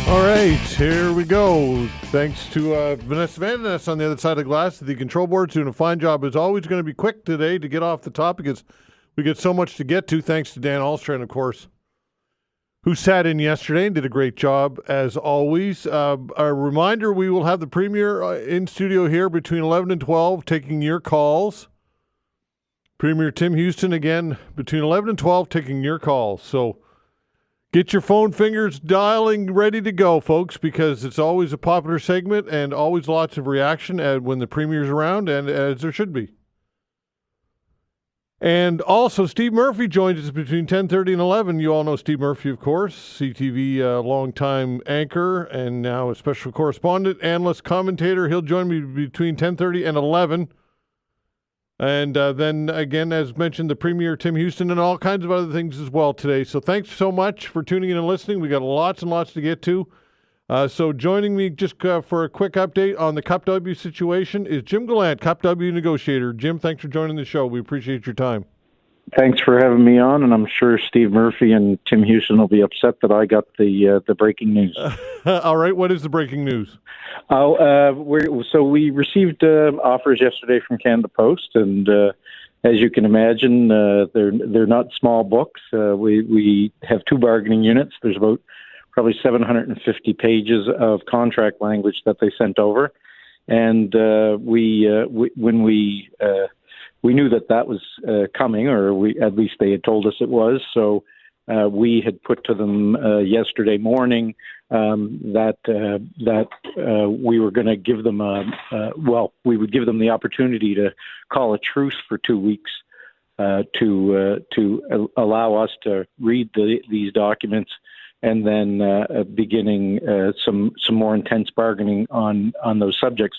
All right, here we go. Thanks to Vanessa Van Ness on the other side of the glass. The control board's doing a fine job. It's always going to be quick today to get off the top because we get so much to get to, thanks to Dan Alstrand, of course, who sat in yesterday and did a great job, as always. A reminder, we will have the Premier in studio here between 11 and 12 taking your calls. Premier Tim Houston, again, between 11 and 12 taking your calls. So get your phone fingers dialing ready to go, folks, because it's always a popular segment and always lots of reaction when the Premier's around, and as there should be. And also, Steve Murphy joins us between 10:30 and 11. You all know Steve Murphy, of course, CTV longtime anchor and now a special correspondent, analyst, commentator. He'll join me between 10:30 and 11. And then, again, as mentioned, the Premier, Tim Houston, and all kinds of other things as well today. So thanks so much for tuning in and listening. We got lots and lots to get to. So joining me just for a quick update on the CUPW situation is Jim Gallant, CUPW negotiator. Jim, thanks for joining the show. We appreciate your time. Thanks for having me on, and I'm sure Steve Murphy and Tim Houston will be upset that I got the breaking news. All right, what is the breaking news? We received offers yesterday from Canada Post, and as you can imagine, they're not small books. We have two bargaining units. There's about probably 750 pages of contract language that they sent over, and when we knew that was coming, or at least they had told us it was. So we had put to them yesterday morning that we were going to give them we would give them the opportunity to call a truce for 2 weeks to allow us to read these documents, and then beginning some more intense bargaining on those subjects.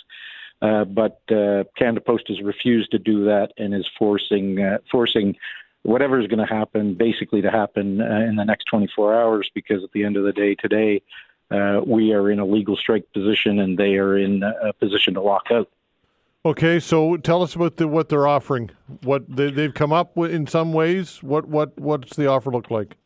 But Canada Post has refused to do that and is forcing whatever is going to happen basically to happen in the next 24 hours, because at the end of the day today, we are in a legal strike position and they are in a position to walk out. Okay, so tell us about what they're offering. What they've come up with in some ways. What's the offer look like?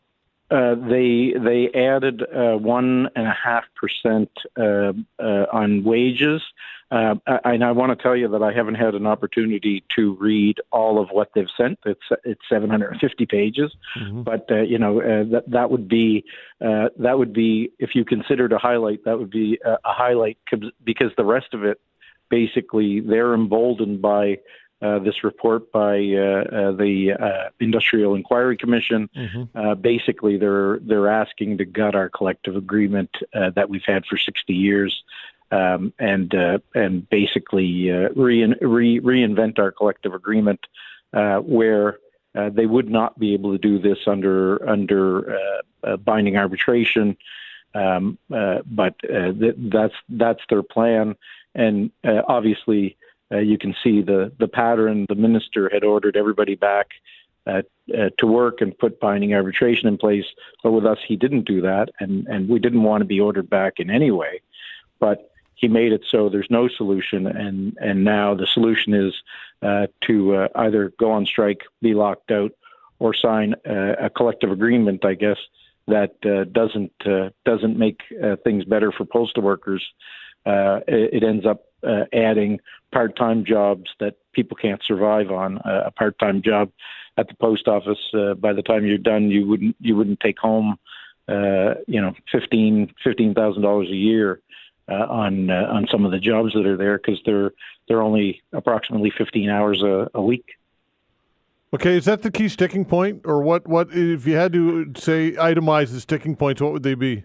They added 1.5% on wages. And I want to tell you that I haven't had an opportunity to read all of what they've sent. It's 750 pages, but that would be if you considered a highlight, that would be a highlight, because the rest of it, basically, they're emboldened by this report by the Industrial Inquiry Commission. Basically, they're asking to gut our collective agreement that we've had for 60 years. And basically reinvent our collective agreement, where they would not be able to do this under binding arbitration, but that's their plan. And obviously, you can see the pattern. The minister had ordered everybody back to work and put binding arbitration in place, but with us, he didn't do that, and we didn't want to be ordered back in any way. But he made it so there's no solution, and now the solution is to either go on strike, be locked out, or sign a collective agreement, I guess, that doesn't make things better for postal workers. It ends up adding part-time jobs that people can't survive on. A part-time job at the post office, by the time you're done, you wouldn't take home $15,000 a year. On some of the jobs that are there, because they're only approximately 15 hours a week. Okay, is that the key sticking point, or what if you had to say itemize the sticking points, what would they be?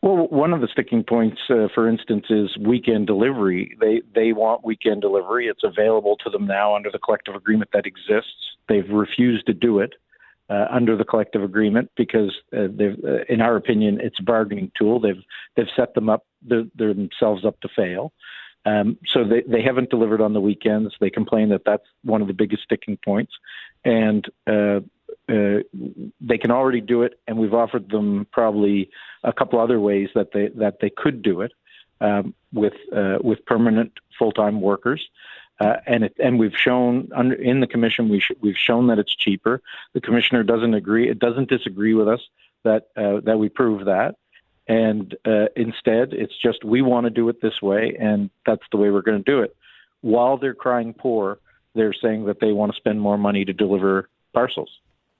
Well, one of the sticking points, for instance, is weekend delivery. They want weekend delivery. It's available to them now under the collective agreement that exists. They've refused to do it under the collective agreement because, in our opinion, it's a bargaining tool. They've set themselves up to fail. So they haven't delivered on the weekends. They complain that that's one of the biggest sticking points, and they can already do it. And we've offered them probably a couple other ways that they could do it with permanent full-time workers. And we've shown in the commission we've shown that it's cheaper. The commissioner doesn't disagree with us that we prove that, And instead, it's just, we want to do it this way, and that's the way we're going to do it. While they're crying poor, they're saying that they want to spend more money to deliver parcels.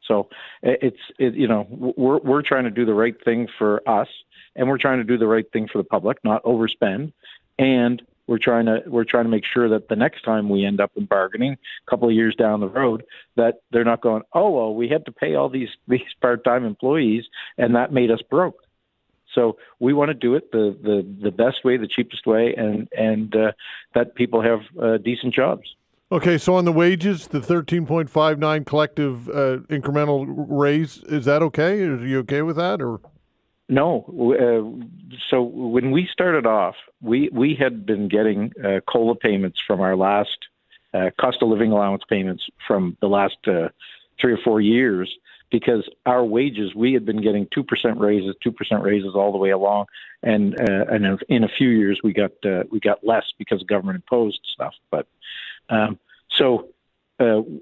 So we're trying to do the right thing for us, and we're trying to do the right thing for the public, not overspend. And we're trying to make sure that the next time we end up in bargaining, a couple of years down the road, that they're not going, oh, well, we had to pay all these part-time employees, and that made us broke. So we want to do it the best way, the cheapest way, and that people have decent jobs. Okay, so on the wages, the 13.59 collective incremental raise, is that okay? Are you okay with that, or? No. So when we started off, we had been getting COLA payments from our last cost of living allowance payments from the last 3 or 4 years, because our wages, we had been getting 2% raises all the way along, and in a few years we got less because government imposed stuff. But so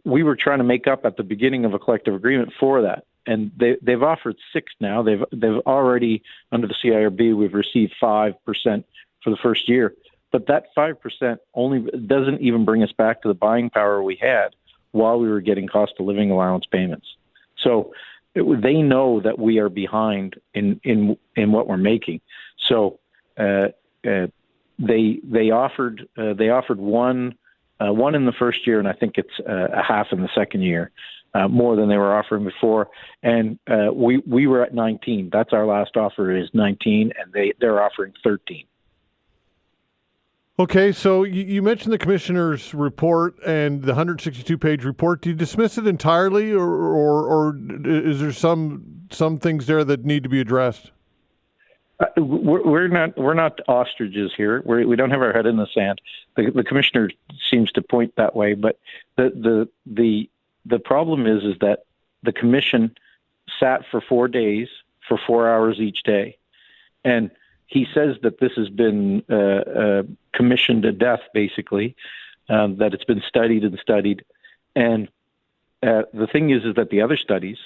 we were trying to make up at the beginning of a collective agreement for that, and they've offered 6 now. They've already, under the CIRB, we've received 5% for the first year, but that 5% only doesn't even bring us back to the buying power we had while we were getting cost of living allowance payments. So they know that we are behind in what we're making. So they offered one in the first year, and I think it's a half in the second year, more than they were offering before. And we were at 19. That's our last offer, is 19, and they're offering 13. Okay, so you mentioned the commissioner's report and the 162-page report. Do you dismiss it entirely, or is there some things there that need to be addressed? We're not ostriches here. We don't have our head in the sand. The commissioner seems to point that way, but the problem is that the commission sat for 4 days for 4 hours each day, and he says that this has been commissioned to death, basically, that it's been studied. And the thing is that the other studies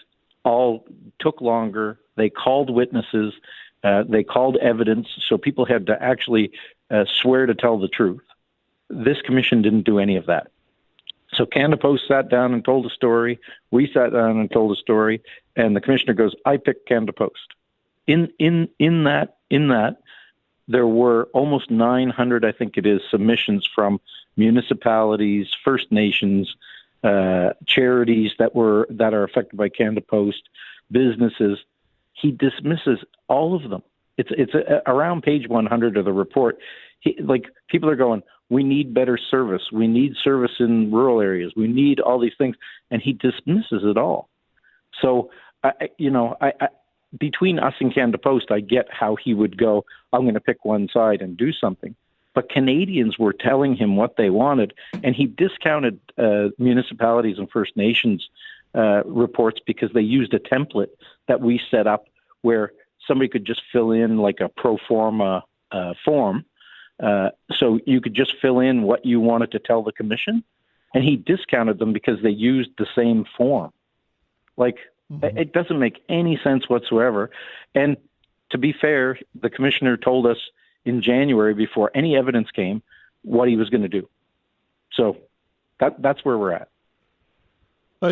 all took longer. They called witnesses. They called evidence. So people had to actually swear to tell the truth. This commission didn't do any of that. So Canada Post sat down and told a story. We sat down and told a story. And the commissioner goes, I picked Canada Post. In that, there were almost 900, I think it is, submissions from municipalities, First Nations, charities that are affected by Canada Post, businesses. He dismisses all of them. It's around page 100 of the report. People are going, we need better service. We need service in rural areas. We need all these things, and he dismisses it all. So, between us and Canada Post, I get how he would go, I'm going to pick one side and do something. But Canadians were telling him what they wanted, and he discounted municipalities and First Nations reports because they used a template that we set up where somebody could just fill in like a pro forma form. So you could just fill in what you wanted to tell the commission, and he discounted them because they used the same form. It doesn't make any sense whatsoever. And to be fair, the commissioner told us in January, before any evidence came, what he was going to do. So that's where we're at.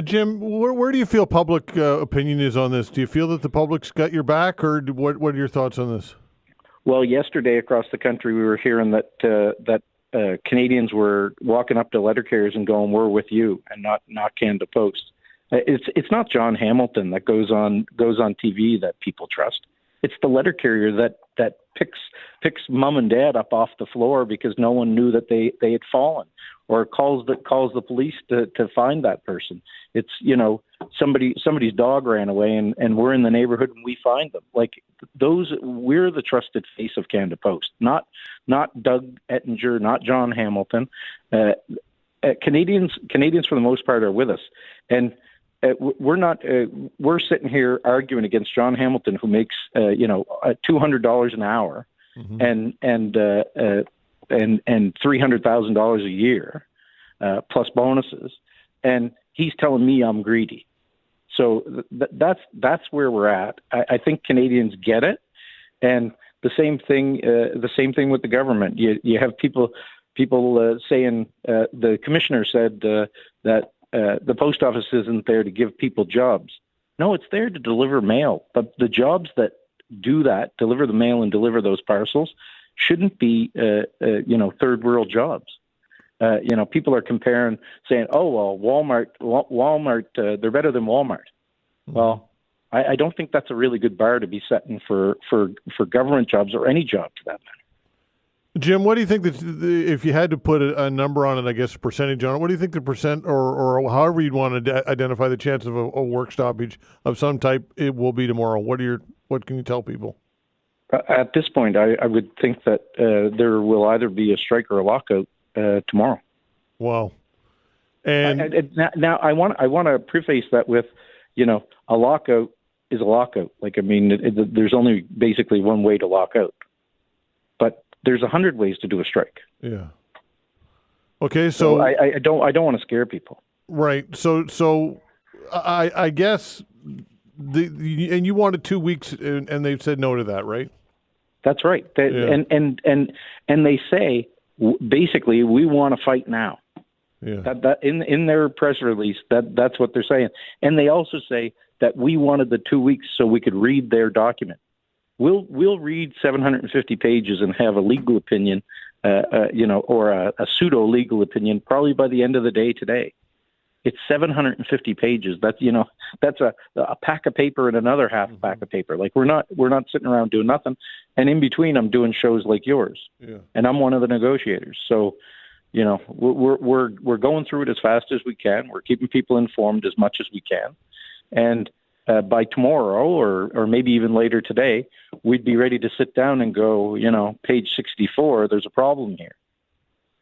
Jim, where do you feel public opinion is on this? Do you feel that the public's got your back, or what are your thoughts on this? Well, yesterday across the country, we were hearing that Canadians were walking up to letter carriers and going, "We're with you," and not Canada Post. It's not John Hamilton that goes on TV that people trust. It's the letter carrier that picks mom and dad up off the floor because no one knew that they had fallen, or calls the police to find that person. It's somebody's dog ran away and we're in the neighborhood and we find them. We're the trusted face of Canada Post, not Doug Ettinger, not John Hamilton. Canadians for the most part are with us, and we're not. We're sitting here arguing against John Hamilton, who makes $200 an hour, mm-hmm. and $300,000 a year, plus bonuses, and he's telling me I'm greedy. So that's where we're at. I think Canadians get it, And the same thing with the government. You have people saying the commissioner said that the post office isn't there to give people jobs. No, it's there to deliver mail. But the jobs that do that, deliver the mail and deliver those parcels, shouldn't be third world jobs. People are comparing, saying, "Oh well, Walmart, they're better than Walmart." Mm-hmm. Well, I don't think that's a really good bar to be setting for government jobs or any job for that matter. Jim, what do you think that if you had to put a number on it, I guess a percentage on it, what do you think the percent or however you'd want to identify the chance of a work stoppage of some type it will be tomorrow? What can you tell people? At this point, I would think that there will either be a strike or a lockout tomorrow. Wow. And now I want to preface that with, a lockout is a lockout. There's only basically one way to lock out, but there's 100 ways to do a strike. Yeah. Okay, so I don't want to scare people. Right. So I guess and you wanted 2 weeks, and they've said no to that, right? That's right. And they say basically we want to fight now. Yeah. That in their press release that's what they're saying, and they also say that we wanted the 2 weeks so we could read their document. We'll read 750 pages and have a legal opinion, or a pseudo legal opinion probably by the end of the day today. It's 750 pages. That's a pack of paper and another half pack of paper. Like we're not sitting around doing nothing. And in between, I'm doing shows like yours, and I'm one of the negotiators. So, we're going through it as fast as we can. We're keeping people informed as much as we can, and by tomorrow or maybe even later today, we'd be ready to sit down and go, page 64. There's a problem here,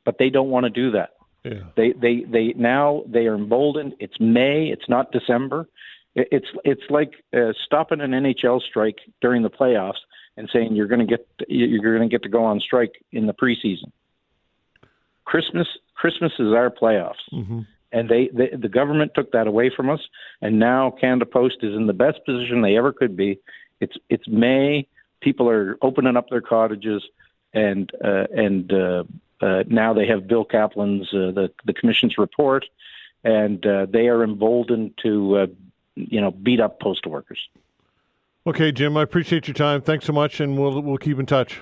but they don't want to do that. Yeah. They are emboldened. It's May. It's not December. It's like stopping an NHL strike during the playoffs and saying you're going to get to go on strike in the preseason. Christmas is our playoffs, and the government took that away from us, and now Canada Post is in the best position they ever could be. It's May. People are opening up their cottages, and now they have Bill Kaplan's the commission's report, and they are emboldened to beat up postal workers. Okay, Jim, I appreciate your time. Thanks so much, and we'll keep in touch.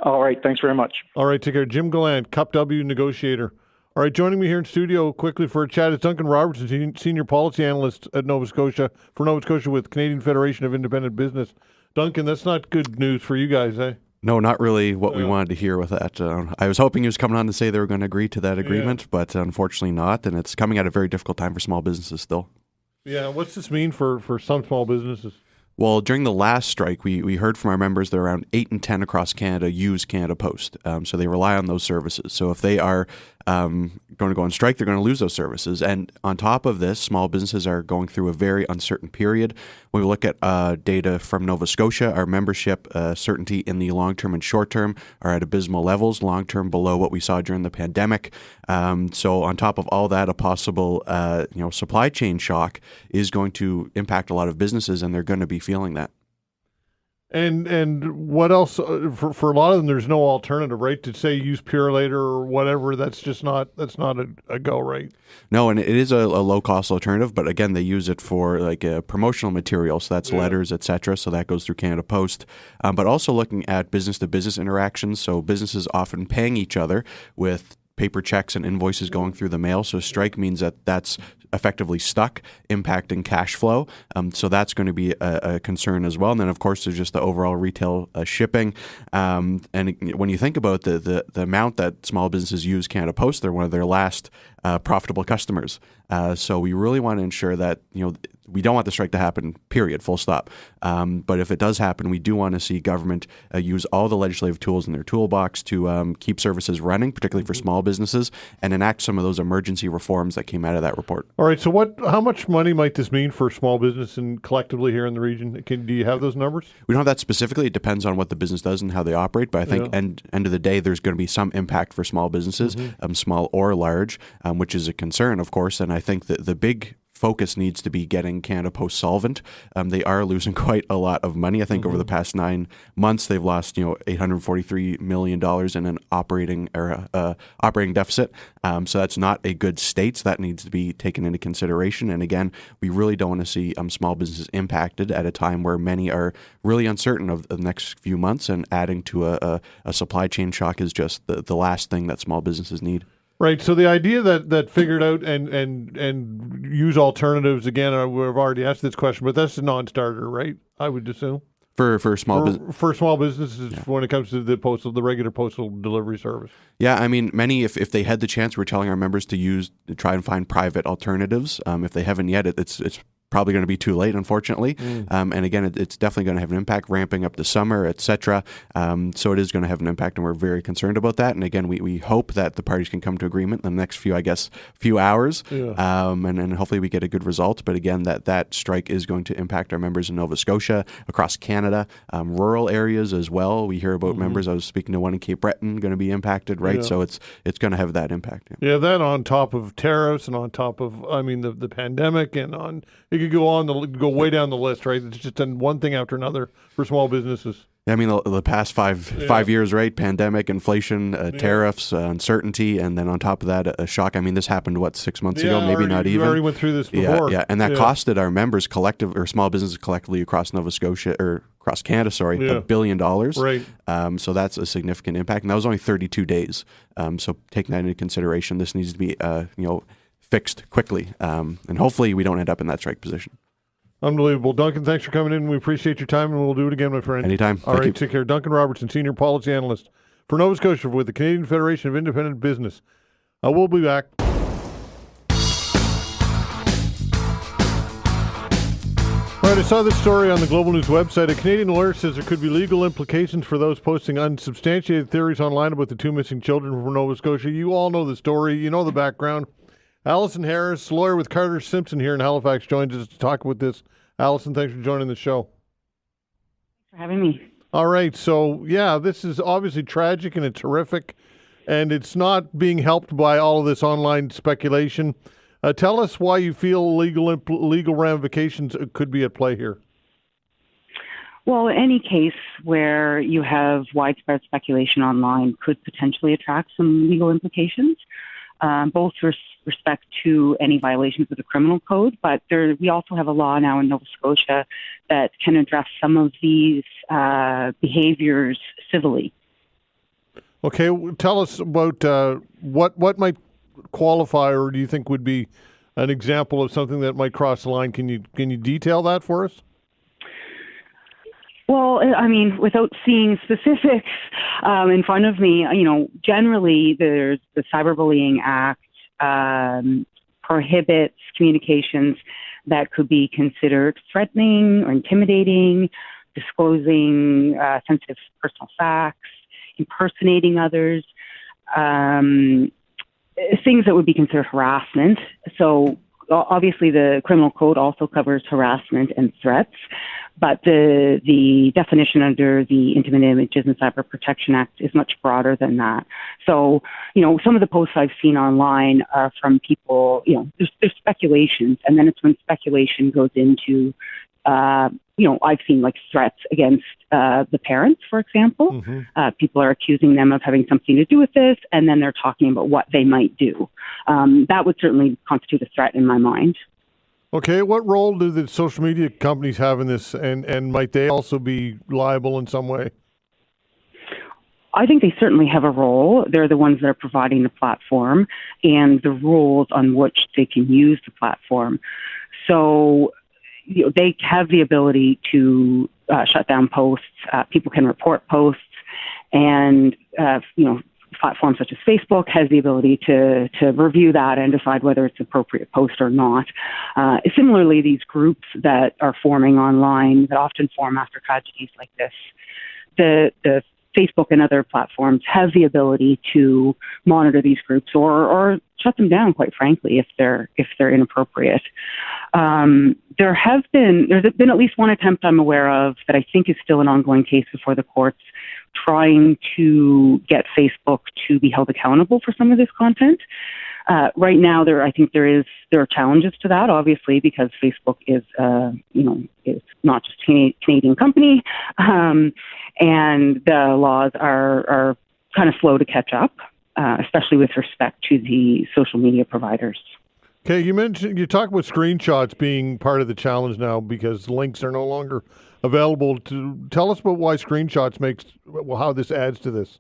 All right, thanks very much. All right, take care. Jim Gallant, CUPW negotiator. All right, joining me here in studio quickly for a chat is Duncan Robertson, Senior Policy Analyst at Nova Scotia with Canadian Federation of Independent Business. Duncan, that's not good news for you guys, eh? No, not really what we wanted to hear with that. I was hoping he was coming on to say they were going to agree to that agreement, but unfortunately not, and it's coming at a very difficult time for small businesses still. Yeah, what's this mean for some small businesses? Well, during the last strike, we heard from our members that around 8 in 10 across Canada use Canada Post. So they rely on those services. So if they are going to go on strike, they're going to lose those services. And on top of this, small businesses are going through a very uncertain period. When we look at data from Nova Scotia, our membership certainty in the long-term and short-term are at abysmal levels, long-term below what we saw during the pandemic. So on top of all that, a possible supply chain shock is going to impact a lot of businesses, and they're going to be feeling that. And what else? For a lot of them, there's no alternative, right? To say use Purelator or whatever, that's not a go, right? No, and it is a low cost alternative, but again, they use it for like promotional material, so that's letters, etc. So that goes through Canada Post, but also looking at business to business interactions. So businesses often paying each other with paper checks and invoices going through the mail. So strike means that's effectively stuck, impacting cash flow. So that's going to be a concern as well. And then, of course, there's just the overall retail shipping. And when you think about the amount that small businesses use Canada Post, they're one of their last profitable customers. So we really want to ensure that, we don't want the strike to happen, period, full stop. But if it does happen, we do want to see government use all the legislative tools in their toolbox to keep services running, particularly for small businesses, and enact some of those emergency reforms that came out of that report. All right. So how much money might this mean for small business and collectively here in the region? Do you have those numbers? We don't have that specifically. It depends on what the business does and how they operate. But I think end of the day, there's going to be some impact for small businesses, small or large, which is a concern, of course. And I think that the big focus needs to be getting Canada Post solvent. They are losing quite a lot of money. I think over the past 9 months, they've lost $843 million in an operating deficit. So that's not a good state. So that needs to be taken into consideration. And again, we really don't want to see small businesses impacted at a time where many are really uncertain of the next few months, and adding to a supply chain shock is just the last thing that small businesses need. Right. So the idea that figured out and use alternatives, again, we've already asked this question, but that's a non-starter, right? I would assume. For small businesses, when it comes to the regular postal delivery service. Yeah, I mean, many, if they had the chance, we're telling our members to try and find private alternatives. If they haven't yet, it's probably going to be too late, unfortunately. And again, it's definitely going to have an impact ramping up the summer, et cetera. So it is going to have an impact, and we're very concerned about that. And again, we hope that the parties can come to agreement in the next few hours. Yeah. And hopefully we get a good result. But again, that strike is going to impact our members in Nova Scotia, across Canada, rural areas as well. We hear about members. I was speaking to one in Cape Breton going to be impacted, right? Yeah. So it's going to have that impact. Yeah, that on top of tariffs and on top of, the pandemic, and on... You could go way down the list, right? It's just done one thing after another for small businesses. I mean, the past five years, right? Pandemic, inflation, tariffs, uncertainty, and then on top of that, a shock. I mean, this happened, 6 months ago? Maybe not even. You already went through this before. Yeah, and that costed our members small businesses collectively across Nova Scotia, or across Canada, $1 billion. Right. So that's a significant impact, and that was only 32 days. So taking that into consideration, this needs to be, fixed quickly, and hopefully we don't end up in that strike position. Unbelievable. Duncan, thanks for coming in. We appreciate your time, and we'll do it again, my friend. Anytime. All right, take care. Duncan Robertson, Senior Policy Analyst for Nova Scotia with the Canadian Federation of Independent Business. We'll be back. All right, I saw this story on the Global News website. A Canadian lawyer says there could be legal implications for those posting unsubstantiated theories online about the 2 missing children from Nova Scotia. You all know the story. You know the background. Allison Harris, lawyer with Carter Simpson here in Halifax, joins us to talk about this. Allison, thanks for joining the show. Thanks for having me. All right. So, this is obviously tragic and it's horrific, and it's not being helped by all of this online speculation. Tell us why you feel legal ramifications could be at play here. Well, any case where you have widespread speculation online could potentially attract some legal implications. Both with respect to any violations of the criminal code, but we also have a law now in Nova Scotia that can address some of these behaviors civilly. Okay, tell us about what might qualify, or do you think would be an example of something that might cross the line? Can you detail that for us? Well, without seeing specifics in front of me, generally there's the Cyberbullying Act prohibits communications that could be considered threatening or intimidating, disclosing sensitive personal facts, impersonating others, things that would be considered harassment. So obviously the criminal code also covers harassment and threats, but the definition under the Intimate Images and Cyber Protection Act is much broader than that. So, some of the posts I've seen online are from people, there's speculations, and then it's when speculation goes into, I've seen threats against the parents, for example. Mm-hmm. People are accusing them of having something to do with this, and then they're talking about what they might do. That would certainly constitute a threat in my mind. Okay, what role do the social media companies have in this, and might they also be liable in some way? I think they certainly have a role. They're the ones that are providing the platform and the rules on which they can use the platform. So they have the ability to shut down posts. People can report posts, and platforms such as Facebook has the ability to review that and decide whether it's an appropriate post or not. Similarly, these groups that are forming online, that often form after tragedies like this, the Facebook and other platforms have the ability to monitor these groups or shut them down, quite frankly, if they're inappropriate. There's been at least one attempt I'm aware of that I think is still an ongoing case before the courts, trying to get Facebook to be held accountable for some of this content. Right now, I think there are challenges to that, obviously, because Facebook is, it's not just a Canadian company, and the laws are kind of slow to catch up, especially with respect to the social media providers. Okay, you talk about screenshots being part of the challenge now because links are no longer available. Tell us about why screenshots how this adds to this.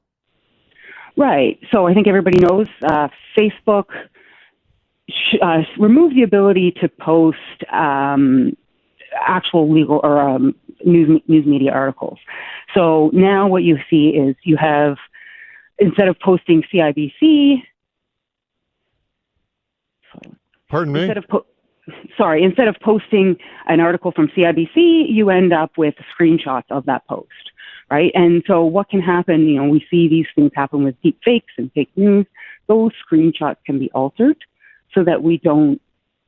Right. So I think everybody knows Facebook removed the ability to post actual legal or news media articles. So now what you see is you have, instead of posting CIBC, Pardon me? Instead of posting an article from CIBC, you end up with screenshots of that post, right? And so what can happen, we see these things happen with deep fakes and fake news. Those screenshots can be altered so that we don't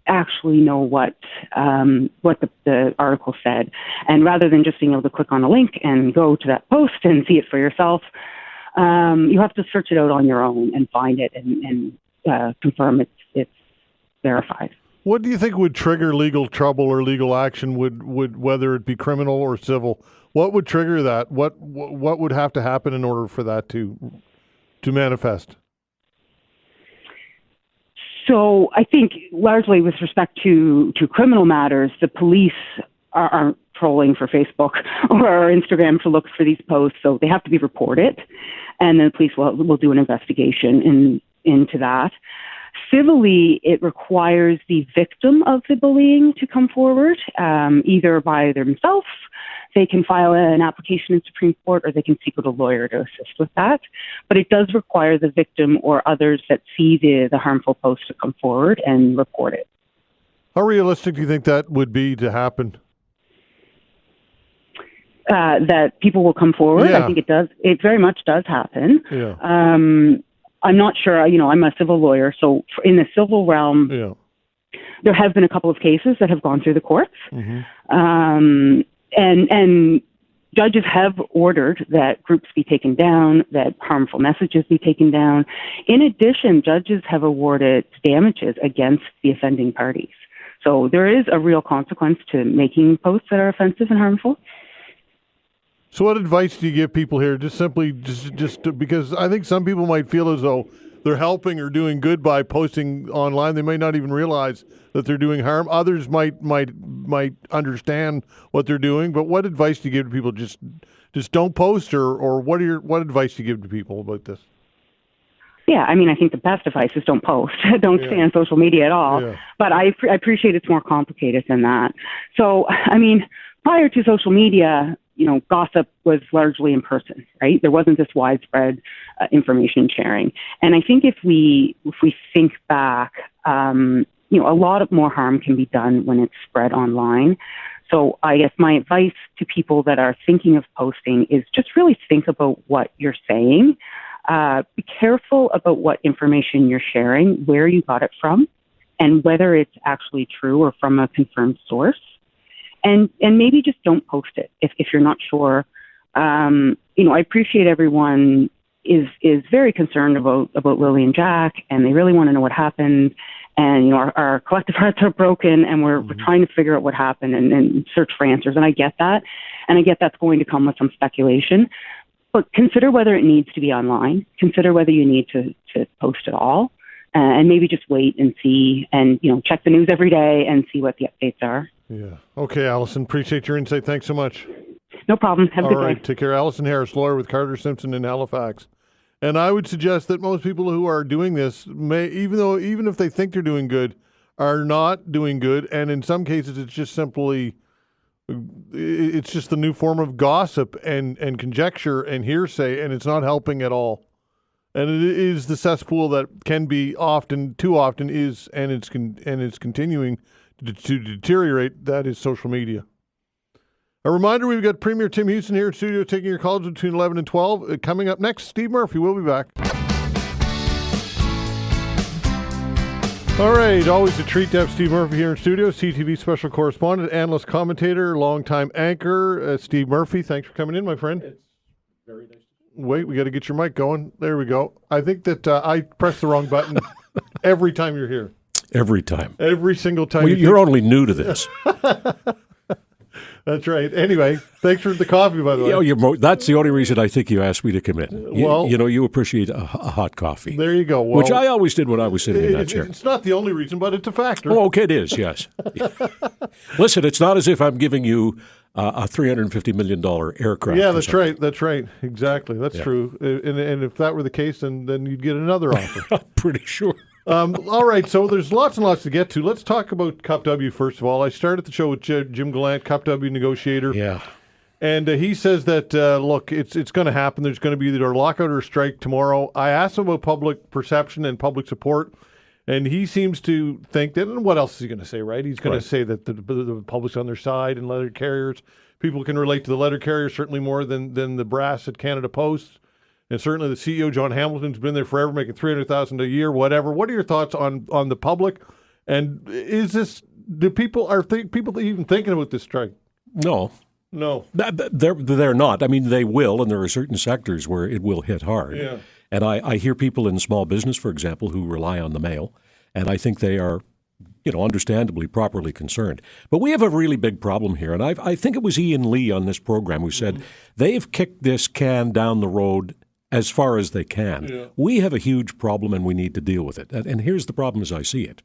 actually know what the article said. And rather than just being able to click on a link and go to that post and see it for yourself, you have to search it out on your own and find it and confirm it's verified. What do you think would trigger legal trouble or legal action? Would whether it be criminal or civil? What would trigger that? What would have to happen in order for that to manifest? So I think largely with respect to criminal matters, the police aren't trolling for Facebook or Instagram to look for these posts, so they have to be reported, and then the police will do an investigation into that. Civilly, it requires the victim of the bullying to come forward, either by themselves. They can file an application in Supreme Court, or they can seek out a lawyer to assist with that. But it does require the victim or others that see the harmful post to come forward and report it. How realistic do you think that would be to happen? That people will come forward. Yeah. I think it does. It very much does happen. Yeah. I'm not sure. I'm a civil lawyer, so in the civil realm, there have been a couple of cases that have gone through the courts, and judges have ordered that groups be taken down, that harmful messages be taken down. In addition, judges have awarded damages against the offending parties. So there is a real consequence to making posts that are offensive and harmful. So what advice do you give people here? Just because I think some people might feel as though they're helping or doing good by posting online. They may not even realize that they're doing harm. Others might understand what they're doing. But what advice do you give to people? Just don't post, or what advice do you give to people about this? Yeah, I think the best advice is don't post. Don't stay on social media at all. Yeah. But I appreciate it's more complicated than that. So, prior to social media, gossip was largely in person, right? There wasn't this widespread information sharing. And I think if we think back, a lot of more harm can be done when it's spread online. So I guess my advice to people that are thinking of posting is just really think about what you're saying. Be careful about what information you're sharing, where you got it from, and whether it's actually true or from a confirmed source. And maybe just don't post it if you're not sure. I appreciate everyone is very concerned about Lily and Jack, and they really want to know what happened. And our collective hearts are broken, and we're trying to figure out what happened and search for answers. And I get that, and I get that's going to come with some speculation. But consider whether it needs to be online. Consider whether you need to post at all, and maybe just wait and see, and check the news every day and see what the updates are. Yeah. Okay, Allison. Appreciate your insight. Thanks so much. No problem. Have a good day. All right. Take care. Allison Harris, lawyer with Carter Simpson in Halifax. And I would suggest that most people who are doing this even if they think they're doing good, are not doing good. And in some cases, it's just the new form of gossip and conjecture and hearsay, and it's not helping at all. And it is the cesspool that can be too often is, and it's continuing to deteriorate. That is social media. A reminder, we've got Premier Tim Houston here in studio taking your calls between 11 and 12. Coming up next, Steve Murphy will be back. All right, always a treat to have Steve Murphy here in studio, CTV special correspondent, analyst, commentator, longtime anchor. Steve Murphy, thanks for coming in, my friend. It's very nice. Wait, we got to get your mic going. There we go. I think that I pressed the wrong button. every time you're here. Every time. Every single time. Well, you're only new to this. That's right. Anyway, thanks for the coffee, by the way. That's the only reason I think you asked me to come in. You appreciate a hot coffee. There you go. Well, which I always did when I was sitting in that chair. It's not the only reason, but it's a factor. Oh, okay, it is, yes. Listen, it's not as if I'm giving you a $350 million aircraft. Yeah, that's right. That's right. Exactly. That's true. And if that were the case, then you'd get another offer. I'm pretty sure. All right, so there's lots and lots to get to. Let's talk about CUPW first of all. I started the show with Jim Gallant, CUPW negotiator. Yeah. And he says that, look, it's going to happen. There's going to be either a lockout or a strike tomorrow. I asked him about public perception and public support, and he seems to think that, and what else is he going to say, right? He's going to say that the public's on their side and letter carriers. People can relate to the letter carriers certainly more than the brass at Canada Post. And certainly the CEO, John Hamilton's been there forever, making $300,000 a year, whatever. What are your thoughts on the public? And are people even thinking about this strike? No. They're not. I mean, they will, and there are certain sectors where it will hit hard. Yeah. And I hear people in small business, for example, who rely on the mail, and I think they are, understandably properly concerned. But we have a really big problem here, and I think it was Ian Lee on this program who said they've kicked this can down the road as far as they can. Yeah. We have a huge problem, and we need to deal with it. And here's the problem as I see it.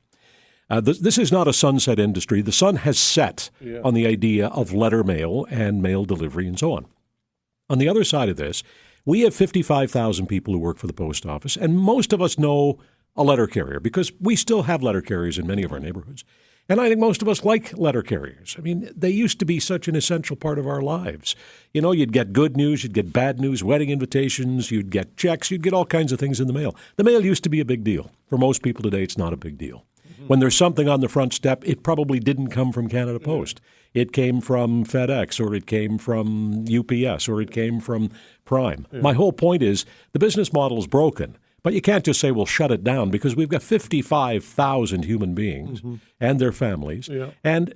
This is not a sunset industry. The sun has set on the idea of letter mail and mail delivery and so on. On the other side of this, we have 55,000 people who work for the post office, and most of us know a letter carrier because we still have letter carriers in many of our neighborhoods. And I think most of us like letter carriers. I mean, they used to be such an essential part of our lives. You'd get good news, you'd get bad news, wedding invitations, you'd get checks, you'd get all kinds of things in the mail. The mail used to be a big deal. For most people today, it's not a big deal. Mm-hmm. When there's something on the front step, it probably didn't come from Canada Post. It came from FedEx, or it came from UPS, or it came from Prime. Yeah. My whole point is the business model is broken. But you can't just say, well, shut it down, because we've got 55,000 human beings and their families, and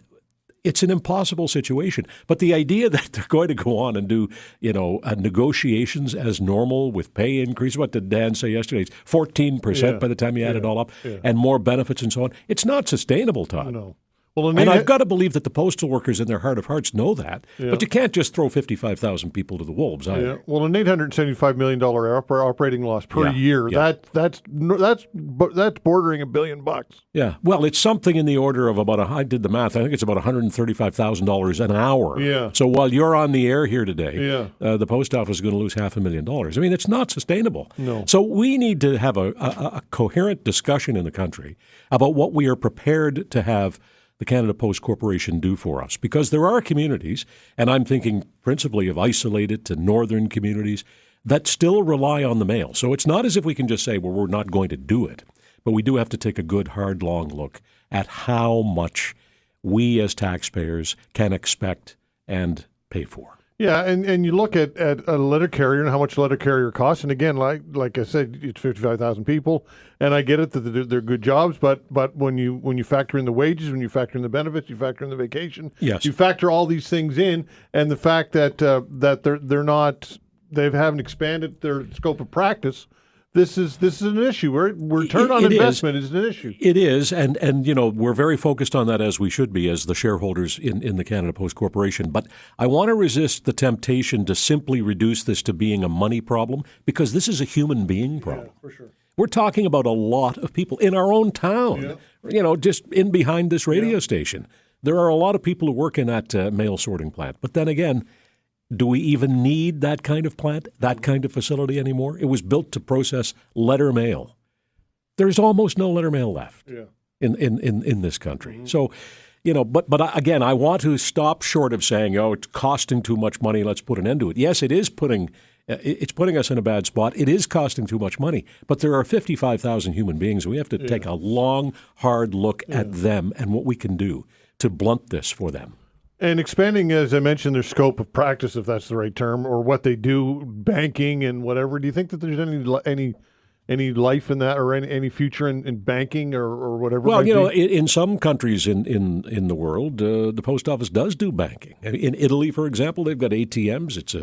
it's an impossible situation. But the idea that they're going to go on and do, negotiations as normal with pay increase, what did Dan say yesterday? It's 14% by the time you add it all up, and more benefits and so on. It's not sustainable, Todd. No. Well, and I've got to believe that the postal workers in their heart of hearts know that. Yeah. But you can't just throw 55,000 people to the wolves either. Yeah. Well, an $875 million operating loss per year, that's bordering $1 billion. Yeah. Well, it's something in the order of I did the math, I think it's about $135,000 an hour. Yeah. So while you're on the air here today, the post office is going to lose $500,000. I mean, it's not sustainable. No. So we need to have a coherent discussion in the country about what we are prepared to have the Canada Post Corporation do for us. Because there are communities, and I'm thinking principally of isolated to northern communities, that still rely on the mail. So it's not as if we can just say, well, we're not going to do it. But we do have to take a good, hard, long look at how much we as taxpayers can expect and pay for. Yeah, and you look at a letter carrier and how much a letter carrier costs. And again, like I said, it's 55,000 people, and I get it that they're good jobs. But when you factor in the wages, when you factor in the benefits, you factor in the vacation, you factor all these things in, and the fact that they haven't expanded their scope of practice. This is an issue. Return on investment is an issue. It is, and we're very focused on that, as we should be, as the shareholders in the Canada Post Corporation. But I want to resist the temptation to simply reduce this to being a money problem, because this is a human being problem. Yeah, for sure. We're talking about a lot of people in our own town, just in behind this radio station. There are a lot of people who work in that mail sorting plant. But then again, do we even need that kind of plant, that kind of facility anymore? It was built to process letter mail. There's almost no letter mail left in this country. Mm-hmm. So, but again, I want to stop short of saying, it's costing too much money, let's put an end to it. Yes, it is putting us in a bad spot. It is costing too much money. But there are 55,000 human beings. We have to take a long, hard look at them and what we can do to blunt this for them. And expanding, as I mentioned, their scope of practice, if that's the right term, or what they do, banking and whatever. Do you think that there's any life in that, or any future in banking or whatever? Well, in some countries in the world, the post office does do banking. In Italy, for example, they've got ATMs. It's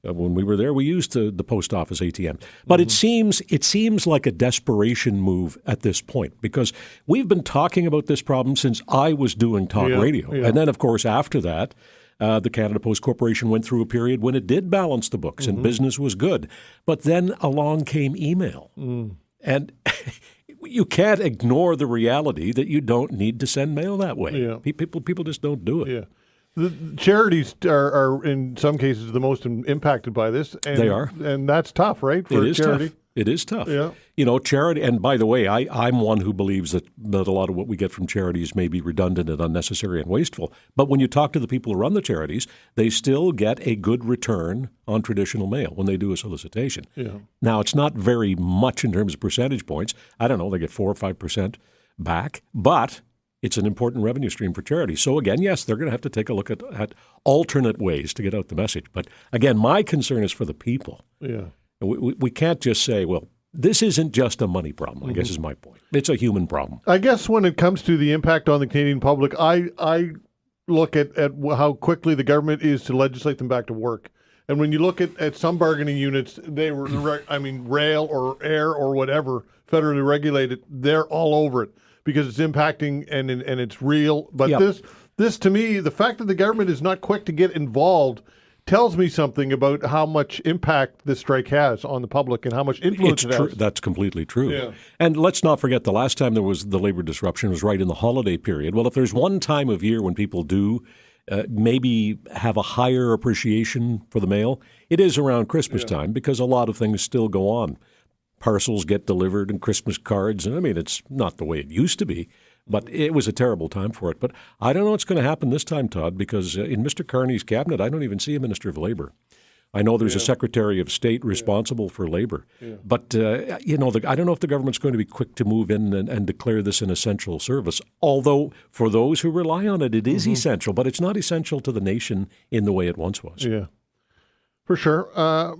When we were there, we used the post office ATM. But it seems like a desperation move at this point, because we've been talking about this problem since I was doing talk radio. And then, of course, after that, the Canada Post Corporation went through a period when it did balance the books and business was good. But then along came email. And you can't ignore the reality that you don't need to send mail that way. Yeah. People just don't do it. Yeah. The charities are in some cases the most impacted by this. And, they are. And that's tough, right, for it is charity? Tough. It is tough. Yeah. You know, charity, and by the way, I'm one who believes that a lot of what we get from charities may be redundant and unnecessary and wasteful. But when you talk to the people who run the charities, they still get a good return on traditional mail when they do a solicitation. Yeah. Now, it's not very much in terms of percentage points. I don't know, they get 4 or 5% back, but it's an important revenue stream for charity. So again, yes, they're going to have to take a look at alternate ways to get out the message. But again, my concern is for the people. Yeah. We can't just say, well, this isn't just a money problem, I guess is my point. It's a human problem. I guess when it comes to the impact on the Canadian public, I look at how quickly the government is to legislate them back to work. And when you look at some bargaining units, they were, rail or air or whatever, federally regulated, they're all over it because it's impacting and it's real. But this to me, the fact that the government is not quick to get involved tells me something about how much impact this strike has on the public and how much influence it has. That's completely true. Yeah. And let's not forget the last time there was the labor disruption was right in the holiday period. Well, if there's one time of year when people do maybe have a higher appreciation for the mail, it is around Christmas time because a lot of things still go on. Parcels get delivered and Christmas cards. And I mean, it's not the way it used to be. But it was a terrible time for it. But I don't know what's going to happen this time, Todd, because in Mr. Carney's cabinet, I don't even see a Minister of Labor. I know there's a Secretary of State responsible for labor. Yeah. But, I don't know if the government's going to be quick to move in and declare this an essential service. Although for those who rely on it, it is essential. But it's not essential to the nation in the way it once was. Yeah, for sure.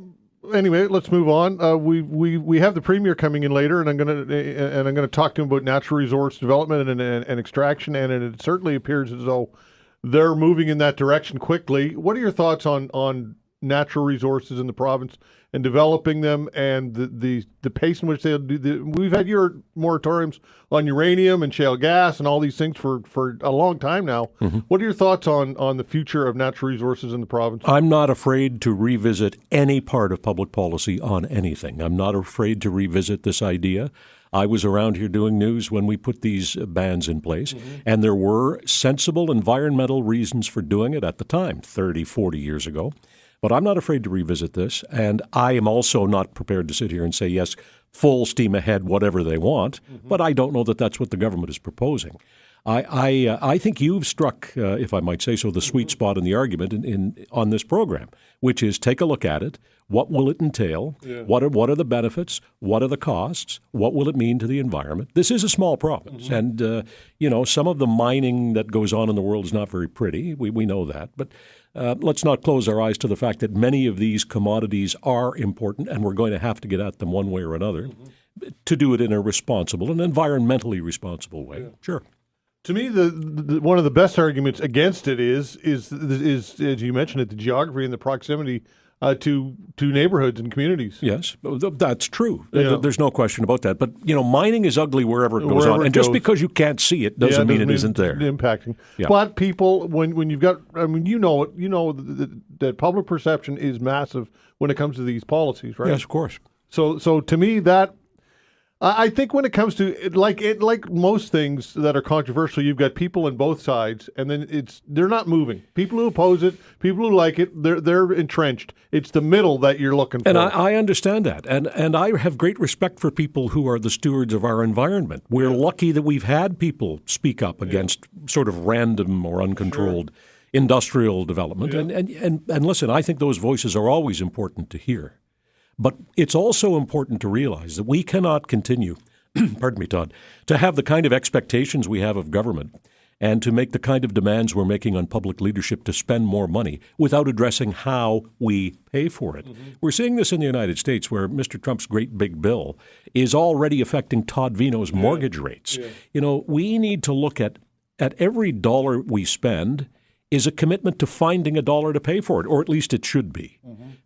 Anyway, let's move on. We have the Premier coming in later, and I'm going to talk to him about natural resource development and extraction. And it certainly appears as though they're moving in that direction quickly. What are your thoughts on natural resources in the province and developing them, and the pace in which they'll do? We've had your moratoriums on uranium and shale gas and all these things for a long time now. What are your thoughts on the future of natural resources in the province? I'm not afraid to revisit any part of public policy on anything. I'm not afraid to revisit this idea. I was around here doing news when we put these bans in place, and there were sensible environmental reasons for doing it at the time, 30, 40 years ago. But I'm not afraid to revisit this, and I am also not prepared to sit here and say, yes, full steam ahead, whatever they want, but I don't know that that's what the government is proposing. I think you've struck, if I might say so, the sweet spot in the argument on this program, which is take a look at it. What will it entail? Yeah. What are the benefits? What are the costs? What will it mean to the environment? This is a small province, and some of the mining that goes on in the world is not very pretty. We know that, but let's not close our eyes to the fact that many of these commodities are important, and we're going to have to get at them one way or another to do it in a responsible and environmentally responsible way. Yeah. Sure. To me, the one of the best arguments against it is as you mentioned it, the geography and the proximity to neighborhoods and communities. Yes, that's true. Yeah. There's no question about that. But mining is ugly wherever it goes on, and just because you can't see it doesn't mean it isn't there. Impacting. Yeah. But people, when you've got, that public perception is massive when it comes to these policies, right? Yes, of course. So to me, that I think when it comes to like most things that are controversial, you've got people on both sides, and then they're not moving. People who oppose it, people who like it, they're entrenched. It's the middle that you're looking for. And I understand that, and I have great respect for people who are the stewards of our environment. We're lucky that we've had people speak up against sort of random or uncontrolled industrial development. Yeah. And listen, I think those voices are always important to hear. But it's also important to realize that we cannot continue, pardon me, Todd, to have the kind of expectations we have of government and to make the kind of demands we're making on public leadership to spend more money without addressing how we pay for it. We're seeing this in the United States, where Mr. Trump's great big bill is already affecting Todd Veinott's mortgage rates. Yeah. We need to look at every dollar we spend is a commitment to finding a dollar to pay for it, or at least it should be.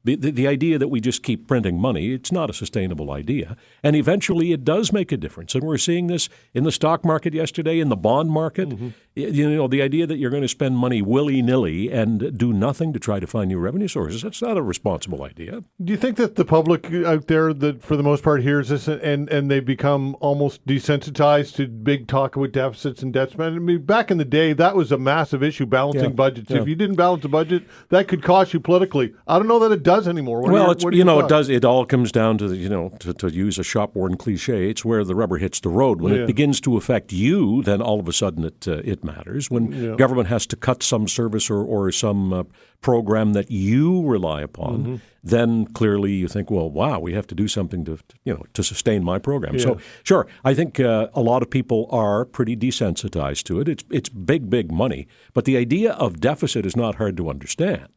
The idea that we just keep printing money, it's not a sustainable idea. And eventually it does make a difference. And we're seeing this in the stock market yesterday, in the bond market. The idea that you're going to spend money willy-nilly and do nothing to try to find new revenue sources, that's not a responsible idea. Do you think that the public out there, that for the most part hears this and they become almost desensitized to big talk about deficits and debt spending? I mean, back in the day, that was a massive issue, balancing budgets. If you didn't balance a budget, that could cost you politically. I don't know that it does anymore. It does. It all comes down to to use a shop-worn cliche. It's where the rubber hits the road. When it begins to affect you, then all of a sudden it matters. When government has to cut some service or some program that you rely upon, then clearly you think, well, wow, we have to do something to sustain my program. So, sure, I think a lot of people are pretty desensitized to it. It's big money, but the idea of deficit is not hard to understand.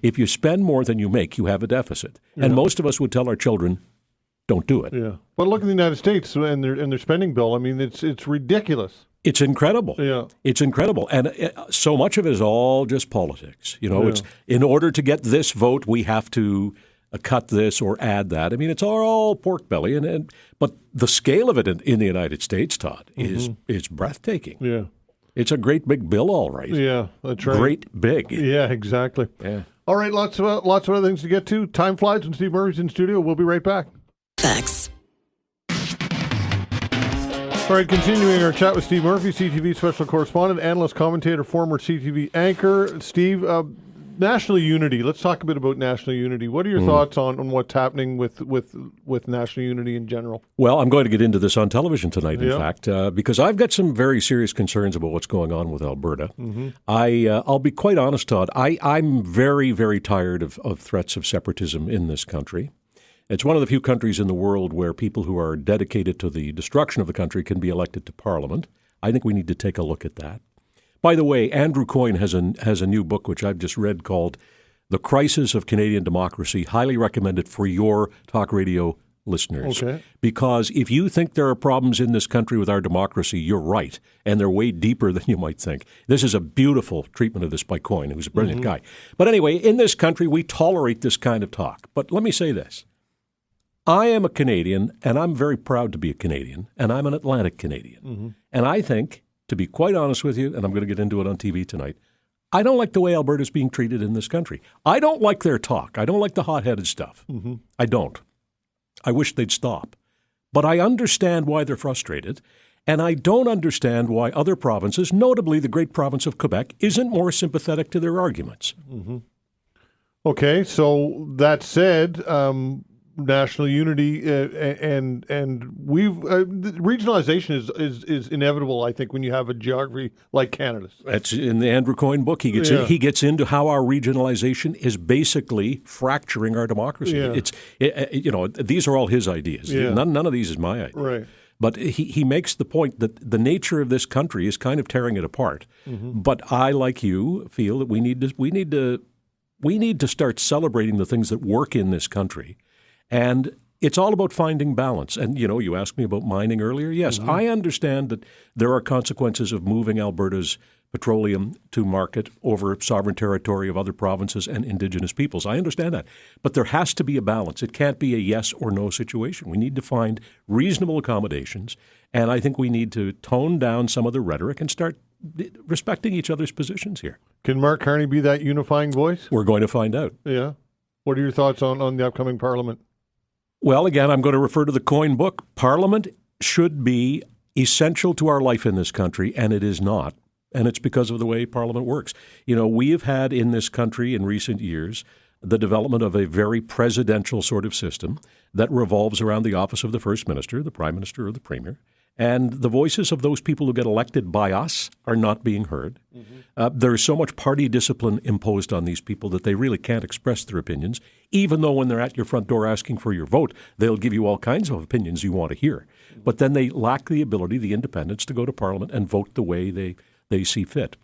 If you spend more than you make, you have a deficit, and most of us would tell our children, don't do it. Yeah, but look at the United States and their spending bill. I mean, it's ridiculous. It's incredible. Yeah. It's incredible. And so much of it is all just politics. It's in order to get this vote, we have to cut this or add that. I mean, it's all pork belly. But the scale of it in the United States, Todd, is breathtaking. Yeah. It's a great big bill, all right. Yeah, that's right. Great big. Yeah, exactly. Yeah. All right, lots of other things to get to. Time flies when Steve Murphy's in studio. We'll be right back. Facts. All right, continuing our chat with Steve Murphy, CTV special correspondent, analyst, commentator, former CTV anchor. Steve, national unity. Let's talk a bit about national unity. What are your thoughts on what's happening with national unity in general? Well, I'm going to get into this on television tonight, in fact, because I've got some very serious concerns about what's going on with Alberta. I'll be quite honest, Todd. I'm very, very tired of threats of separatism in this country. It's one of the few countries in the world where people who are dedicated to the destruction of the country can be elected to Parliament. I think we need to take a look at that. By the way, Andrew Coyne has a new book, which I've just read, called The Crisis of Canadian Democracy. Highly recommended for your talk radio listeners. Okay. Because if you think there are problems in this country with our democracy, you're right. And they're way deeper than you might think. This is a beautiful treatment of this by Coyne, who's a brilliant guy. But anyway, in this country, we tolerate this kind of talk. But let me say this. I am a Canadian, and I'm very proud to be a Canadian, and I'm an Atlantic Canadian. And I think, to be quite honest with you, and I'm going to get into it on TV tonight, I don't like the way Alberta's being treated in this country. I don't like their talk. I don't like the hot-headed stuff. I don't. I wish they'd stop. But I understand why they're frustrated, and I don't understand why other provinces, notably the great province of Quebec, isn't more sympathetic to their arguments. Okay, so that said, national unity and we've regionalization is inevitable. I think when you have a geography like Canada's. That's in the Andrew Coyne book. He gets into how our regionalization is basically fracturing our democracy. These are all his ideas. None of these is my idea. Right. But he makes the point that the nature of this country is kind of tearing it apart. But I, like you, feel that we need to start celebrating the things that work in this country. And it's all about finding balance. And, you asked me about mining earlier. Yes, I understand that there are consequences of moving Alberta's petroleum to market over sovereign territory of other provinces and Indigenous peoples. I understand that. But there has to be a balance. It can't be a yes or no situation. We need to find reasonable accommodations. And I think we need to tone down some of the rhetoric and start respecting each other's positions here. Can Mark Carney be that unifying voice? We're going to find out. Yeah. What are your thoughts on the upcoming Parliament? Well, again, I'm going to refer to the Coyne book. Parliament should be essential to our life in this country, and it is not. And it's because of the way Parliament works. We have had in this country in recent years the development of a very presidential sort of system that revolves around the office of the First Minister, the Prime Minister, or the Premier. And the voices of those people who get elected by us are not being heard. There is so much party discipline imposed on these people that they really can't express their opinions, even though when they're at your front door asking for your vote, they'll give you all kinds of opinions you want to hear. But then they lack the ability, the independence, to go to Parliament and vote the way they see fit.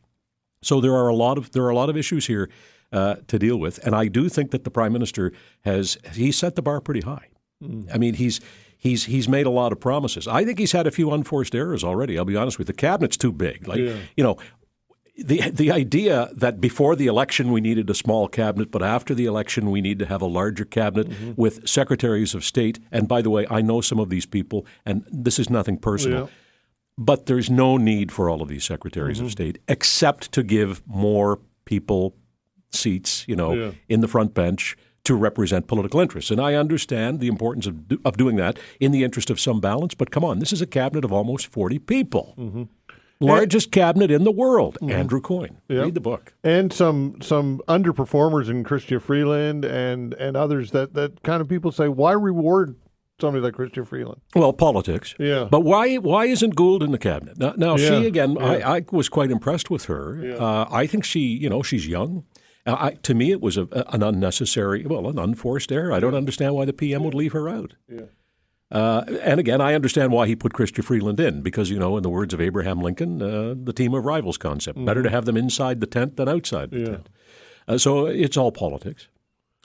So there are a lot of issues here to deal with. And I do think that the Prime Minister he set the bar pretty high. I mean, He's made a lot of promises. I think he's had a few unforced errors already. I'll be honest with you. The cabinet's too big. the idea that before the election we needed a small cabinet, but after the election we need to have a larger cabinet with secretaries of state. And by the way, I know some of these people, and this is nothing personal, but there's no need for all of these secretaries of state except to give more people seats, in the front bench to represent political interests. And I understand the importance of doing that in the interest of some balance. But come on, this is a cabinet of almost 40 people. Largest cabinet in the world. Andrew Coyne. Read the book. And some underperformers in Chrystia Freeland and others that kind of people say, why reward somebody like Chrystia Freeland? Well, politics. Yeah. But why isn't Gould in the cabinet? Now she, again, I was quite impressed with her. Yeah. I think she's young. To me, it was an unnecessary, an unforced error. I don't understand why the PM would leave her out. Yeah. And again, I understand why he put Chrystia Freeland in, because, in the words of Abraham Lincoln, the team of rivals concept. Better to have them inside the tent than outside the tent. So it's all politics.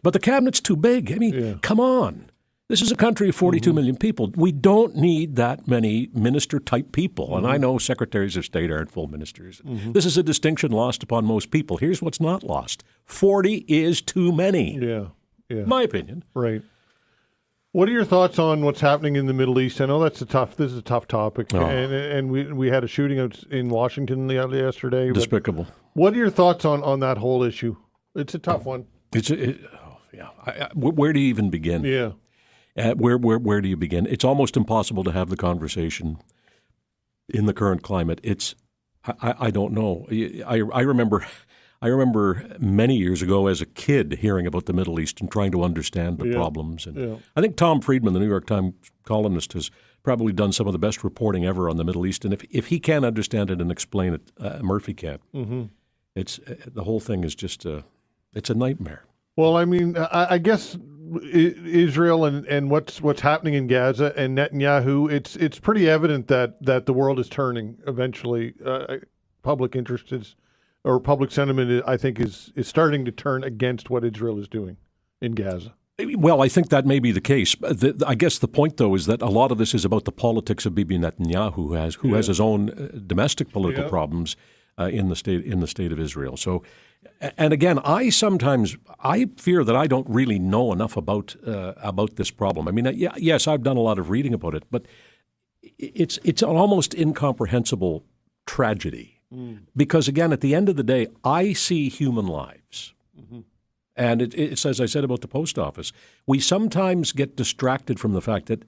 But the cabinet's too big. I mean, come on. This is a country of 42 million people. We don't need that many minister-type people. And I know secretaries of state aren't full ministers. This is a distinction lost upon most people. Here's what's not lost. 40 is too many. Yeah. My opinion. Right. What are your thoughts on what's happening in the Middle East? I know this is a tough topic. And we had a shooting out in Washington yesterday. Despicable. What are your thoughts on that whole issue? It's a tough one. Where do you even begin? Yeah. Where do you begin? It's almost impossible to have the conversation in the current climate. I don't know. I remember many years ago as a kid hearing about the Middle East and trying to understand the problems. And I think Tom Friedman, the New York Times columnist, has probably done some of the best reporting ever on the Middle East. And if he can't understand it and explain it, Murphy can't. It's the whole thing is just it's a nightmare. Well, I mean, I guess Israel and what's happening in Gaza and Netanyahu, it's pretty evident that the world is turning eventually. Public interest or public sentiment, I think, is starting to turn against what Israel is doing in Gaza. Well, I think that may be the case. I guess the point, though, is that a lot of this is about the politics of Bibi Netanyahu, who has his own domestic political problems in the state of Israel. So. And again, I fear that I don't really know enough about this problem. I mean, yes, I've done a lot of reading about it, but it's an almost incomprehensible tragedy because, again, at the end of the day, I see human lives. And it's as I said about the post office. We sometimes get distracted from the fact that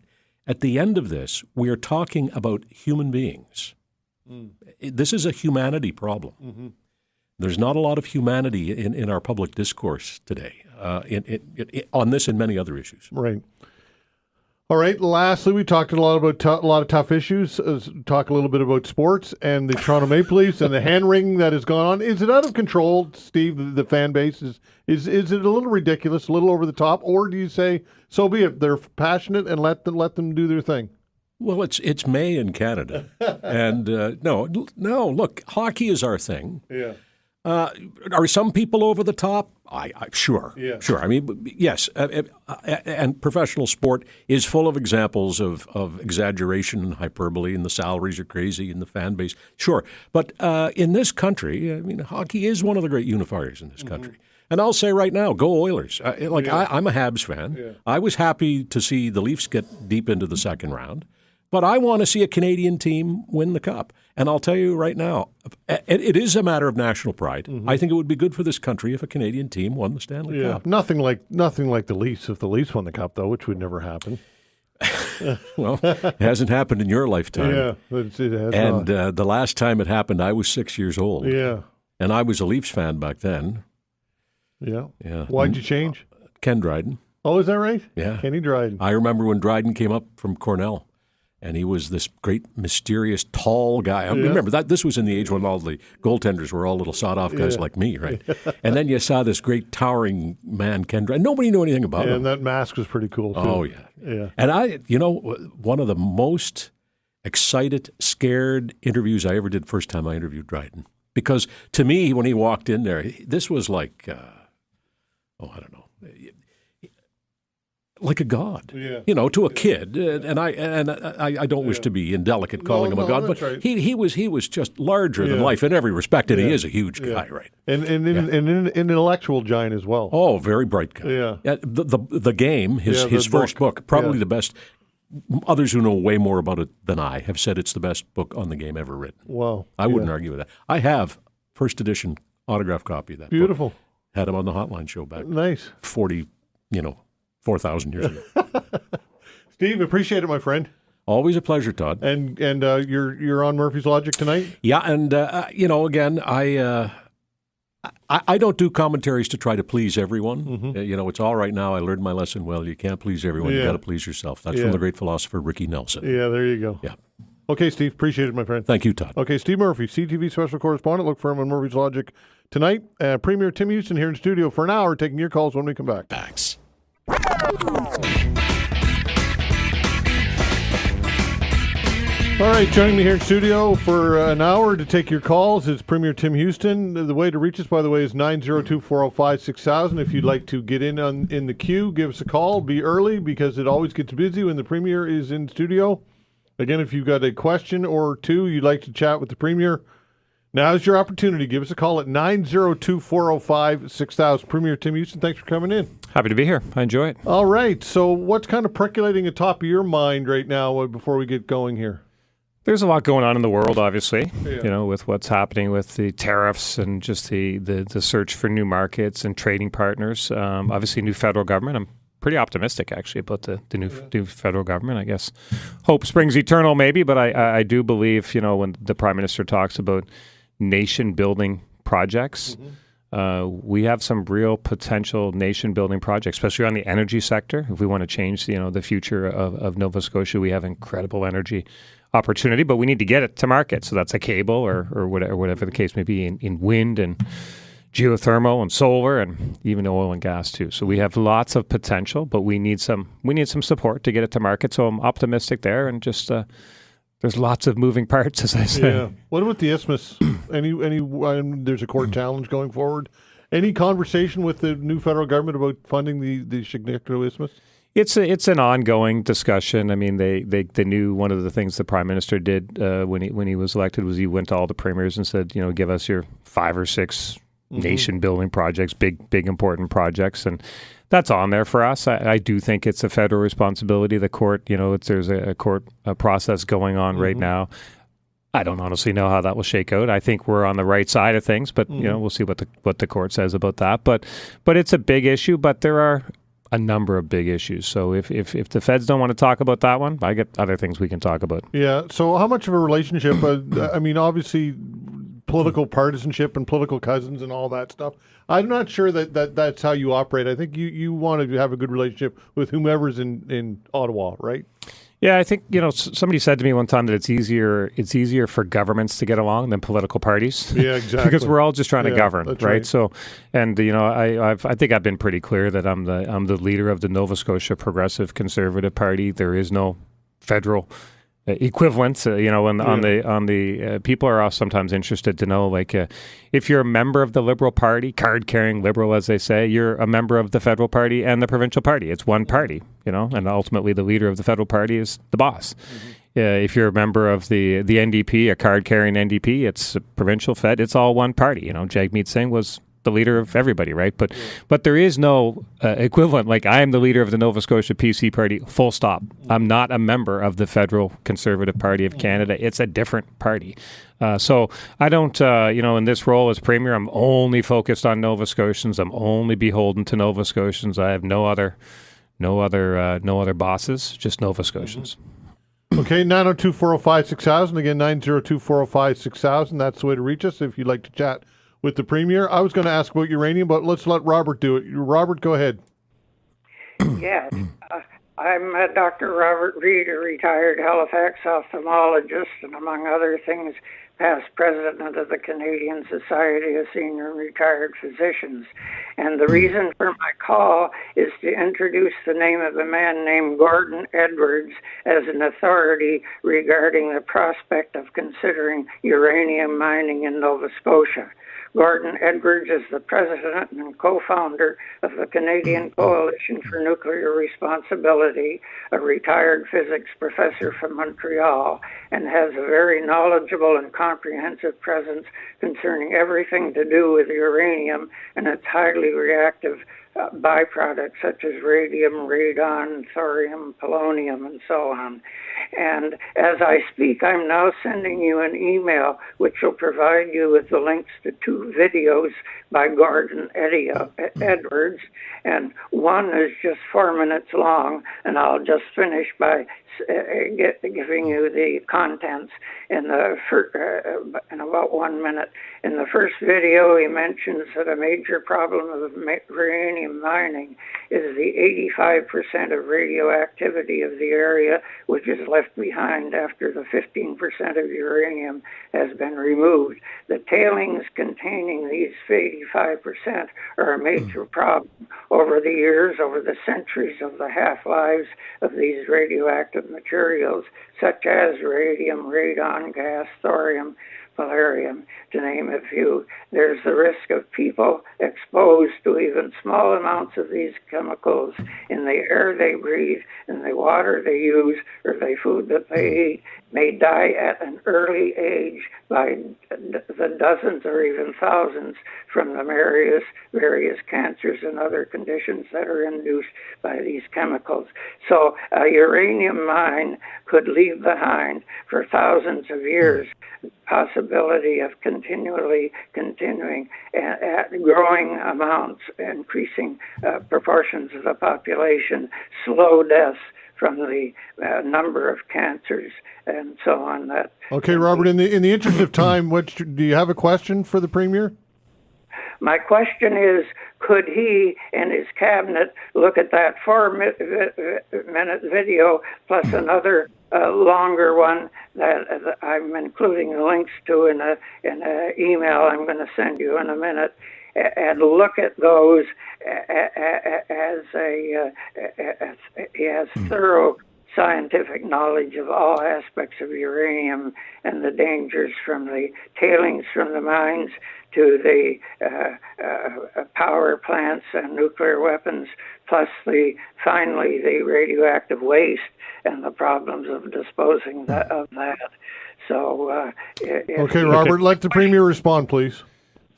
at the end of this, we are talking about human beings. This is a humanity problem. There's not a lot of humanity in our public discourse today on this and many other issues. Right. All right. Lastly, we talked a lot about a lot of tough issues. Talk a little bit about sports and the Toronto Maple Leafs and the hand wringing that has gone on. Is it out of control, Steve? The fan base is it a little ridiculous, a little over the top, or do you say so be it? They're passionate and let them do their thing. Well, it's May in Canada, and no. Look, hockey is our thing. Yeah. Are some people over the top? Sure. Yeah. Sure. I mean, yes. And professional sport is full of examples of exaggeration and hyperbole, and the salaries are crazy, and the fan base. Sure. But in this country, I mean, hockey is one of the great unifiers in this country. And I'll say right now, go Oilers. I'm a Habs fan. Yeah. I was happy to see the Leafs get deep into the second round. But I want to see a Canadian team win the Cup. And I'll tell you right now, it is a matter of national pride. I think it would be good for this country if a Canadian team won the Stanley Cup. Nothing like the Leafs if the Leafs won the Cup, though, which would never happen. Well, it hasn't happened in your lifetime. Yeah, it has and the last time it happened, I was 6 years old. Yeah. And I was a Leafs fan back then. Yeah. Why'd you change? Ken Dryden. Oh, is that right? Yeah. Kenny Dryden. I remember when Dryden came up from Cornell. And he was this great, mysterious, tall guy. I remember that this was in the age when all the goaltenders were all little sawed-off guys like me, right? And then you saw this great, towering man, Ken Dryden. Nobody knew anything about him. And that mask was pretty cool, too. Oh, yeah. And one of the most excited, scared interviews I ever did first time I interviewed Dryden. Because to me, when he walked in there, this was like, I don't know. like a god, Yeah. to a kid. And I don't wish to be indelicate calling him a god, but right. he was just larger than life in every respect, and he is a huge guy, right? And an intellectual giant as well. Oh, very bright guy. Yeah. The Game, his first book, probably the best. Others who know way more about it than I have said it's the best book on the game ever written. Wow. I wouldn't argue with that. I have first edition autographed copy of that Beautiful. book. Had him on the Hotline show back Nice. 4,000 years ago. Steve, appreciate it, my friend. Always a pleasure, Todd. And you're on Murphy's Logic tonight? Yeah, and again, I don't do commentaries to try to please everyone. Mm-hmm. It's all right now. I learned my lesson well. You can't please everyone. You got to please yourself. That's from the great philosopher Ricky Nelson. Yeah, there you go. Yeah. Okay, Steve, appreciate it, my friend. Thank you, Todd. Okay, Steve Murphy, CTV special correspondent. Look for him on Murphy's Logic tonight. Premier Tim Houston here in studio for an hour, taking your calls when we come back. Thanks. All right, joining me here in studio for an hour to take your calls is Premier Tim Houston. The way to reach us, by the way, is 902-405-6000. If you'd like to get in the queue, give us a call. Be early because it always gets busy when the Premier is in studio. Again, if you've got a question or two you'd like to chat with the Premier, now's your opportunity. Give us a call at 902-405-6000. Premier Tim Houston, thanks for coming in. Happy to be here. I enjoy it. All right, so what's kind of percolating atop of your mind right now before we get going here? There's a lot going on in the world, obviously, Yeah. with what's happening with the tariffs and just the search for new markets and trading partners. Obviously, new federal government. I'm pretty optimistic, actually, about the new federal government. I guess hope springs eternal, maybe, but I do believe, when the Prime Minister talks about nation-building projects, we have some real potential nation-building projects, especially on the energy sector. If we want to change, the future of Nova Scotia, we have incredible energy opportunity, but we need to get it to market. So that's a cable or whatever the case may be in wind and geothermal and solar and even oil and gas too. So we have lots of potential, but we need some support to get it to market. So I'm optimistic there, and just there's lots of moving parts, as I say. Yeah. What about the isthmus? There's a court challenge going forward. Any conversation with the new federal government about funding the Chignecto Isthmus? It's an ongoing discussion. I mean, they knew one of the things the Prime Minister did when he was elected was he went to all the premiers and said, give us your 5 or 6 nation building projects, big important projects, and that's on there for us. I do think it's a federal responsibility. The court, there's a court process going on right now. I don't honestly know how that will shake out. I think we're on the right side of things, but we'll see what the court says about that. But it's a big issue. But there are a number of big issues. So if the feds don't want to talk about that one, I get other things we can talk about. Yeah. So how much of a relationship? Obviously, political partisanship and political cousins and all that stuff. I'm not sure that's how you operate. I think you want to have a good relationship with whomever's in Ottawa, right? Yeah, I think, somebody said to me one time that it's easier for governments to get along than political parties. Yeah, exactly. Because we're all just trying to govern, that's right? So, and I think I've been pretty clear that I'm the leader of the Nova Scotia Progressive Conservative Party. There is no federal equivalent, on the people are sometimes interested to know, if you're a member of the Liberal Party, card-carrying Liberal, as they say, you're a member of the Federal Party and the Provincial Party. It's one party, and ultimately the leader of the Federal Party is the boss. If you're a member of the NDP, a card-carrying NDP, it's a provincial Fed. It's all one party. Jagmeet Singh was the leader of everybody, right? But there is no equivalent. I am the leader of the Nova Scotia PC Party, full stop. I'm not a member of the Federal Conservative Party of Canada. It's a different party. So I don't, in this role as Premier, I'm only focused on Nova Scotians. I'm only beholden to Nova Scotians. I have no other bosses, just Nova Scotians. Okay, 902-405-6000. Again, 902-405-6000. That's the way to reach us if you'd like to chat with the Premier. I was going to ask about uranium, but let's let Robert do it. Robert, go ahead. Yes. I'm Dr. Robert Reed, a retired Halifax ophthalmologist, and among other things, past president of the Canadian Society of Senior and Retired Physicians. And the reason for my call is to introduce the name of a man named Gordon Edwards as an authority regarding the prospect of considering uranium mining in Nova Scotia. Gordon Edwards is the president and co-founder of the Canadian Coalition for Nuclear Responsibility, a retired physics professor from Montreal, and has a very knowledgeable and comprehensive presence concerning everything to do with uranium and its highly reactive byproducts such as radium, radon, thorium, polonium, and so on. And as I speak, I'm now sending you an email which will provide you with the links to 2 videos by Gordon Edwards, and one is just 4 minutes long, and I'll just finish by giving you the contents in about 1 minute. In the first video, he mentions that a major problem of uranium mining is the 85% of radioactivity of the area which is left behind after the 15% of uranium has been removed. The tailings containing these 85% are a major problem. Over the years, over the centuries of the half-lives of these radioactive materials, such as radium, radon gas, thorium, polarium, to name a few. There's the risk of people exposed to even small amounts of these chemicals in the air they breathe, in the water they use, or the food that they eat, may die at an early age by the dozens or even thousands from the various cancers and other conditions that are induced by these chemicals. So a uranium mine could leave behind for thousands of years the possibility of continuing at growing amounts, increasing proportions of the population, slow deaths from the number of cancers and so on. Okay, Robert, in the interest of time, do you have a question for the Premier? My question is, could he and his cabinet look at that 4-minute video plus another longer one that I'm including the links to in an email I'm going to send you in a minute, and look at those as he has thorough scientific knowledge of all aspects of uranium and the dangers from the tailings from the mines to the power plants and nuclear weapons, plus finally the radioactive waste and the problems of disposing of that. So, okay, Robert, let the Premier respond, please.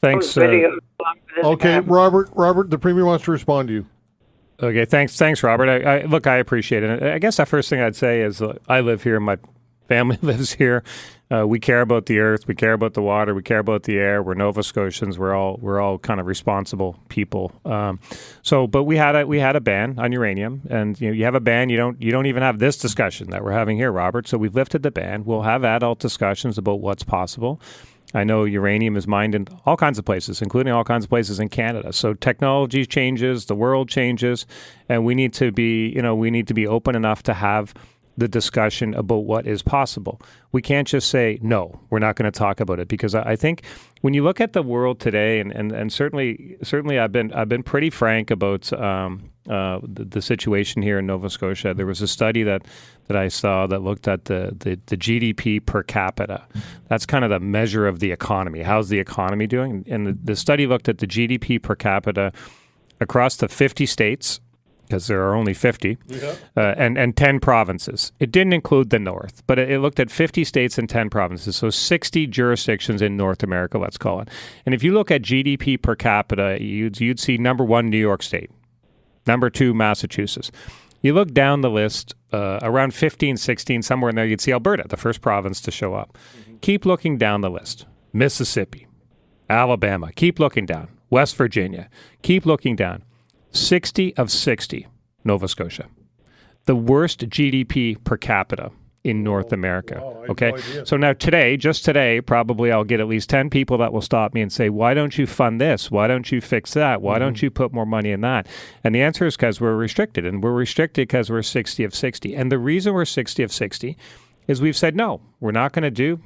Thanks. Okay, Robert, the Premier wants to respond to you. Okay, thanks, Robert. I appreciate it. I guess the first thing I'd say is I live here, my family lives here. We care about the earth, we care about the water, we care about the air. We're Nova Scotians. We're all kind of responsible people. But we had a ban on uranium, and you have a ban. You don't even have this discussion that we're having here, Robert. So we've lifted the ban. We'll have adult discussions about what's possible. I know uranium is mined in all kinds of places, including all kinds of places in Canada. So technology changes, the world changes, and we need to be open enough to have the discussion about what is possible. We can't just say, no, we're not going to talk about it, because I think when you look at the world today, and certainly I've been pretty frank about the situation here in Nova Scotia. There was a study that I saw that looked at the GDP per capita. That's kind of the measure of the economy. How's the economy doing? And the study looked at the GDP per capita across the 50 states, because there are only 50, and 10 provinces. It didn't include the North, but it looked at 50 states and 10 provinces, so 60 jurisdictions in North America, let's call it. And if you look at GDP per capita, you'd see number 1, New York State, number 2, Massachusetts. You look down the list, around 15, 16, somewhere in there, you'd see Alberta, the first province to show up. Mm-hmm. Keep looking down the list. Mississippi, Alabama, keep looking down. West Virginia, keep looking down. 60 of 60, Nova Scotia. The worst GDP per capita in North America. Wow, I had Okay. no idea. So now just today, probably I'll get at least 10 people that will stop me and say, why don't you fund this? Why don't you fix that? Why don't you put more money in that? And the answer is because we're restricted. And we're restricted because we're 60 of 60. And the reason we're 60 of 60 is we've said, no, we're not going to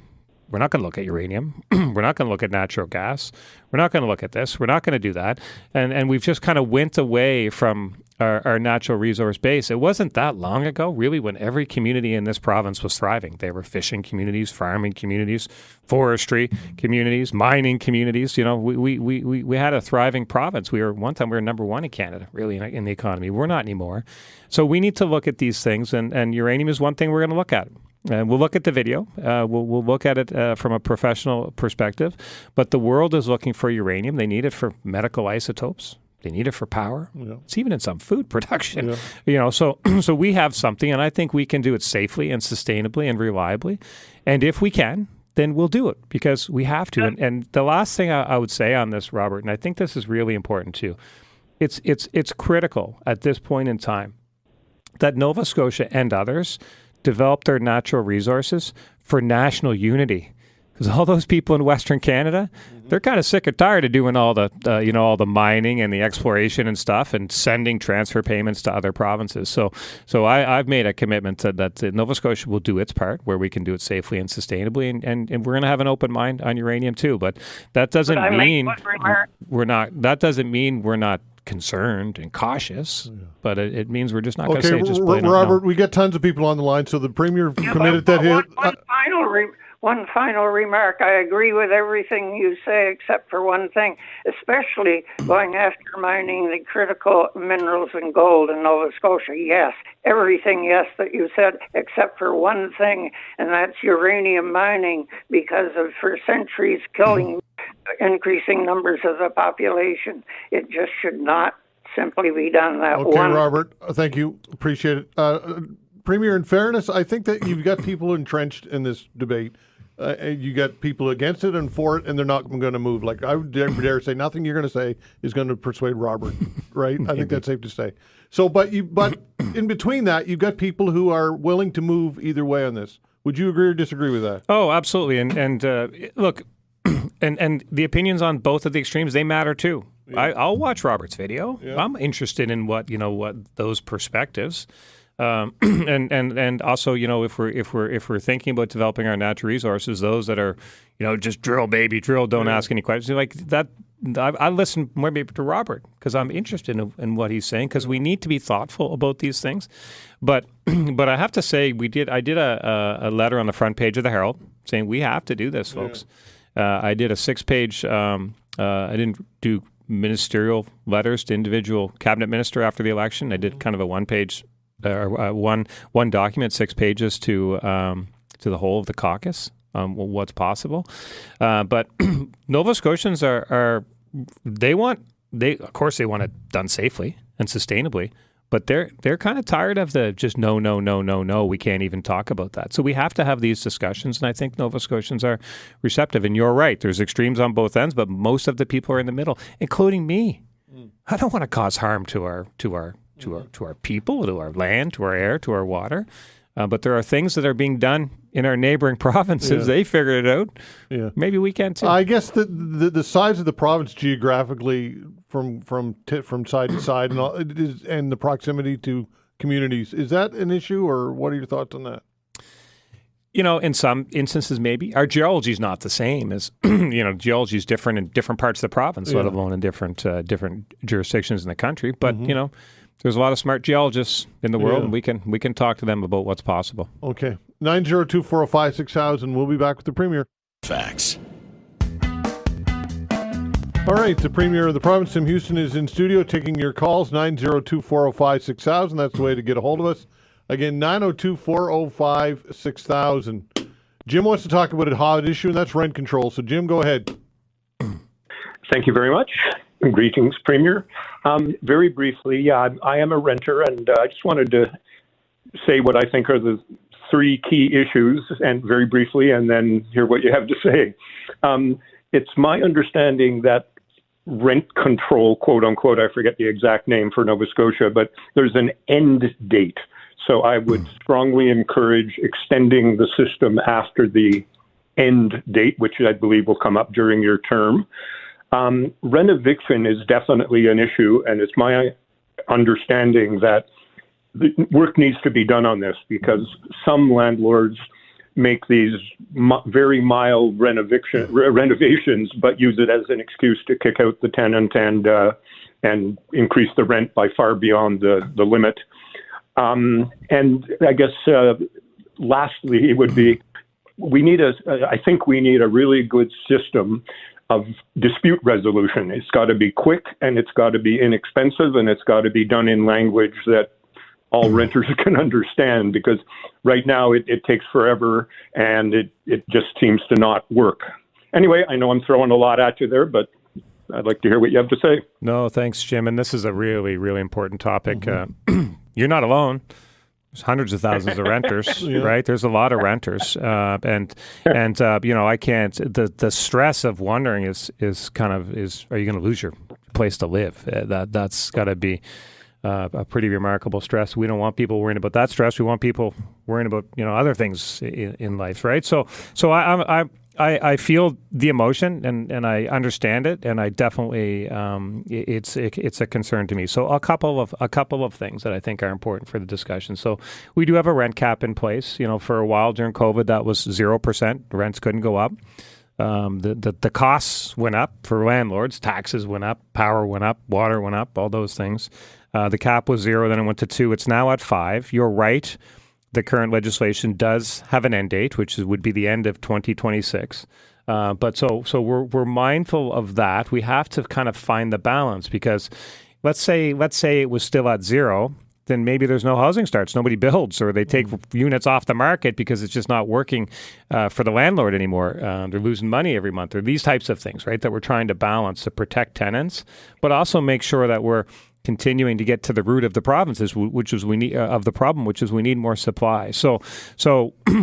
look at uranium. We're not going to look at natural gas. We're not going to look at this. We're not going to do that. And we've just kind of went away from our natural resource base. It wasn't that long ago, really, when every community in this province was thriving. There were fishing communities, farming communities, forestry communities, mining communities. You know, we had a thriving province. One time we were number one in Canada, really, in the economy. We're not anymore. So we need to look at these things, and uranium is one thing we're going to look at. We'll look at the video. We'll look at it from a professional perspective. But the world is looking for uranium. They need it for medical isotopes. They need it for power. Yeah. It's even in some food production. Yeah. You know, so we have something, and I think we can do it safely and sustainably and reliably. And if we can, then we'll do it because we have to. And the last thing I would say on this, Robert, and I think this is really important too, it's critical at this point in time that Nova Scotia and others develop their natural resources for national unity. Because all those people in Western Canada, they're kind of sick or tired of doing all the, all the mining and the exploration and stuff, and sending transfer payments to other provinces. So I've made a commitment that Nova Scotia will do its part, where we can do it safely and sustainably, and we're going to have an open mind on uranium too. But that doesn't mean we're not. That doesn't mean we're not concerned and cautious, but it means we're just not going to say just plain Robert, no. We got tons of people on the line, so the Premier committed that. One final remark. I agree with everything you say except for one thing, especially going after mining the critical minerals and gold in Nova Scotia. Yes, everything, yes, that you said, except for one thing, and that's uranium mining, because of, for centuries, killing increasing numbers of the population. It just should not simply be done that Okay, one. Robert, thank you. Appreciate it. Premier, in fairness, I think that you've got people entrenched in this debate. You got people against it and for it, and they're not going to move. Like, I would dare say nothing you're going to say is going to persuade Robert, right? I think that's safe to say. So, but in between that, you've got people who are willing to move either way on this. Would you agree or disagree with that? Oh, absolutely. And look, and the opinions on both of the extremes, they matter too. Yeah. I'll watch Robert's video. Yeah. I'm interested in what those perspectives. And also, if we're thinking about developing our natural resources, those that are, just drill, baby, drill, don't ask any questions like that. I listen more maybe to Robert because I'm interested in what he's saying, because we need to be thoughtful about these things. But I have to say, I did a letter on the front page of the Herald saying we have to do this, folks. I did a 6-page. I didn't do ministerial letters to individual cabinet minister after the election. I did kind of a one-page. One document, 6 pages to the whole of the caucus, what's possible. But Nova Scotians of course they want it done safely and sustainably, but they're kind of tired of the just no, we can't even talk about that. So we have to have these discussions, and I think Nova Scotians are receptive. And you're right, there's extremes on both ends, but most of the people are in the middle, including me. I don't want to cause harm to our people, to our land, to our air, to our water. But there are things that are being done in our neighboring provinces. They figured it out. Yeah. Maybe we can too. I guess the size of the province geographically from side to side and the proximity to communities, is that an issue, or what are your thoughts on that? In some instances, maybe. Our geology is not the same as, geology is different in different parts of the province, let alone in different jurisdictions in the country. But, there's a lot of smart geologists in the world, and we can talk to them about what's possible. Okay. 902-405-6000. We'll be back with the Premier. Facts. All right. The Premier of the province, Tim Houston, is in studio taking your calls. 902-405-6000. That's the way to get a hold of us. Again, 902-405-6000. Jim wants to talk about a hot issue, and that's rent control. So, Jim, go ahead. Thank you very much. Greetings, Premier. Very briefly, I am a renter, and I just wanted to say what I think are the 3 key issues, and very briefly, and then hear what you have to say. It's my understanding that rent control, quote unquote, I forget the exact name for Nova Scotia, but there's an end date So I would strongly encourage extending the system after the end date, which I believe will come up during your term. Renoviction is definitely an issue, and it's my understanding that the work needs to be done on this because some landlords make these very mild renovations, but use it as an excuse to kick out the tenant and increase the rent by far beyond the limit. And I guess lastly, it would be I think we need a really good system of dispute resolution. It's got to be quick, and it's got to be inexpensive, and it's got to be done in language that all renters can understand, because right now it takes forever and it just seems to not work. Anyway, I know I'm throwing a lot at you there, but I'd like to hear what you have to say. No, thanks, Jim. And this is a really, really important topic. You're not alone. There's hundreds of thousands of renters, right? There's a lot of renters, and I can't. The stress of wondering is are you going to lose your place to live? That's got to be a pretty remarkable stress. We don't want people worrying about that stress. We want people worrying about other things in life, right? So I feel the emotion and I understand it, and I definitely it's a concern to me. So a couple of things that I think are important for the discussion. So we do have a rent cap in place. For a while during COVID, that was 0%. Rents couldn't go up. The costs went up for landlords. Taxes went up. Power went up. Water went up. All those things. The cap was 0, then it went to 2. It's now at 5. You're right. The current legislation does have an end date, which would be the end of 2026. But so we're mindful of that. We have to kind of find the balance, because let's say it was still at 0, then maybe there's no housing starts. Nobody builds, or they take units off the market because it's just not working for the landlord anymore. They're losing money every month, or these types of things, right, that we're trying to balance to protect tenants, but also make sure that we're continuing to get to the root of the provinces, which is we need more supply. So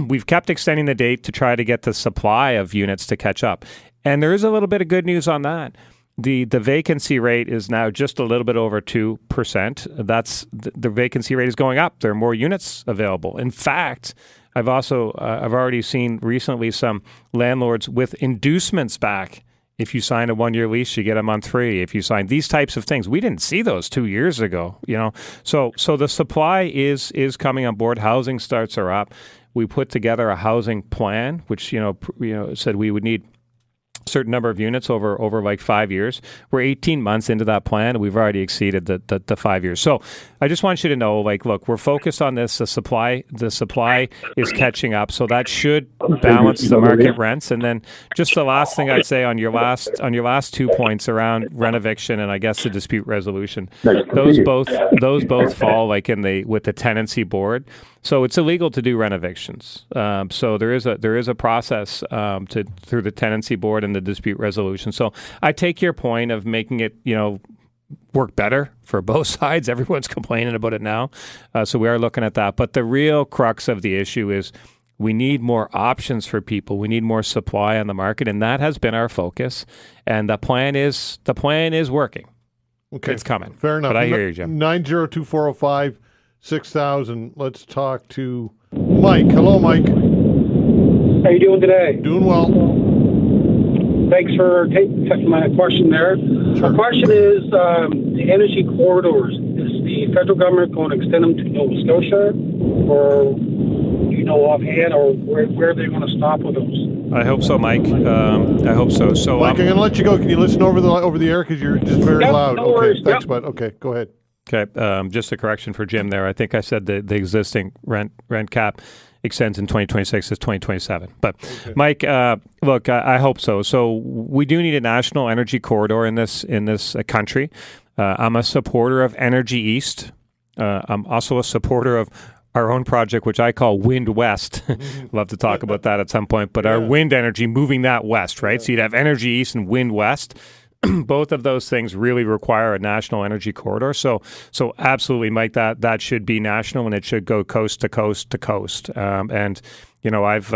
we've kept extending the date to try to get the supply of units to catch up. And there is a little bit of good news on that. The vacancy rate is now just a little bit over 2%. That's the vacancy rate is going up. There are more units available. In fact, I've already seen recently some landlords with inducements back. If you sign a 1-year lease, you get a month free. If you sign these types of things, we didn't see those 2 years ago. So the supply is coming on board. Housing starts are up. We put together a housing plan, which said we would need a certain number of units over like 5 years. We're 18 months into that plan, and we've already exceeded the 5 years. So I just want you to know, look, we're focused on this. The supply is catching up, so that should balance the market rents. And then just the last thing I'd say on your last 2 points around renoviction and I guess the dispute resolution, those both fall with the tenancy board. So it's illegal to do renovations. So there is a process through the tenancy board and the dispute resolution. So I take your point of making it work better for both sides. Everyone's complaining about it now. So we are looking at that. But the real crux of the issue is we need more options for people. We need more supply on the market, and that has been our focus. And the plan is working. Okay, it's coming. Fair enough. But I hear you, Jim. 902-405-6000. Let's talk to Mike. Hello, Mike. How you doing today? Doing well. Thanks for taking my question there. Sure. My question is the energy corridors. Is the federal government going to extend them to Nova Scotia, or do you know offhand, or where are they going to stop with those? I hope so, Mike. I hope so. So, Mike, I'm going to let you go. Can you listen over the air, because you're just very loud? No worries. Thanks, bud. Okay, go ahead. Okay, just a correction for Jim there. I think I said the existing rent cap extends in 2026 to 2027. But okay. Mike, look, I hope so. So we do need a national energy corridor in this country. I'm a supporter of Energy East. I'm also a supporter of our own project, which I call Wind West. Love to talk about that at some point. But our wind energy, moving that west, right? Yeah. So you'd have Energy East and Wind West. Both of those things really require a national energy corridor. So absolutely, Mike, that should be national, and it should go coast to coast to coast. And I've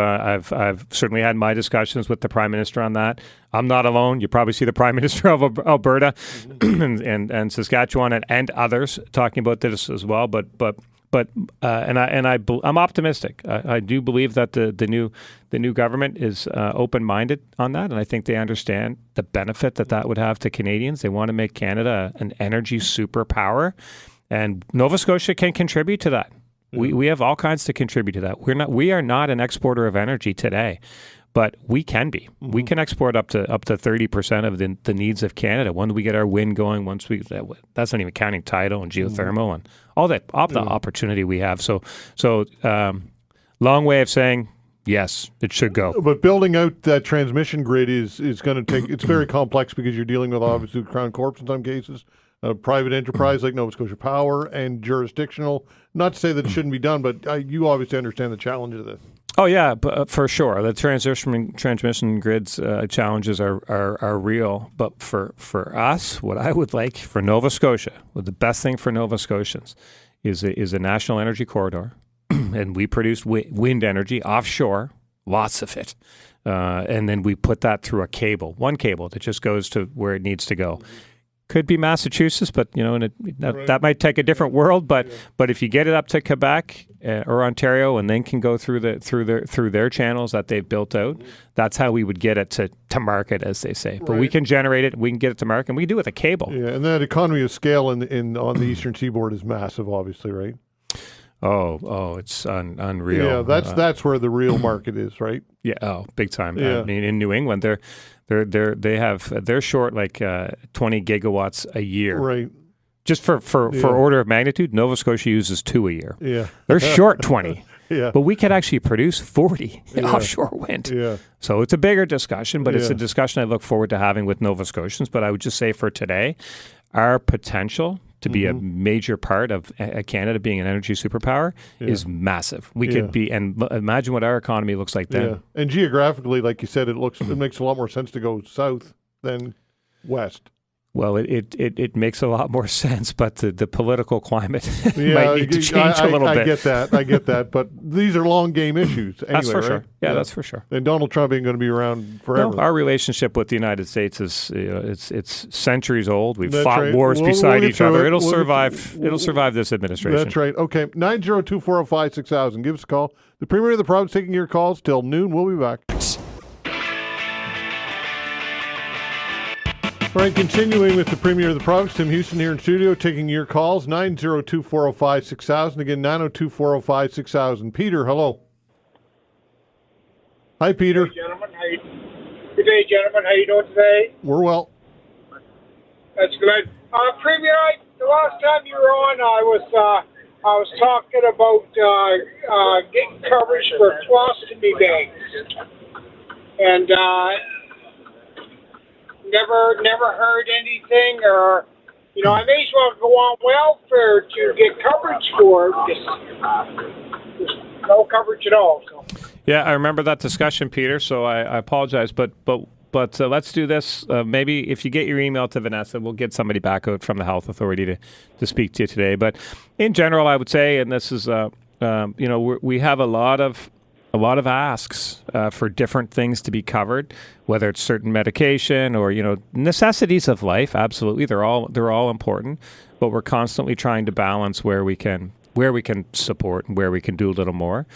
certainly had my discussions with the Prime Minister on that. I'm not alone. You probably see the Prime Minister of Alberta and Saskatchewan and others talking about this as well. But I'm optimistic. I do believe that the new government is open-minded on that, and I think they understand the benefit that would have to Canadians. They want to make Canada an energy superpower, and Nova Scotia can contribute to that. We have all kinds to contribute to that. We are not an exporter of energy today, but we can be. Mm-hmm. We can export up to 30% of the needs of Canada when we get our wind going. That's not even counting tidal and geothermal and all the opportunity we have. So long way of saying yes, it should go. But building out that transmission grid is going to take. It's very complex because you're dealing with obviously Crown Corps in some cases. Private enterprise like Nova Scotia Power and jurisdictional. Not to say that it shouldn't be done, but you obviously understand the challenge of this. Oh yeah, for sure. The transmission grids challenges are real. But for us, what I would like for Nova Scotia, the best thing for Nova Scotians, is a national energy corridor, and we produce wind energy offshore, lots of it, and then we put that through one cable that just goes to where it needs to go. Could be Massachusetts, but that might take a different world. But if you get it up to Quebec or Ontario, and then can go through their channels that they've built out, that's how we would get it to market, as they say. But we can generate it, we can get it to market, and we can do it with a cable. Yeah, and that economy of scale on the eastern seaboard is massive, obviously, right? Oh, it's unreal. Yeah, that's where the real market is, right? Yeah, big time. Yeah. I mean, in New England, they're short like 20 gigawatts a year. Right. Just for order of magnitude, Nova Scotia uses 2 a year. Yeah. They're short 20. Yeah. But we could actually produce 40 offshore wind. Yeah. So it's a bigger discussion, but it's a discussion I look forward to having with Nova Scotians. But I would just say for today, our potential to be a major part of Canada being an energy superpower is massive. We could be, and imagine what our economy looks like then. Yeah. And geographically, like you said, it makes a lot more sense to go south than west. Well, it makes a lot more sense, but the political climate might need to change a little bit. I get that. But these are long game issues anyway, that's for right? sure. Yeah, that's for sure. And Donald Trump ain't going to be around forever. No, our relationship with the United States is it's centuries old. We've fought wars beside each other. It'll survive this administration. That's right. Okay, 902-405-6000. Give us a call. The Premier of the Province taking your calls till noon. We'll be back. All right, continuing with the Premier of the Province, Tim Houston here in studio, taking your calls, 902-405-6000. Again, 902-405-6000. Peter, hello. Hi, Peter. Good day, gentlemen. How you doing today? We're well. That's good. Premier, the last time you were on, I was talking about getting coverage for colostomy bags, and never heard anything, or I may as well go on welfare to get coverage for it. There's no coverage at all. So. Yeah, I remember that discussion, Peter. So I apologize, but let's do this. Maybe if you get your email to Vanessa, we'll get somebody back out from the Health Authority to speak to you today. But in general, I would say, and this is we have a lot of asks for different things to be covered, whether it's certain medication or necessities of life. Absolutely, they're all important, but we're constantly trying to balance where we can support and where we can do a little more.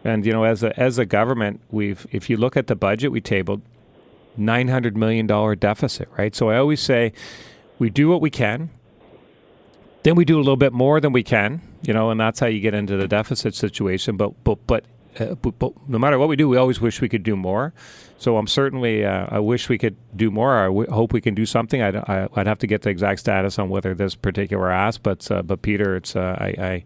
And as a government, if you look at the budget we tabled, $900 million deficit, right? So I always say we do what we can, then we do a little bit more than we can, and that's how you get into the deficit situation. But no matter what we do, we always wish we could do more. So I'm certainly, I wish we could do more. I hope we can do something. I'd have to get the exact status on whether this particular ask, but Peter, it's I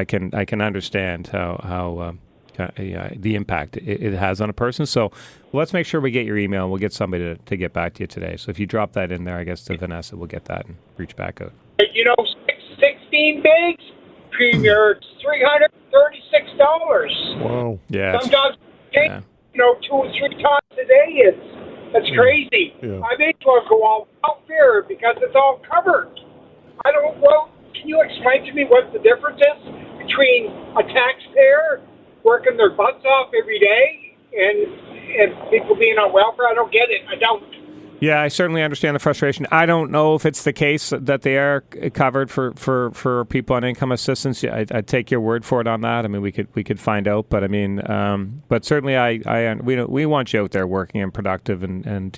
can understand how the impact it has on a person. So let's make sure we get your email, and we'll get somebody to get back to you today. So if you drop that in there, I guess to Vanessa, we'll get that and reach back out. 16 bags, Premier, it's $336. Wow. Yeah. Sometimes, 2 or 3 times a day. That's crazy. Yeah. I may as well go on welfare because it's all covered. Can you explain to me what the difference is between a taxpayer working their butts off every day and people being on welfare? I don't get it. I don't. Yeah, I certainly understand the frustration. I don't know if it's the case that they are covered for people on income assistance. I take your word for it on that. I mean, we could find out, but I mean, but certainly, we want you out there working and productive and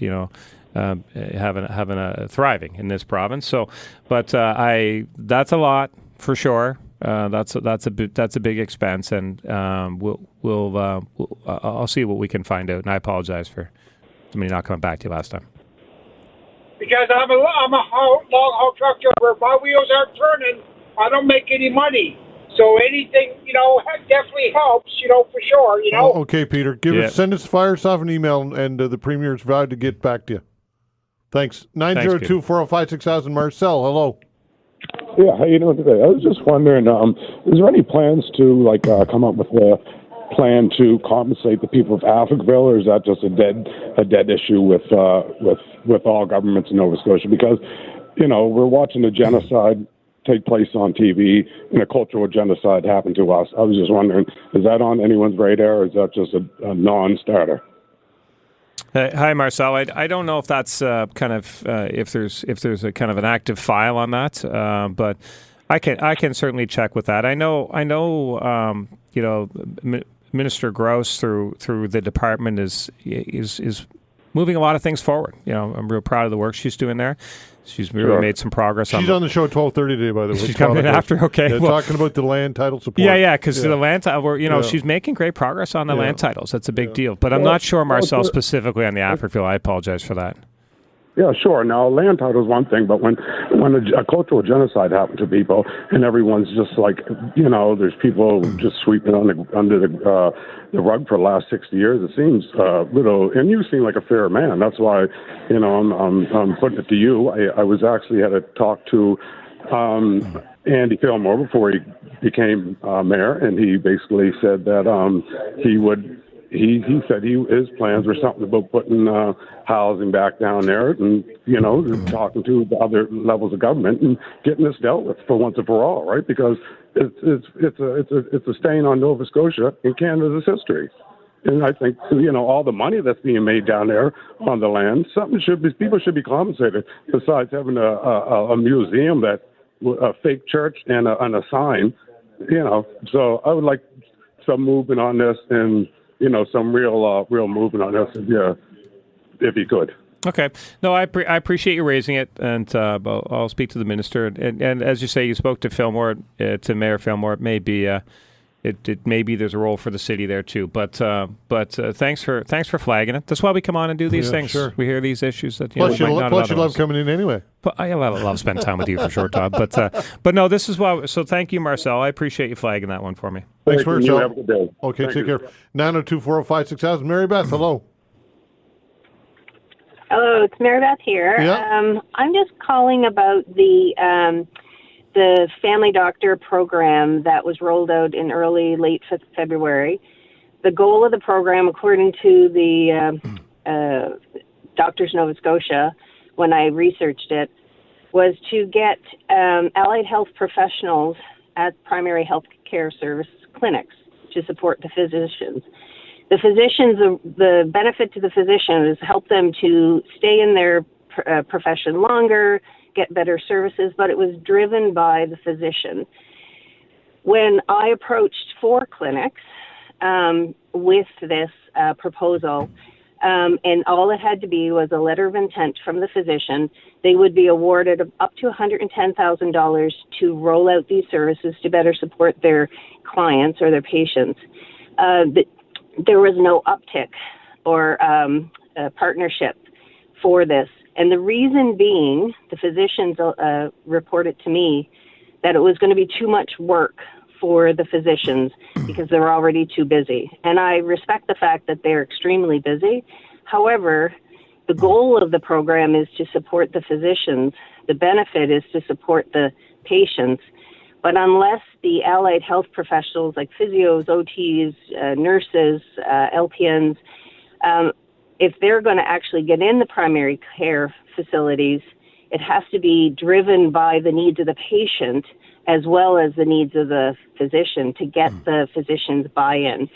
having a thriving in this province. So, but that's a lot for sure. That's a big expense, and I'll see what we can find out. And I apologize for somebody not coming back to you last time. Because I'm a long haul truck driver. My wheels aren't turning. I don't make any money. So anything, definitely helps, for sure, Oh, okay, Peter. Send us an email, and the Premier's vowed to get back to you. Thanks. 902-405-6000. Marcel, hello. Yeah, how you doing today? I was just wondering, is there any plans to come up with a plan to compensate the people of Africville, or is that just a dead issue with all governments in Nova Scotia? Because we're watching a genocide take place on TV, and a cultural genocide happened to us. I was just wondering, is that on anyone's radar, or is that just a non-starter? Hi, Marcel. I don't know if that's if there's a kind of an active file on that, but I can certainly check with that. I know. Minister Grosse through the department is moving a lot of things forward. I'm real proud of the work she's doing there. She's really made some progress. She's on the show at 12:30 today, by the way. She's coming in after. Okay, talking about the land title support. Because the land title, she's making great progress on the land titles. That's a big deal. But I'm not sure, Marcel, specifically on the Africville. I apologize for that. Yeah, sure. Now, land title is one thing, but when a cultural genocide happened to people, and everyone's just like, there's people just sweeping under the rug for the last 60 years. It seems little, and you seem like a fair man. That's why, I'm putting it to you. I was actually had a talk to Andy Fillmore before he became mayor, and he basically said that he would. He said his plans were something about putting housing back down there, and talking to the other levels of government and getting this dealt with for once and for all, right? Because it's a stain on Nova Scotia and Canada's history. And I think all the money that's being made down there on the land, people should be compensated. Besides having a museum a fake church and a sign, So I would like some movement on this and. Some real movement on this, if you could. Okay. No, I appreciate you raising it, and I'll speak to the minister. And as you say, you spoke to Fillmore, to Mayor Fillmore. It may be it may be there's a role for the city there too. But thanks for flagging it. That's why we come on and do these things. Sure. We hear these issues that plus you love coming in anyway. But I love spending time with you for sure, Todd. But no, this is why. So thank you, Marcel. I appreciate you flagging that one for me. Thanks, Marcel. Have a good day. Okay, take care. 902-405-6000. Mary Beth, hello. Hello, it's Mary Beth here. Yeah. I'm just calling about the family doctor program that was rolled out in late February. The goal of the program, according to the Doctors Nova Scotia, when I researched it, was to get allied health professionals at primary health care service clinics to support the physicians. The physicians, the benefit to the physician is help them to stay in their profession longer, get better services, but it was driven by the physician. When I approached 4 clinics with this proposal, and all it had to be was a letter of intent from the physician, they would be awarded up to $110,000 to roll out these services to better support their clients or their patients. There was no uptick or partnership for this. And the reason being, the physicians reported to me that it was going to be too much work for the physicians because they're already too busy. And I respect the fact that they're extremely busy. However, the goal of the program is to support the physicians. The benefit is to support the patients. But unless the allied health professionals like physios, OTs, nurses, LPNs, if they're going to actually get in the primary care facilities, it has to be driven by the needs of the patient as well as the needs of the physician to get the physician's buy-in.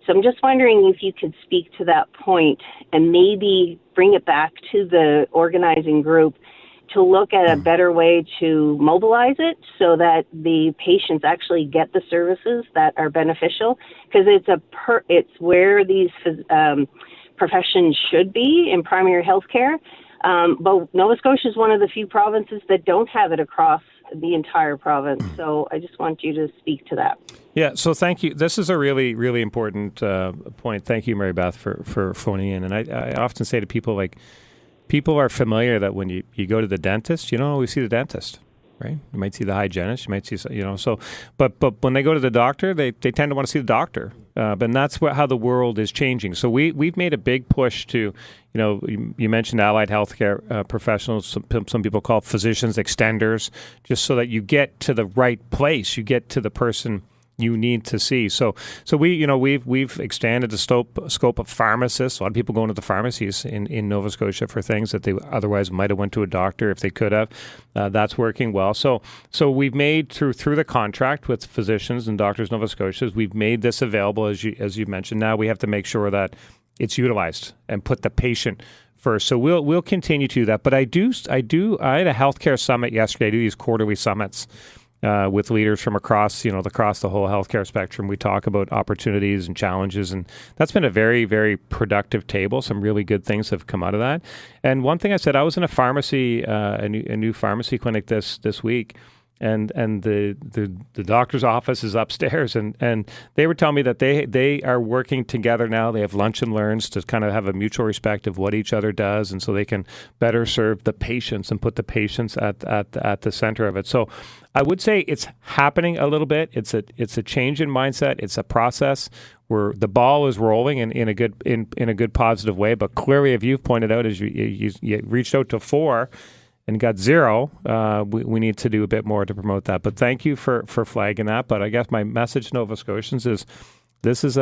So I'm just wondering if you could speak to that point and maybe bring it back to the organizing group to look at a better way to mobilize it so that the patients actually get the services that are beneficial, because it's where these professions should be in primary health care. But Nova Scotia is one of the few provinces that don't have it across the entire province. So I just want you to speak to that. Yeah, so thank you. This is a really, really important point. Thank you, Mary Beth, for phoning in. And I often say to people, like, people are familiar that when you go to the dentist, you don't always see the dentist, right? You might see the hygienist, you might see, but when they go to the doctor, they tend to want to see the doctor. And that's how the world is changing. So we've made a big push to, you mentioned allied healthcare professionals, some people call physicians extenders, just so that you get to the right place, you get to the person you need to see. So we've expanded the scope of pharmacists. A lot of people going to the pharmacies in Nova Scotia for things that they otherwise might have went to a doctor if they could have. That's working well. So we've made through the contract with physicians and doctors Nova Scotia, we've made this available as you mentioned. Now we have to make sure that it's utilized and put the patient first. So we'll continue to do that. But I had a healthcare summit yesterday. I do these quarterly summits with leaders from across the whole healthcare spectrum. We talk about opportunities and challenges, and that's been a very, very productive table. Some really good things have come out of that. And one thing I said, I was in a pharmacy, a new pharmacy clinic this week, and the doctor's office is upstairs, and they were telling me that they are working together now. They have lunch and learns to kind of have a mutual respect of what each other does, and so they can better serve the patients and put the patients at the center of it. So I would say it's happening a little bit. It's a change in mindset. It's a process where the ball is rolling in a good positive way. But clearly, if you've pointed out, as you reached out to 4 and got 0, we need to do a bit more to promote that. But thank you for flagging that. But I guess my message to Nova Scotians is this is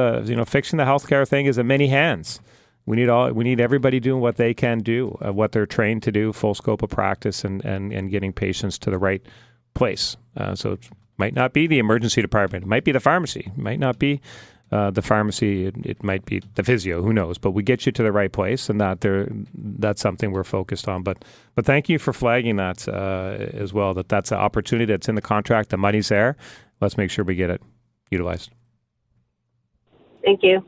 fixing the healthcare thing is in many hands. We need everybody doing what they can do, what they're trained to do, full scope of practice, and getting patients to the right place. So it might not be the emergency department. It might be the pharmacy. It might not be the pharmacy. It might be the physio. Who knows? But we get you to the right place, and that's something we're focused on. But thank you for flagging that as well. That's an opportunity that's in the contract. The money's there. Let's make sure we get it utilized. Thank you.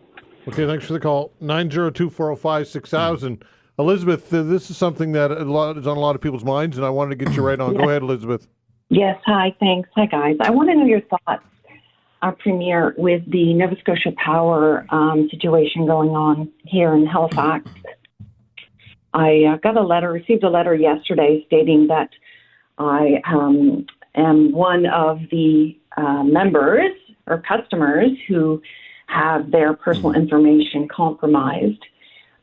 Okay, thanks for the call. 902-405-6000. Elizabeth, this is something that is on a lot of people's minds, and I wanted to get you right on. Go ahead, Elizabeth. Yes, hi, thanks. Hi, guys. I want to know your thoughts, Premier, with the Nova Scotia Power situation going on here in Halifax. I received a letter yesterday stating that I am one of the members or customers who have their personal information compromised.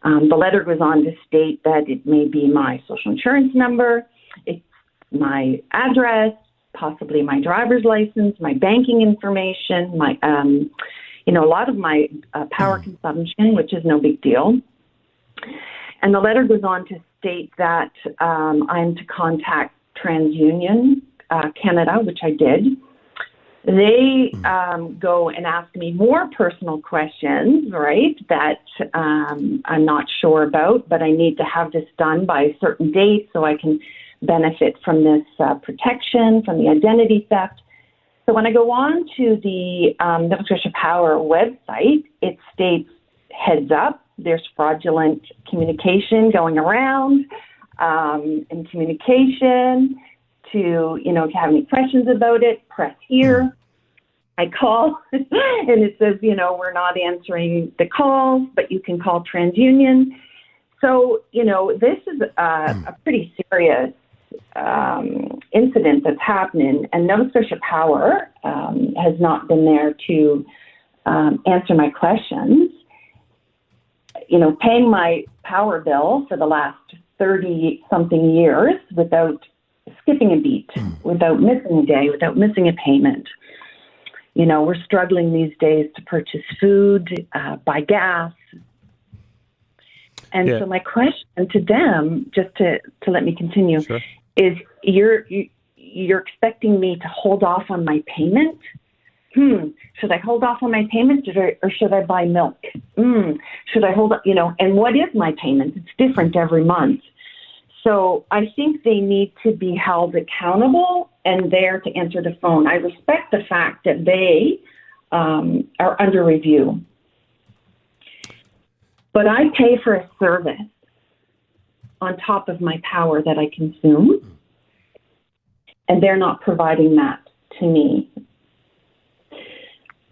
The letter goes on to state that it may be my social insurance number, it's my address, possibly my driver's license, my banking information, my, a lot of my power consumption, which is no big deal. And the letter goes on to state that I'm to contact TransUnion Canada, which I did. They go and ask me more personal questions, right, that I'm not sure about, but I need to have this done by a certain date so I can benefit from this protection, from the identity theft. So when I go on to the Nova Scotia Power website, it states, heads up, there's fraudulent communication going around, and communication. To, if you have any questions about it, press here. I call, and it says, we're not answering the calls, but you can call TransUnion. So, this is a pretty serious incident that's happening, and Nova Scotia Power has not been there to answer my questions. Paying my power bill for the last 30-something years without skipping a beat, without missing a day, without missing a payment. We're struggling these days to purchase food, buy gas. And so my question to them, just to let me continue, is you're expecting me to hold off on my payment Should I hold off on my payments or should I buy milk? Should I hold up, and what is my payment? It's different every month. So I think they need to be held accountable and there to answer the phone. I respect the fact that they are under review. But I pay for a service on top of my power that I consume, and they're not providing that to me.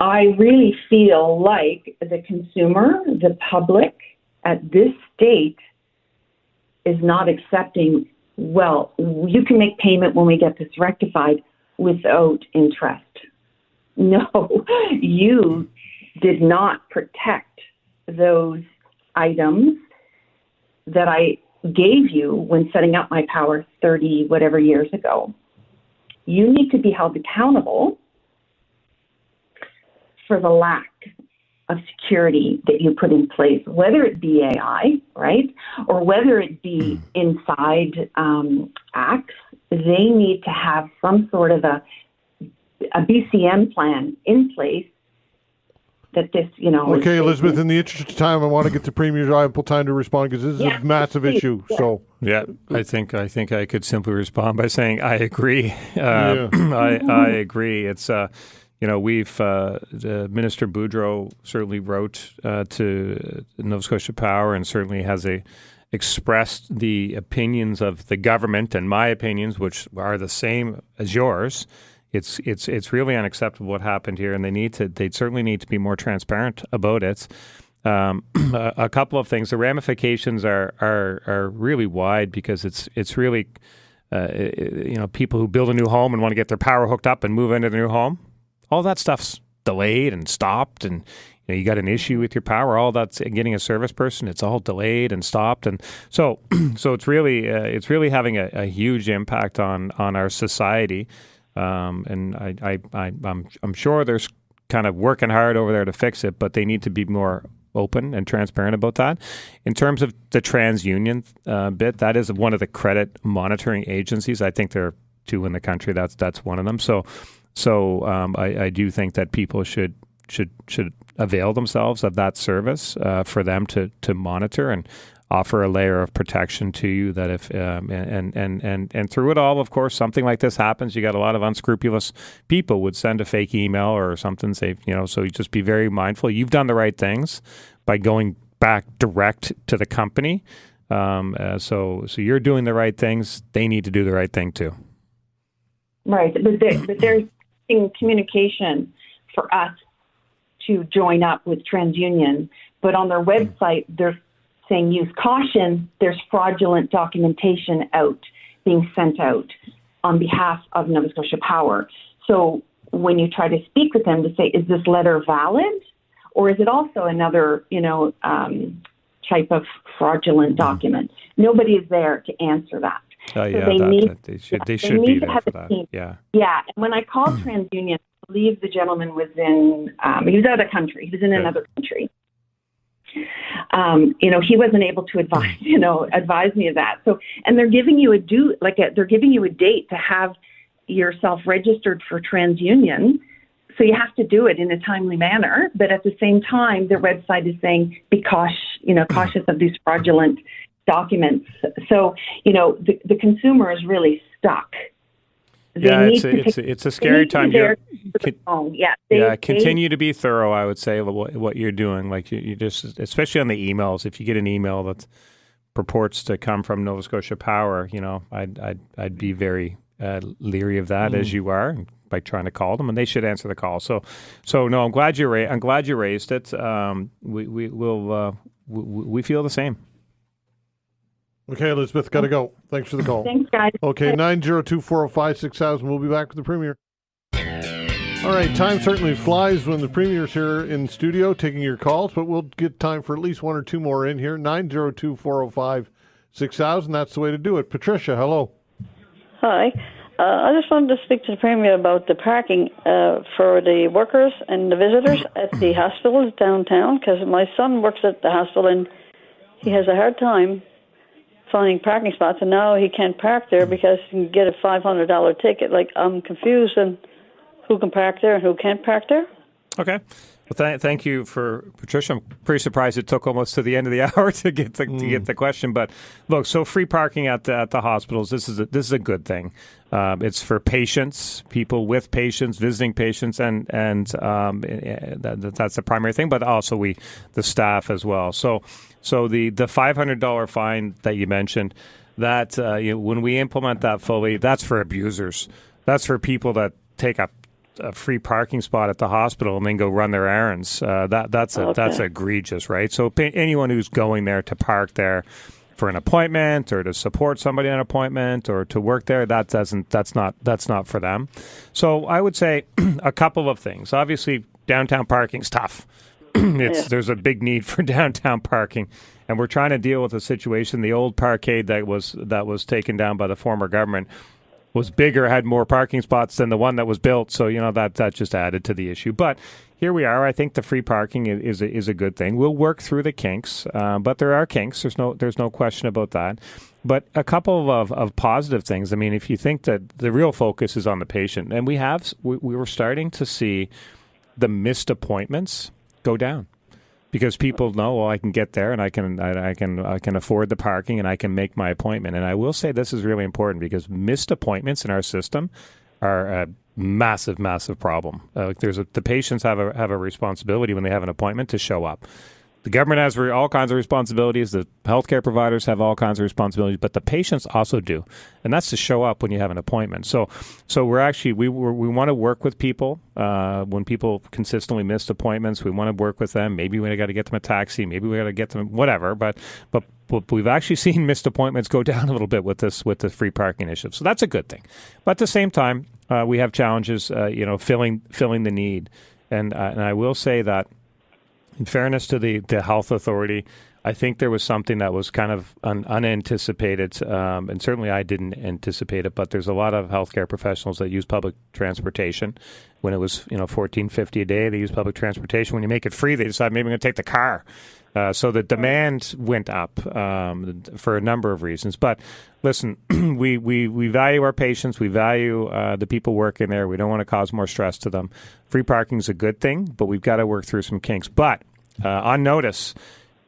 I really feel like the consumer, the public at this state is not accepting, well, you can make payment when we get this rectified without interest. No, you did not protect those items that I gave you when setting up my power 30 whatever years ago. You need to be held accountable for the lack of security that you put in place, whether it be AI, right, or whether it be inside acts. They need to have some sort of a BCM plan in place that this, Okay, Elizabeth, in the interest of time, I want to get the Premier's ample time to respond because this is a massive issue. Yeah. So yeah, I think I could simply respond by saying I agree. I agree. It's we've Minister Boudreau certainly wrote to Nova Scotia Power and certainly has expressed the opinions of the government and my opinions, which are the same as yours. It's really unacceptable what happened here, and they certainly need to be more transparent about it. A couple of things. The ramifications are really wide because it's really people who build a new home and want to get their power hooked up and move into the new home. All that stuff's delayed and stopped, and you got an issue with your power. All that's getting a service person. It's all delayed and stopped, and so it's really having a huge impact on our society. And I'm sure they're kind of working hard over there to fix it, but they need to be more open and transparent about that. In terms of the TransUnion bit, that is one of the credit monitoring agencies. I think there are two in the country. That's one of them. So I do think that people should avail themselves of that service for them to monitor and offer a layer of protection to you that if and through it all, of course, something like this happens, you got a lot of unscrupulous people would send a fake email or something, say, so you just be very mindful. You've done the right things by going back direct to the company. So you're doing the right things. They need to do the right thing too. Right. But there's communication for us to join up with TransUnion, but on their website, they're saying use caution. There's fraudulent documentation being sent out on behalf of Nova Scotia Power. So when you try to speak with them to say, is this letter valid, or is it also another, type of fraudulent document? Nobody is there to answer that. Oh, yeah, they should be there for that. Yeah. Yeah. And when I called TransUnion, I believe the gentleman was he was out of the country. He was in another country. He wasn't able to advise me of that. So, and they're giving you they're giving you a date to have yourself registered for TransUnion. So you have to do it in a timely manner. But at the same time, their website is saying, be cautious of these fraudulent documents. So, the consumer is really stuck. It's a scary time. Continue to be thorough, I would say, what you're doing. Like you just, especially on the emails, if you get an email that purports to come from Nova Scotia Power, I'd be very leery of that, as you are, by trying to call them, and they should answer the call. So no, I'm glad you raised it. We feel the same. Okay, Elizabeth, got to go. Thanks for the call. Thanks, guys. Okay, 902-405-6000. We'll be back with the Premier. All right, time certainly flies when the Premier's here in studio taking your calls, but we'll get time for at least one or two more in here. 902-405-6000. That's the way to do it. Patricia, hello. Hi. I just wanted to speak to the Premier about the parking for the workers and the visitors at the hospitals downtown, because my son works at the hospital and he has a hard time finding parking spots, and now he can't park there because he can get a $500 ticket. Like, I'm confused, and who can park there and who can't park there. Okay. Well, thank you for Patricia. I'm pretty surprised it took almost to the end of the hour to get the question. But look, so free parking at the hospitals. This is a good thing. It's for patients, people with patients, visiting patients, and that's the primary thing. But also the staff as well. So the $500 fine that you mentioned, that when we implement that fully, that's for abusers. That's for people that take a free parking spot at the hospital and then go run their errands. That's egregious, right? So anyone who's going there to park there for an appointment or to support somebody on an appointment or to work there, that's not for them. So I would say a couple of things. Obviously, downtown parking's tough. There's a big need for downtown parking, and we're trying to deal with a situation. The old parkade that was taken down by the former government was bigger, had more parking spots than the one that was built. So, that just added to the issue. But here we are. I think the free parking is a good thing. We'll work through the kinks, but there are kinks. There's no question about that. But a couple of positive things. I mean, if you think that the real focus is on the patient, and we were starting to see the missed appointments go down. Because people know, well, I can get there and I can afford the parking and I can make my appointment. And I will say this is really important because missed appointments in our system are a massive, massive problem. The patients have a responsibility when they have an appointment to show up. The government has all kinds of responsibilities. The healthcare providers have all kinds of responsibilities, but the patients also do, and that's to show up when you have an appointment. So we're actually we want to work with people when people consistently miss appointments. We want to work with them. Maybe we got to get them a taxi. Maybe we got to get them whatever. But we've actually seen missed appointments go down a little bit with the free parking initiative. So that's a good thing. But at the same time, we have challenges, filling the need, and I will say that. In fairness to the health authority, I think there was something that was kind of unanticipated, and certainly I didn't anticipate it. But there's a lot of healthcare professionals that use public transportation. When it was $14.50 a day, they use public transportation. When you make it free, they decide maybe I'm going to take the car. So the demand went up for a number of reasons. But listen, we value our patients. We value the people working there. We don't want to cause more stress to them. Free parking is a good thing, but we've got to work through some kinks. But on notice,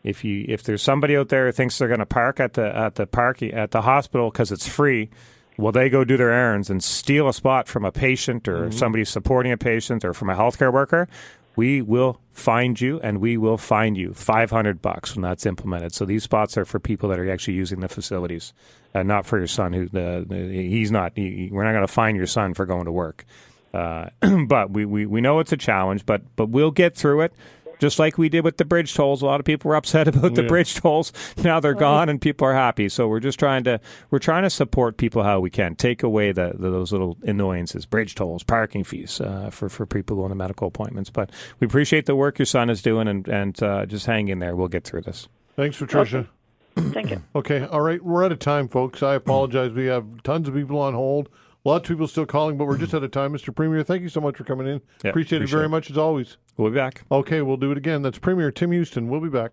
if there's somebody out there who thinks they're going to park at the hospital because it's free, well, they go do their errands and steal a spot from a patient or somebody supporting a patient or from a healthcare worker. We will find you, and we will fine you $500 when that's implemented. So these spots are for people that are actually using the facilities, not for your son. He's not. We're not going to fine your son for going to work. But we know it's a challenge, but we'll get through it. Just like we did with the bridge tolls. A lot of people were upset about the bridge tolls. Now they're gone and people are happy. So we're trying to support people how we can. Take away those little annoyances, bridge tolls, parking fees for people going to medical appointments. But we appreciate the work your son is doing and just hang in there. We'll get through this. Thanks, Patricia. Okay. Thank you. Okay. All right. We're out of time, folks. I apologize. We have tons of people on hold. Lots of people still calling, but we're just out of time. Mr. Premier, thank you so much for coming in. Yeah, appreciate it very much, as always. We'll be back. Okay, we'll do it again. That's Premier Tim Houston. We'll be back.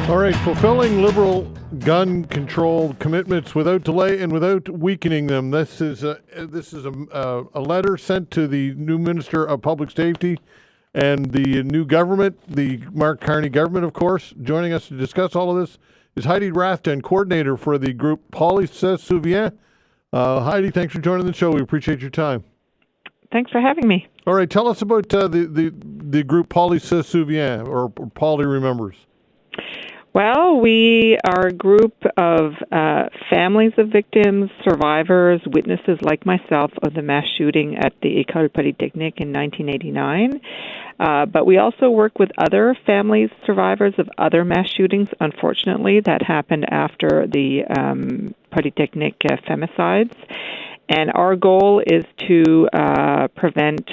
All right, fulfilling Liberal gun control commitments without delay and without weakening them. This is a letter sent to the new Minister of Public Safety and the new government, the Mark Carney government, of course. Joining us to discuss all of this is Heidi Rathjen, coordinator for the group PolySeSouvient. Heidi, thanks for joining the show. We appreciate your time. Thanks for having me. All right, tell us about the group PolySeSouvient, or Poly Remembers. Well, we are a group of families of victims, survivors, witnesses like myself of the mass shooting at the École Polytechnique in 1989. But we also work with other families, survivors of other mass shootings, unfortunately, that happened after the Polytechnique femicides. And our goal is to prevent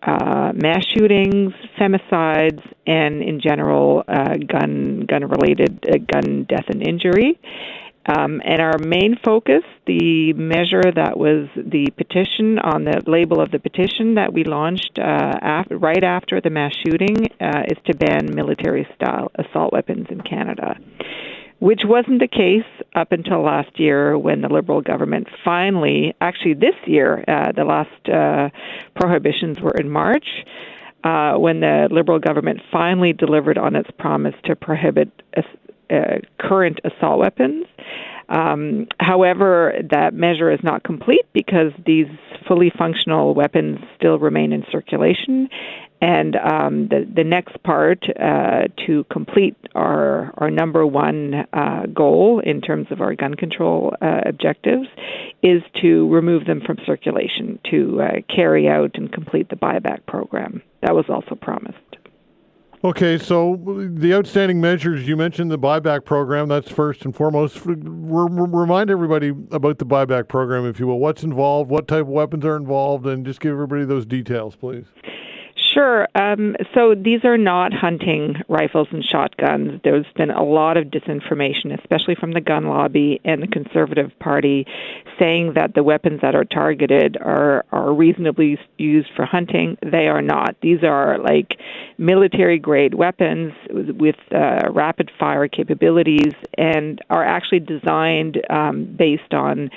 mass shootings, femicides, and in general, gun-related gun death and injury. And our main focus, the measure that was the petition on the label of the petition that we launched right after the mass shooting, is to ban military-style assault weapons in Canada, which wasn't the case up until last year when the Liberal government finally, actually this year, the last prohibitions were in March, when the Liberal government finally delivered on its promise to prohibit current assault weapons. However, that measure is not complete because these fully functional weapons still remain in circulation. And the next part to complete our number one goal in terms of our gun control objectives is to remove them from circulation, to carry out and complete the buyback program. That was also promised. Okay, so the outstanding measures, you mentioned the buyback program, that's first and foremost. Remind everybody about the buyback program, if you will. What's involved, what type of weapons are involved, and just give everybody those details, please. Sure. So these are not hunting rifles and shotguns. There's been a lot of disinformation, especially from the gun lobby and the Conservative Party, saying that the weapons that are targeted are reasonably used for hunting. They are not. These are like military-grade weapons with rapid fire capabilities and are actually designed based on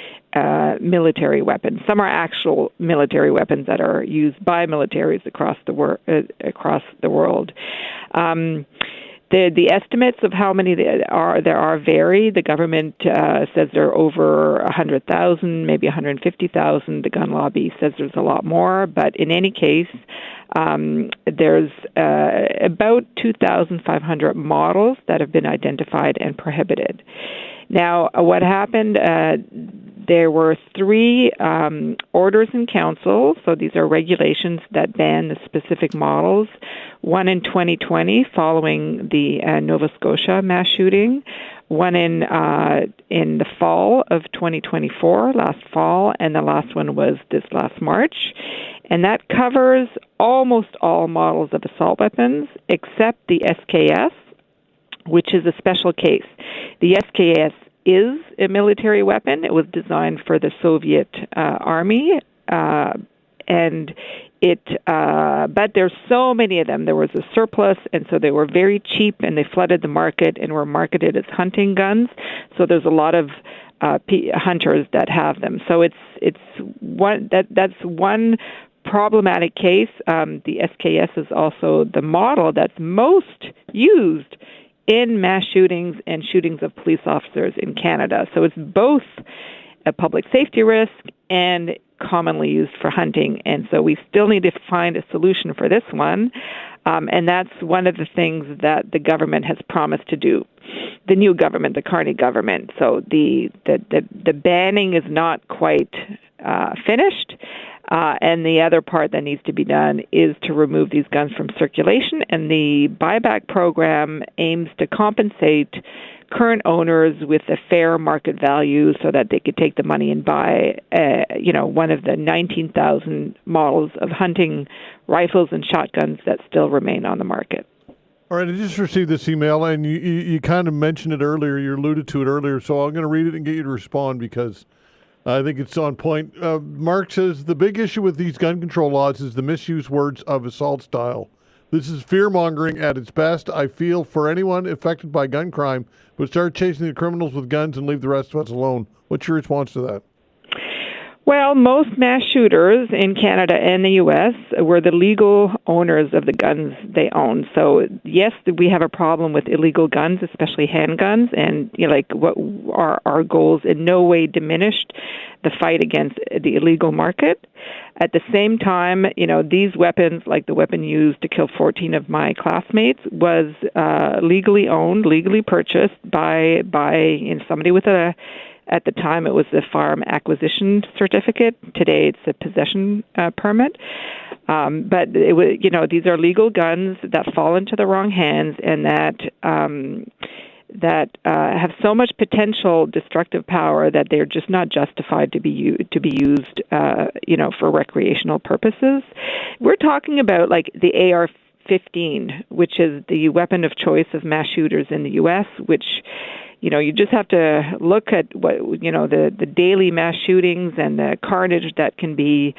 military weapons. Some are actual military weapons that are used by militaries across the world. The estimates of how many there are vary. The government says there are over 100,000, maybe 150,000. The gun lobby says there's a lot more. But in any case, there's about 2,500 models that have been identified and prohibited. Now, what happened, there were 3 orders in council, so these are regulations that ban the specific models, one in 2020 following the Nova Scotia mass shooting, one in the fall of 2024, last fall, and the last one was this last March. And that covers almost all models of assault weapons except the SKS, which is a special case. The SKS is a military weapon. It was designed for the Soviet army, and but there's so many of them. There was a surplus, and so they were very cheap, and they flooded the market and were marketed as hunting guns. So there's a lot of hunters that have them. So it's one that's one problematic case. The SKS is also the model that's most used in mass shootings and shootings of police officers in Canada. So it's both a public safety risk and commonly used for hunting. And so we still need to find a solution for this one. And that's one of the things that the government has promised to do. The new government, the Carney government. So the banning is not quite finished. And the other part that needs to be done is to remove these guns from circulation. And the buyback program aims to compensate current owners with a fair market value so that they could take the money and buy, one of the 19,000 models of hunting rifles and shotguns that still remain on the market. All right, I just received this email, and you kind of mentioned it earlier. You alluded to it earlier, so I'm going to read it and get you to respond because I think it's on point. Mark says, the big issue with these gun control laws is the misuse words of assault style. This is fear-mongering at its best. I feel for anyone affected by gun crime would start chasing the criminals with guns and leave the rest of us alone. What's your response to that? Well, most mass shooters in Canada and the U.S. were the legal owners of the guns they own. So, yes, we have a problem with illegal guns, especially handguns, and what our goals in no way diminished the fight against the illegal market. At the same time, these weapons, like the weapon used to kill 14 of my classmates, was legally owned, legally purchased by somebody with at the time, it was a firearm acquisition certificate. Today, it's a possession permit. But it was, these are legal guns that fall into the wrong hands and that have so much potential destructive power that they're just not justified to be used, for recreational purposes. We're talking about like the AR-15, which is the weapon of choice of mass shooters in the U.S., which you just have to look at the daily mass shootings and the carnage that can be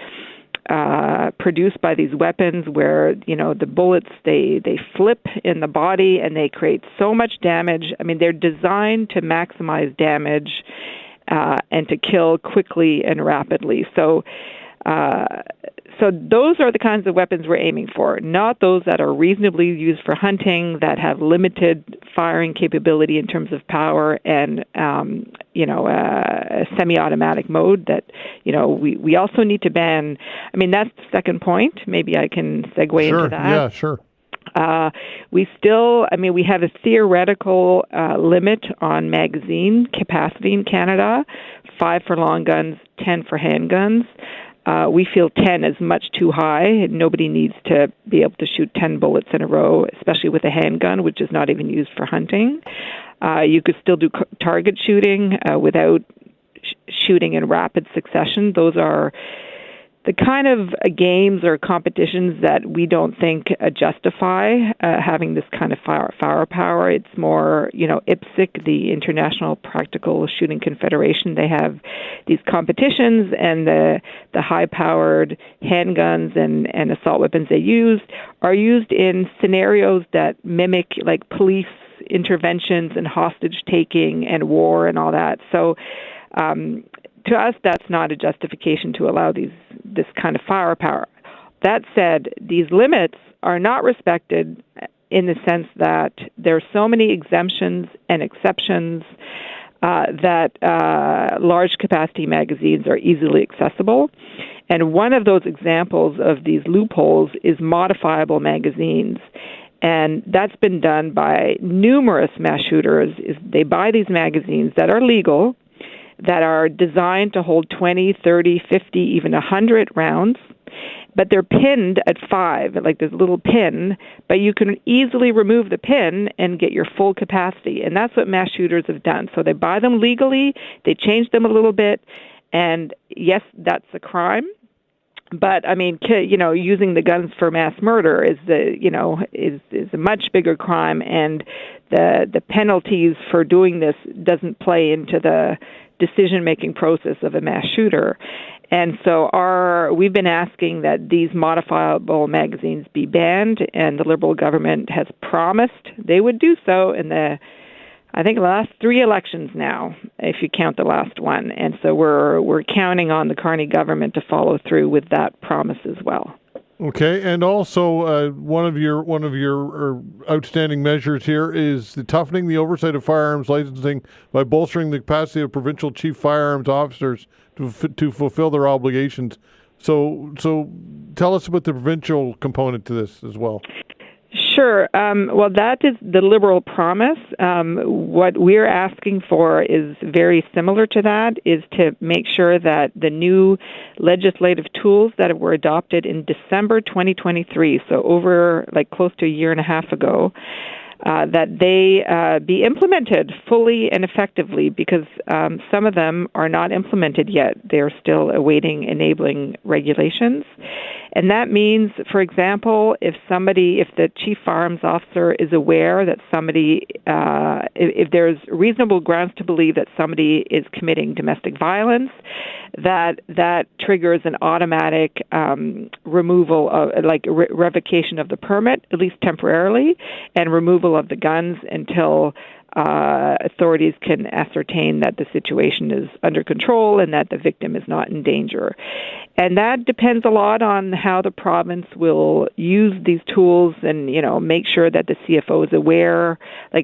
produced by these weapons, where the bullets they flip in the body and they create so much damage. I mean, they're designed to maximize damage and to kill quickly and rapidly. So those are the kinds of weapons we're aiming for, not those that are reasonably used for hunting, that have limited firing capability in terms of power and, a semi-automatic mode that, we also need to ban. I mean, that's the second point. Maybe I can segue into that. Yeah, sure. We have a theoretical limit on magazine capacity in Canada, 5 for long guns, 10 for handguns. We feel 10 is much too high. Nobody needs to be able to shoot 10 bullets in a row, especially with a handgun, which is not even used for hunting. You could still do target shooting without shooting in rapid succession. Those are the kind of games or competitions that we don't think justify having this kind of firepower. It's more, IPSC, the International Practical Shooting Confederation, they have these competitions, and the high-powered handguns and assault weapons they use are used in scenarios that mimic like police interventions and hostage-taking and war and all that. So to us, that's not a justification to allow this kind of firepower. That said, these limits are not respected in the sense that there are so many exemptions and exceptions that large capacity magazines are easily accessible. And one of those examples of these loopholes is modifiable magazines. And that's been done by numerous mass shooters. They buy these magazines that are legal, that are designed to hold 20, 30, 50, even 100 rounds, but they're pinned at 5, like there's a little pin, but you can easily remove the pin and get your full capacity. And that's what mass shooters have done. So they buy them legally, they change them a little bit, and yes, that's a crime. But I mean, using the guns for mass murder is a much bigger crime, and the penalties for doing this doesn't play into the decision-making process of a mass shooter. And so we've been asking that these modifiable magazines be banned, and the Liberal government has promised they would do so in the last 3 elections now, if you count the last one. And so we're counting on the Carney government to follow through with that promise as well. Okay, and also one of your outstanding measures here is the toughening the oversight of firearms licensing by bolstering the capacity of provincial chief firearms officers to fulfill their obligations. So tell us about the provincial component to this as well. Sure. Well, that is the Liberal promise. What we're asking for is very similar to that, is to make sure that the new legislative tools that were adopted in December 2023, so over close to a year and a half ago, that they be implemented fully and effectively, because some of them are not implemented yet. They're still awaiting enabling regulations. And that means, for example, if the chief firearms officer is aware that if there's reasonable grounds to believe that somebody is committing domestic violence, that triggers an automatic removal of, revocation of the permit, at least temporarily, and removal of the guns until authorities can ascertain that the situation is under control and that the victim is not in danger. And that depends a lot on how the province will use these tools and, make sure that the CFO is aware.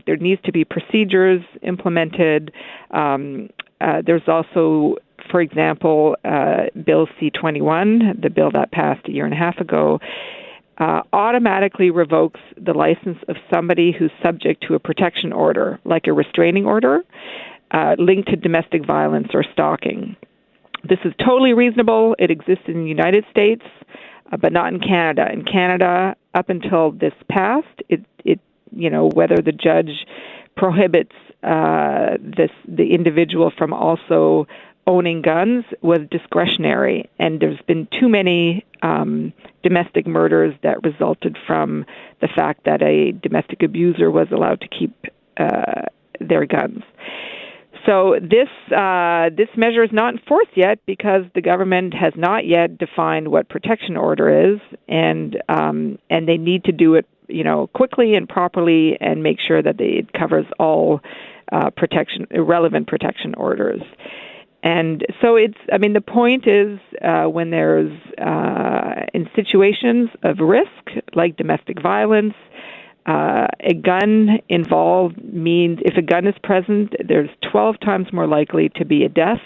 There needs to be procedures implemented. There's also, for example, Bill C-21, the bill that passed a year and a half ago, automatically revokes the license of somebody who's subject to a protection order, like a restraining order, linked to domestic violence or stalking. This is totally reasonable. It exists in the United States, but not in Canada. In Canada, up until this passed, whether the judge prohibits the individual from also owning guns was discretionary, and there's been too many domestic murders that resulted from the fact that a domestic abuser was allowed to keep their guns. So this measure is not enforced yet because the government has not yet defined what protection order is, and they need to do it, quickly and properly, and make sure that it covers all relevant protection orders. And so the point is when there's in situations of risk like domestic violence, a gun involved means if a gun is present, there's 12 times more likely to be a death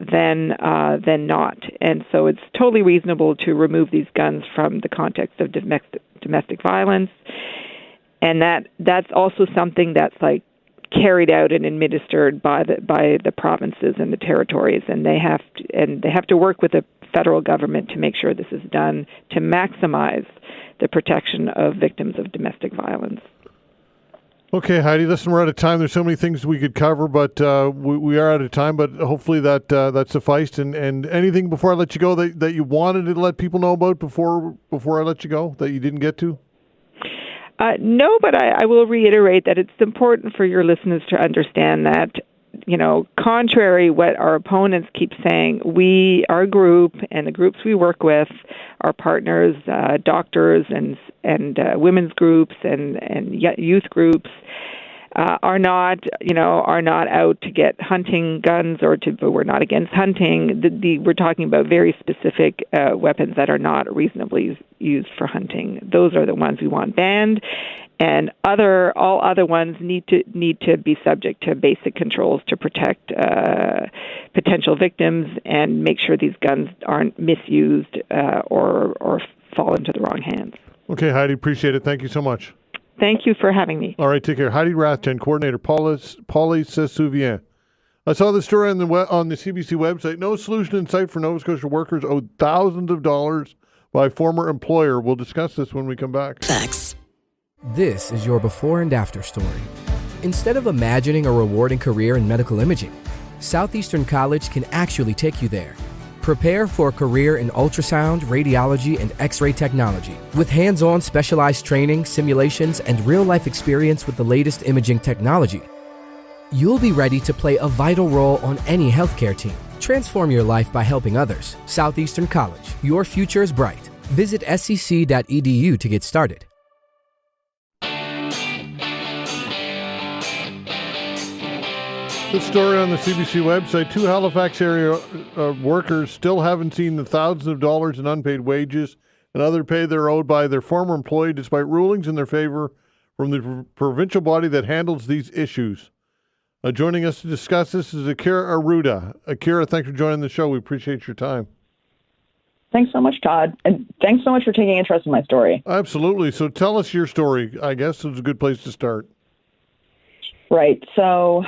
than not. And so it's totally reasonable to remove these guns from the context of domestic violence. And that's also something that's like carried out and administered by the provinces and the territories, and they have to work with the federal government to make sure this is done to maximize the protection of victims of domestic violence. Okay, Heidi, listen, we're out of time. There's so many things we could cover, but we are out of time, but hopefully that sufficed. And anything before I let you go that you wanted to let people know about before I let you go that you didn't get to? No, but I will reiterate that it's important for your listeners to understand that, contrary what our opponents keep saying, our group and the groups we work with, our partners, doctors and women's groups and youth groups, are not out to get hunting guns we're not against hunting. We're talking about very specific weapons that are not reasonably used for hunting. Those are the ones we want banned, and all other ones need to be subject to basic controls to protect potential victims and make sure these guns aren't misused or fall into the wrong hands. Okay, Heidi, appreciate it. Thank you so much. Thank you for having me. All right, take care. Heidi Rathjen, Coordinator, PolySeSouvient. I saw this story on the CBC website. No solution in sight for Nova Scotia workers owed thousands of dollars by former employer. We'll discuss this when we come back. Facts. This is your before and after story. Instead of imagining a rewarding career in medical imaging, Southeastern College can actually take you there. Prepare for a career in ultrasound, radiology, and X-ray technology with hands-on specialized training, simulations, and real-life experience with the latest imaging technology. You'll be ready to play a vital role on any healthcare team. Transform your life by helping others. Southeastern College. Your future is bright. Visit scc.edu to get started. This story on the CBC website, 2 Halifax area workers still haven't seen the thousands of dollars in unpaid wages and other pay they're owed by their former employee despite rulings in their favor from the provincial body that handles these issues. Joining us to discuss this is Akira Arruda. Akira, thanks for joining the show. We appreciate your time. Thanks so much, Todd. And thanks so much for taking interest in my story. Absolutely. So tell us your story. I guess it's a good place to start. Right. So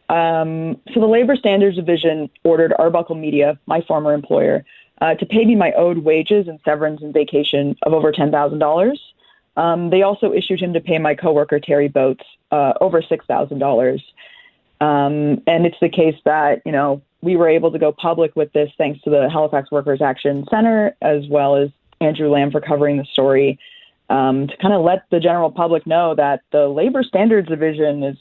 the Labor Standards Division ordered Arbuckle Media, my former employer, to pay me my owed wages and severance and vacation of over $10,000. They also issued him to pay my coworker, Terry Boats, over $6,000. And it's the case that, we were able to go public with this thanks to the Halifax Workers Action Center, as well as Andrew Lamb for covering the story, to kind of let the general public know that the Labor Standards Division is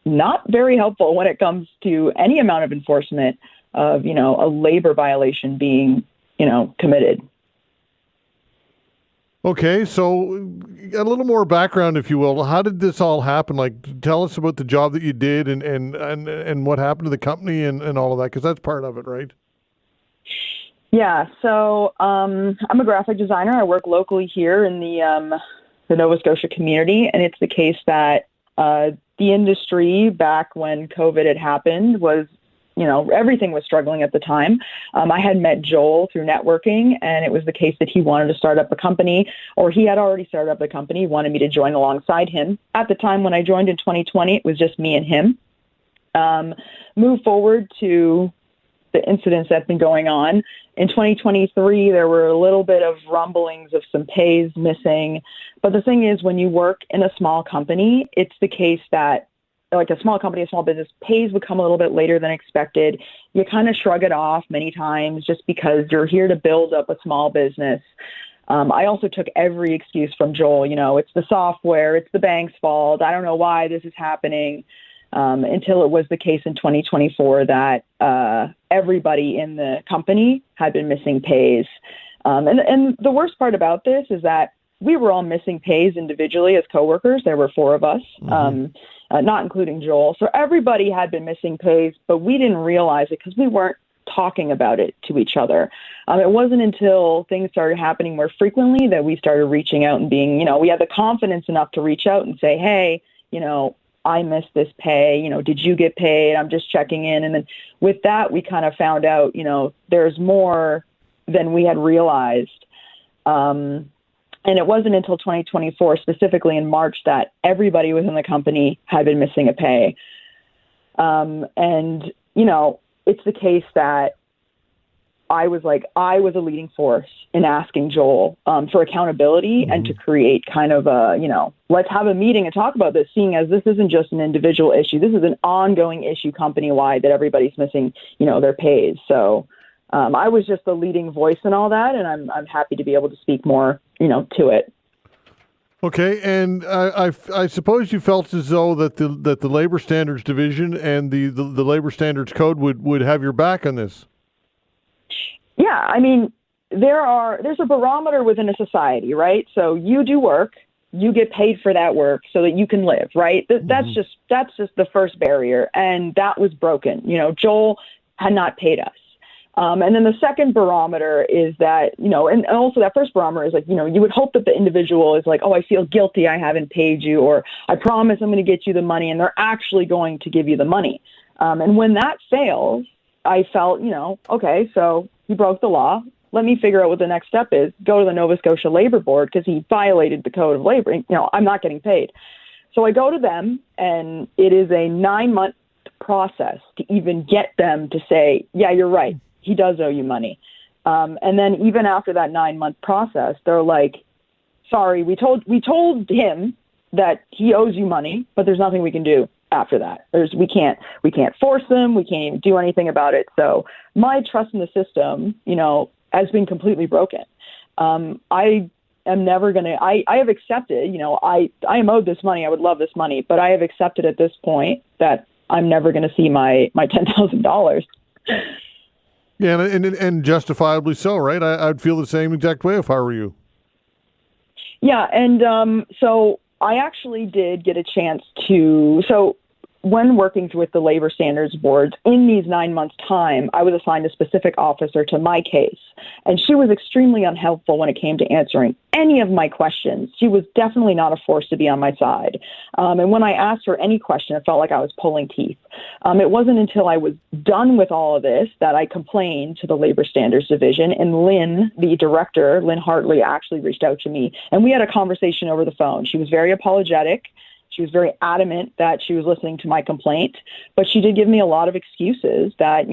not very helpful when it comes to any amount of enforcement of, a labor violation being, committed. Okay, so a little more background, if you will. How did this all happen? Like, tell us about the job that you did and what happened to the company and all of that, because that's part of it, right? Yeah, so I'm a graphic designer. I work locally here in the Nova Scotia community, and it's the case that the industry back when COVID had happened was, everything was struggling at the time. I had met Joel through networking, and it was the case that he wanted to start up a company, or he had already started up a company, wanted me to join alongside him. At the time when I joined in 2020, it was just me and him. Move forward to the incidents that's been going on. In 2023, there were a little bit of rumblings of some pays missing. But the thing is, when you work in a small company, it's the case that, like a small company, a small business, pays would come a little bit later than expected. You kind of shrug it off many times just because you're here to build up a small business. I also took every excuse from Joel. It's the software, it's the bank's fault. I don't know why this is happening. until it was the case in 2024 that everybody in the company had been missing pays. And the worst part about this is that we were all missing pays individually as coworkers. There were 4 of us, not including Joel. So everybody had been missing pays, but we didn't realize it because we weren't talking about it to each other. It wasn't until things started happening more frequently that we started reaching out and being, we had the confidence enough to reach out and say, hey, I missed this pay, did you get paid? I'm just checking in. And then with that, we kind of found out, there's more than we had realized. And it wasn't until 2024, specifically in March, that everybody within the company had been missing a pay. And, it's the case that I was a leading force in asking Joel for accountability and to create kind of a, let's have a meeting and talk about this, seeing as this isn't just an individual issue. This is an ongoing issue company-wide that everybody's missing, their pays. So I was just the leading voice in all that, and I'm happy to be able to speak more, to it. Okay, and I suppose you felt as though that the Labor Standards Division and the Labor Standards Code would have your back on this. Yeah, I mean, there's a barometer within a society, right? So you do work, you get paid for that work so that you can live, right? That's just the first barrier, and that was broken. Joel had not paid us. And then the second barometer is that, and also that first barometer is like, you would hope that the individual is like, oh, I feel guilty I haven't paid you, or I promise I'm going to get you the money, and they're actually going to give you the money. And when that fails, I felt, okay, so he broke the law. Let me figure out what the next step is. Go to the Nova Scotia Labor Board because he violated the Code of Labor. I'm not getting paid. So I go to them, and it is a 9-month process to even get them to say, yeah, you're right. He does owe you money. And then even after that 9-month process, they're like, sorry, we told him that he owes you money, but there's nothing we can do after that. We can't force them. We can't even do anything about it. So my trust in the system, has been completely broken. I am never going to, I have accepted, I am owed this money. I would love this money, but I have accepted at this point that I'm never going to see my $10,000. Yeah, and justifiably so, right? I'd feel the same exact way if I were you. Yeah, and so I actually did get a chance to, so when working with the Labor Standards Boards, in these 9 months' time, I was assigned a specific officer to my case, and she was extremely unhelpful when it came to answering any of my questions. She was definitely not a force to be on my side. And when I asked her any question, it felt like I was pulling teeth. It wasn't until I was done with all of this that I complained to the Labor Standards Division, and Lynn, the director, Lynn Hartley, actually reached out to me, and we had a conversation over the phone. She was very apologetic. She was very adamant that she was listening to my complaint, but she did give me a lot of excuses that,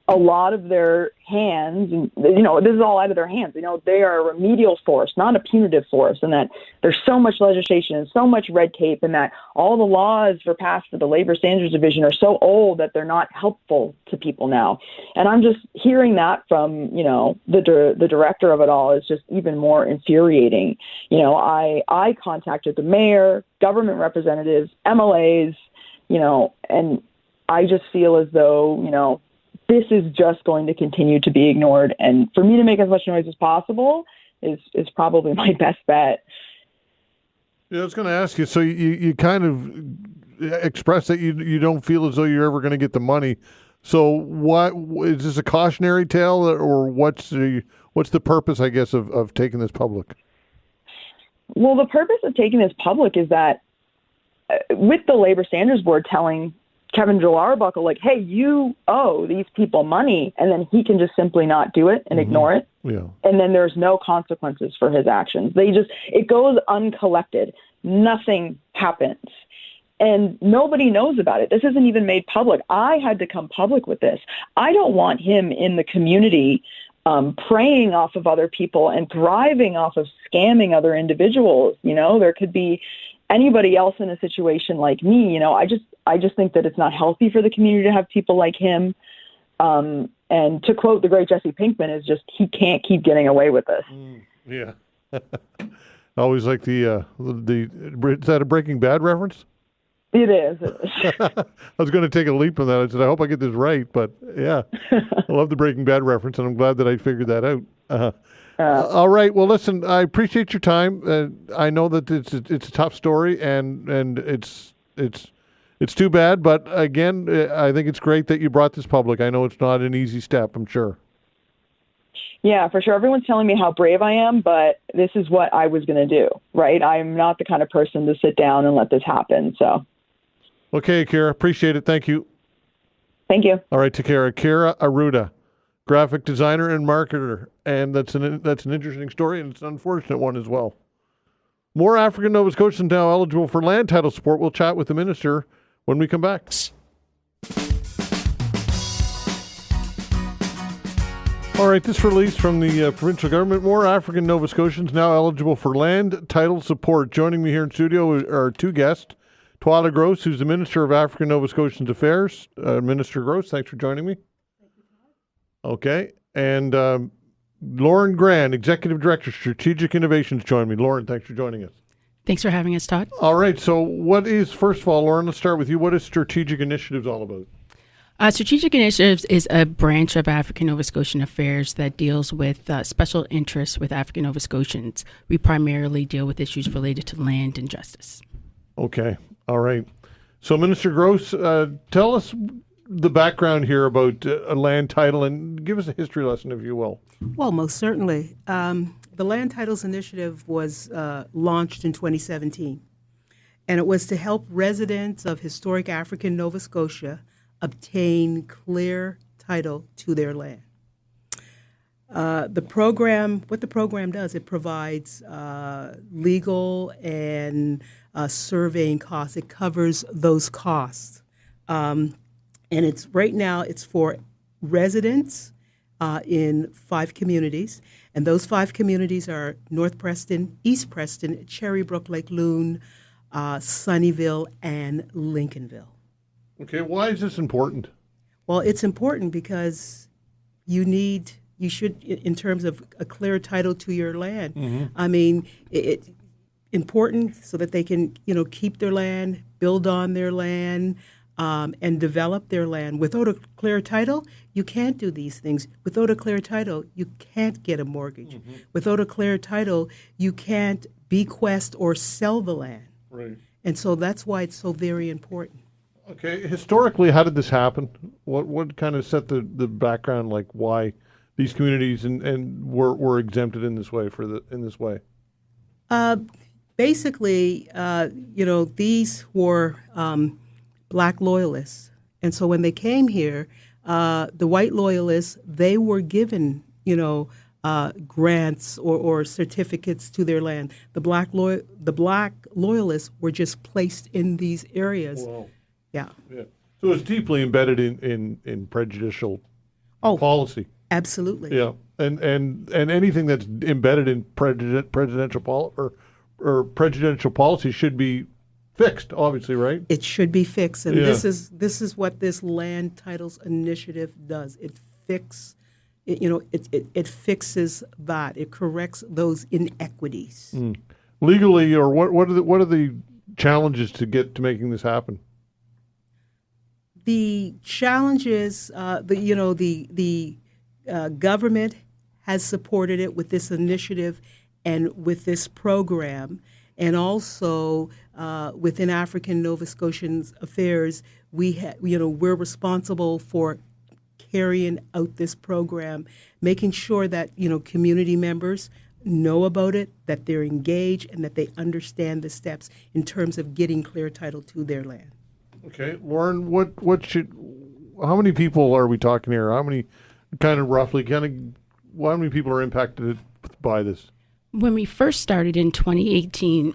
a lot of their hands, this is all out of their hands. They are a remedial force, not a punitive force, and that there's so much legislation and so much red tape, and that all the laws passed for the Labor Standards Division are so old that they're not helpful to people now. And I'm just hearing that from, the director of it all is just even more infuriating. I contacted the mayor, government representatives, MLAs, and I just feel as though, this is just going to continue to be ignored. And for me to make as much noise as possible is probably my best bet. Yeah, I was going to ask you, so you kind of expressed that you don't feel as though you're ever going to get the money. So what is this a cautionary tale, or what's the purpose, I guess, of taking this public? Well, the purpose of taking this public is that with the Labor Standards Board telling Kevin Joel Arbuckle, like, hey, you owe these people money, and then he can just simply not do it and ignore it. Yeah. And then there's no consequences for his actions. It goes uncollected. Nothing happens. And nobody knows about it. This isn't even made public. I had to come public with this. I don't want him in the community preying off of other people and thriving off of scamming other individuals. There could be anybody else in a situation like me. I just think that it's not healthy for the community to have people like him. And to quote the great Jesse Pinkman, is just, he can't keep getting away with this. Yeah. Always like is that a Breaking Bad reference? It is. I was going to take a leap on that. I said, I hope I get this right, but yeah, I love the Breaking Bad reference, and I'm glad that I figured that out. All right. Well, listen, I appreciate your time. I know that it's a tough story, and it's too bad. But again, I think it's great that you brought this public. I know it's not an easy step, I'm sure. Yeah, for sure. Everyone's telling me how brave I am, but this is what I was going to do, right? I'm not the kind of person to sit down and let this happen. So. Okay, Akira. Appreciate it. Thank you. Thank you. All right, take care. Akira Arruda, graphic designer and marketer. And that's an interesting story, and it's an unfortunate one as well. More African Nova Scotians now eligible for land title support. We'll chat with the minister when we come back. All right, this release from the provincial government. More African Nova Scotians now eligible for land title support. Joining me here in studio are two guests. Twila Grosse, who's the Minister of African Nova Scotians Affairs. Minister Grosse, thanks for joining me. Thank you, Todd. Okay, and Lauren Grand, Executive Director, Strategic Innovations, join me. Lauren, thanks for joining us. Thanks for having us, Todd. All right, so first of all, Lauren, let's start with you. What is Strategic Initiatives all about? Strategic Initiatives is a branch of African Nova Scotian Affairs that deals with special interests with African Nova Scotians. We primarily deal with issues related to land and justice. Okay, all right. So, Minister Grosse, tell us the background here about a land title and give us a history lesson, if you will. Well, most certainly. The Land Titles Initiative was launched in 2017, and it was to help residents of historic African Nova Scotia obtain clear title to their land. What the program does, it provides legal and surveying costs. It covers those costs. And right now it's for residents in 5 communities. And those 5 communities are North Preston, East Preston, Cherrybrook, Lake Loon, Sunnyvale, and Lincolnville. Okay, why is this important? Well, it's important because you should, in terms of a clear title to your land. Mm-hmm. I mean, it's important so that they can, keep their land, build on their land, and develop their land. Without a clear title, you can't do these things. Without a clear title, you can't get a mortgage. Mm-hmm. Without a clear title, you can't bequest or sell the land. Right. And so that's why it's so very important. Okay, historically, how did this happen? What kind of set the background, like why these communities and were exempted in this way Basically, these were black loyalists, and so when they came here, the white loyalists, they were given grants or certificates to their land. The black loyalists were just placed in these areas. Wow. Yeah. So it's deeply embedded in prejudicial policy. Absolutely. Yeah. And anything that's embedded in presidential policy should be fixed, obviously, right? It should be fixed, and this is what this Land Titles Initiative does. It fixes that. It corrects those inequities. Mm. Legally, or what are the challenges to making this happen? The challenges, the government has supported it with this initiative and with this program, and also within African Nova Scotians Affairs, we're responsible for carrying out this program, making sure that community members know about it, that they're engaged, and that they understand the steps in terms of getting clear title to their land. Okay, Lauren, how many people are we talking here? How many, how many people are impacted by this? When we first started in 2018,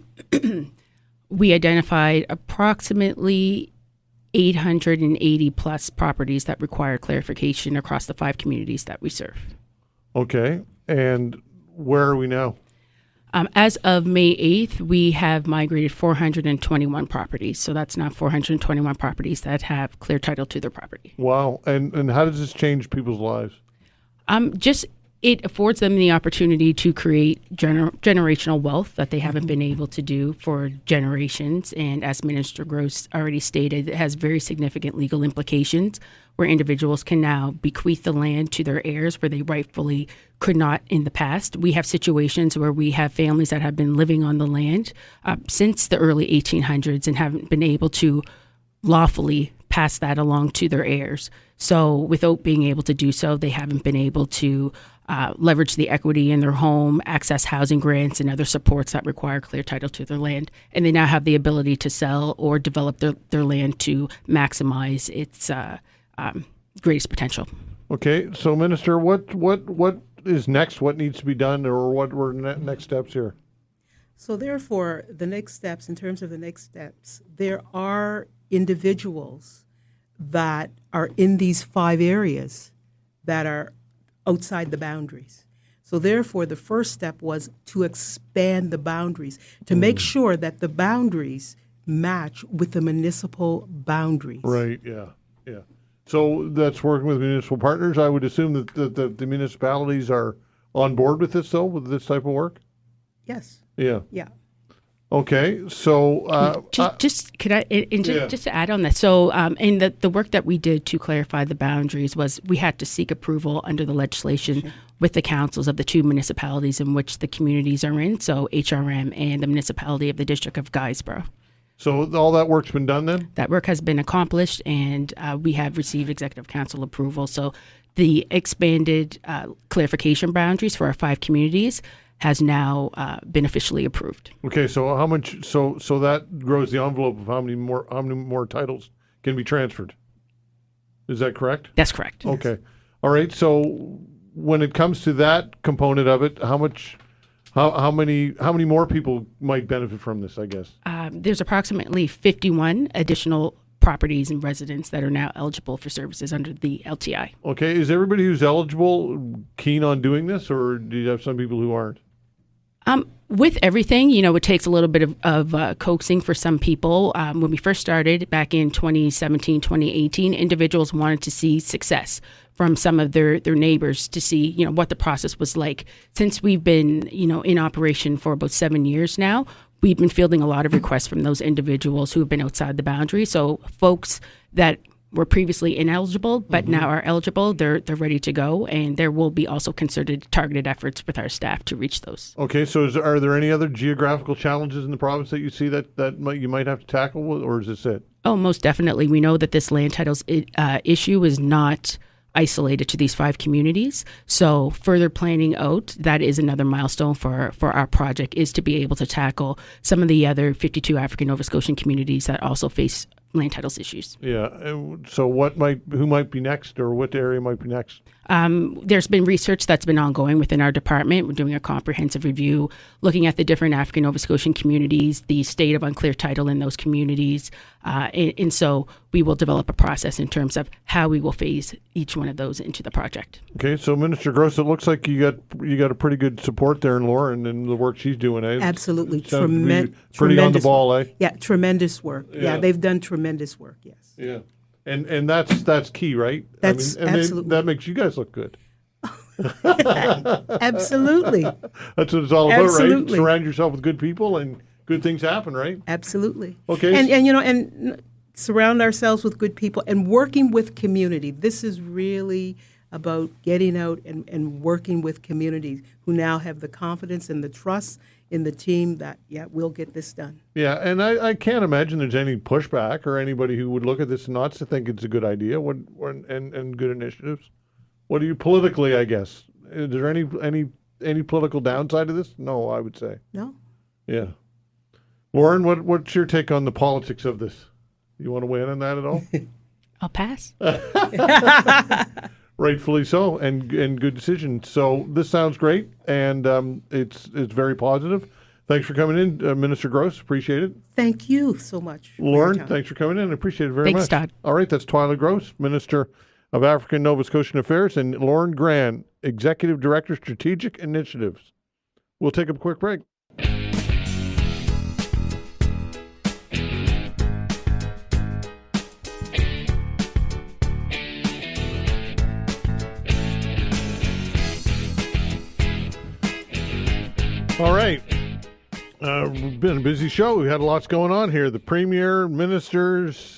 we identified approximately 880 plus properties that require clarification across the 5 communities that we serve. Okay, and where are we now? As of May 8th, we have migrated 421 properties. So that's now 421 properties that have clear title to their property. Wow. And how does this change people's lives? Just it affords them the opportunity to create generational wealth that they haven't been able to do for generations. And as Minister Grosse already stated, it has very significant legal implications where individuals can now bequeath the land to their heirs where they rightfully could not in the past. We have situations where we have families that have been living on the land since the early 1800s and haven't been able to lawfully pass that along to their heirs. So without being able to do so, they haven't been able to leverage the equity in their home, access housing grants and other supports that require clear title to their land. And they now have the ability to sell or develop their land to maximize its greatest potential. Okay, so Minister, what is next? What needs to be done, or what were next steps here? So therefore, the next steps, in terms of the next steps, there are individuals that are in these 5 areas that are outside the boundaries. So therefore, the first step was to expand the boundaries, to make sure that the boundaries match with the municipal boundaries. Right, yeah. So that's working with municipal partners. I would assume that the municipalities are on board with this, though, with this type of work? Yes. Yeah. Yeah. Okay, so just to add on that. So, in the work that we did to clarify the boundaries was we had to seek approval under the legislation with the councils of the 2 municipalities in which the communities are in. So, HRM and the municipality of the District of Guysborough. So all that work's been done then? That work has been accomplished, and we have received Executive Council approval. So, the expanded clarification boundaries for our 5 communities has now been officially approved. Okay, so how much? So that grows the envelope of how many more titles can be transferred. Is that correct? That's correct. Okay, yes. All right. So when it comes to that component of it, how many more people might benefit from this? I guess there's approximately 51 additional properties and residents that are now eligible for services under the LTI. Okay, is everybody who's eligible keen on doing this, or do you have some people who aren't? With everything, it takes a little bit of coaxing for some people. When we first started back in 2017, 2018, individuals wanted to see success from some of their neighbors to see, what the process was like. Since we've been, in operation for about 7 years now, we've been fielding a lot of requests from those individuals who have been outside the boundary. So folks that were previously ineligible, but now are eligible, they're ready to go, and there will be also concerted, targeted efforts with our staff to reach those. Okay, so are there any other geographical challenges in the province that you see that you might have to tackle, or is this it? Oh, most definitely. We know that this land titles issue is not isolated to these 5 communities. So further planning out, that is another milestone for our project, is to be able to tackle some of the other 52 African Nova Scotian communities that also face land titles issues. Yeah. So who might be next, or what area might be next? There's been research that's been ongoing within our department. We're doing a comprehensive review, looking at the different African Nova Scotian communities, the state of unclear title in those communities. And so we will develop a process in terms of how we will phase each one of those into the project. Okay, so Minister Grosse, it looks like you got a pretty good support there in Lauren and the work she's doing, eh? Absolutely. Pretty on the ball, eh? Yeah, tremendous work. Yeah, they've done tremendous work, yes. Yeah. And that's key, right? Absolutely. That makes you guys look good. Absolutely. That's what it's all about, right? Surround yourself with good people and good things happen, right? Absolutely. Okay. And surround ourselves with good people and working with community. This is really about getting out and working with communities who now have the confidence and the trust in the team that, we'll get this done. Yeah, and I can't imagine there's any pushback or anybody who would look at this and not to think it's a good idea and good initiatives. What do you politically, I guess? Is there any political downside to this? No, I would say. No. Yeah. Lauren, what's your take on the politics of this? You want to weigh in on that at all? I'll pass. Rightfully so, and good decision. So this sounds great, and it's very positive. Thanks for coming in, Minister Grosse. Appreciate it. Thank you so much. Lauren, thanks for coming in. Appreciate it very much. Thanks, Todd. All right, that's Twila Grosse, Minister of African Nova Scotian Affairs, and Lauren Gran, Executive Director, Strategic Initiatives. We'll take a quick break. All right. We've been a busy show. We had lots going on here. The Premier, ministers,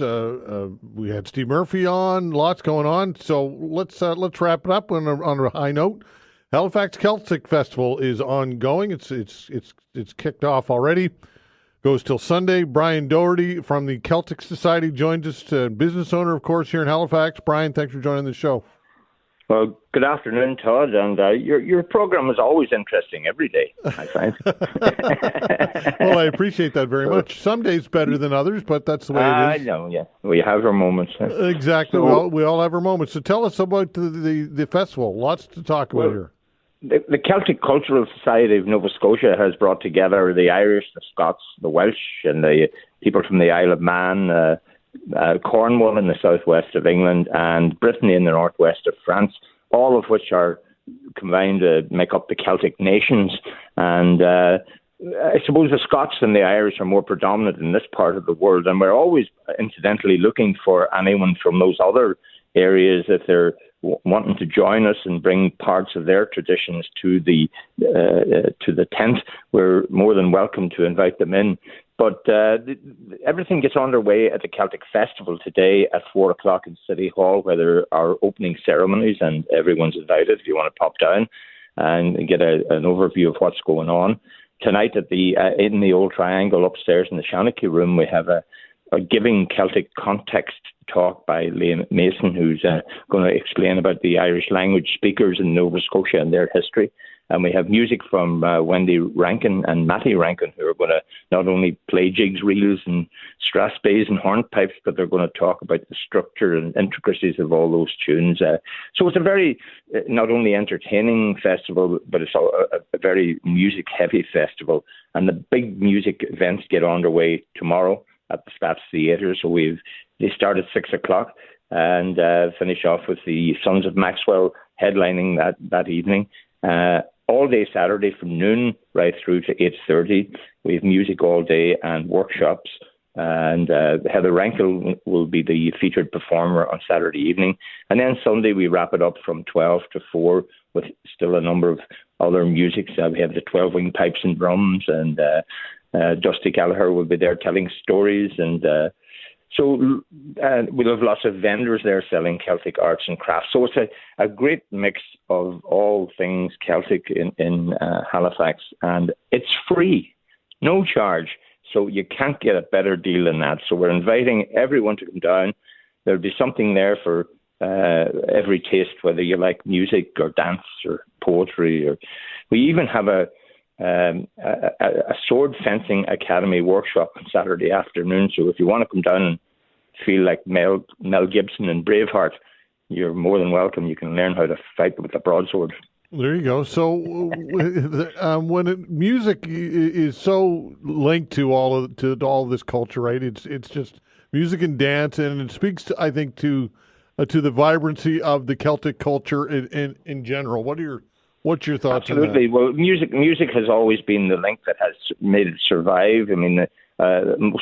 we had Steve Murphy on, lots going on. So let's wrap it up on a high note. Halifax Celtic Festival is ongoing. It's kicked off already. Goes till Sunday. Brian Doherty from the Celtic Society joins us, business owner, of course, here in Halifax. Brian, thanks for joining the show. Well, good afternoon, Todd, and your program is always interesting every day, I find. Well, I appreciate that very much. Some days better than others, but that's the way it is. I know, yeah. We have our moments. Exactly. So, we all have our moments. So tell us about the festival. Lots to talk about here. The Celtic Cultural Society of Nova Scotia has brought together the Irish, the Scots, the Welsh, and the people from the Isle of Man, Cornwall in the southwest of England, and Brittany in the northwest of France, all of which are combined to make up the Celtic nations. And I suppose the Scots and the Irish are more predominant in this part of the world, and we're always incidentally looking for anyone from those other areas if they're wanting to join us and bring parts of their traditions to the tent. We're more than welcome to invite them in. But everything gets underway at the Celtic Festival today at 4 o'clock in City Hall, where there are opening ceremonies, and everyone's invited if you want to pop down and get an overview of what's going on. Tonight at in the Old Triangle upstairs in the Shanachie Room, we have a Giving Celtic Context talk by Liam Mason, who's going to explain about the Irish language speakers in Nova Scotia and their history. And we have music from Wendy Rankin and Matty Rankin, who are going to not only play jigs, reels, and strathspeys and hornpipes, but they're going to talk about the structure and intricacies of all those tunes. So it's a very not only entertaining festival, but it's a very music-heavy festival. And the big music events get underway tomorrow at the Spats Theatre. So they start at 6 o'clock and finish off with the Sons of Maxwell headlining that evening. All day Saturday from noon right through to 8:30. We have music all day and workshops. And Heather Rankel will be the featured performer on Saturday evening. And then Sunday we wrap it up from 12 to 4 with still a number of other musics. We have the 12-wing pipes and drums, and Dusty Gallagher will be there telling stories. And so we'll have lots of vendors there selling Celtic arts and crafts. So it's a great mix of all things Celtic in Halifax. And it's free, no charge. So you can't get a better deal than that. So we're inviting everyone to come down. There'll be something there for every taste, whether you like music or dance or poetry. Or we even have a sword fencing academy workshop on Saturday afternoon. So if you want to come down and feel like Mel Gibson and Braveheart, you're more than welcome. You can learn how to fight with a broadsword. There you go. So when music is so linked to all of this culture, right? It's just music and dance, and it speaks to, I think, to the vibrancy of the Celtic culture in general. What's your thoughts Absolutely. on that? Well, music has always been the link that has made it survive. I mean,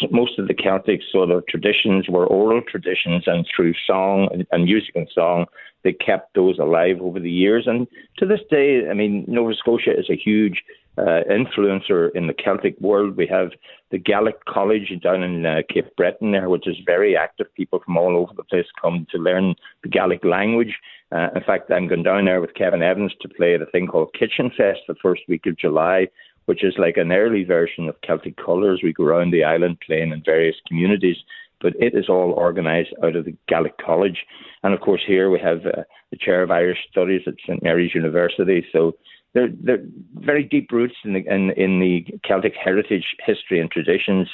most of the Celtic sort of traditions were oral traditions, and through song and music and song, they kept those alive over the years. And to this day, I mean, Nova Scotia is a huge influencer in the Celtic world. We have the Gaelic College down in Cape Breton there, which is very active. People from all over the place come to learn the Gaelic language. In fact, I'm going down there with Kevin Evans to play at a thing called Kitchen Fest the first week of July, which is like an early version of Celtic Colours. We go around the island playing in various communities, but it is all organised out of the Gaelic College. And of course here we have the Chair of Irish Studies at St Mary's University. So they're very deep roots in the Celtic heritage, history and traditions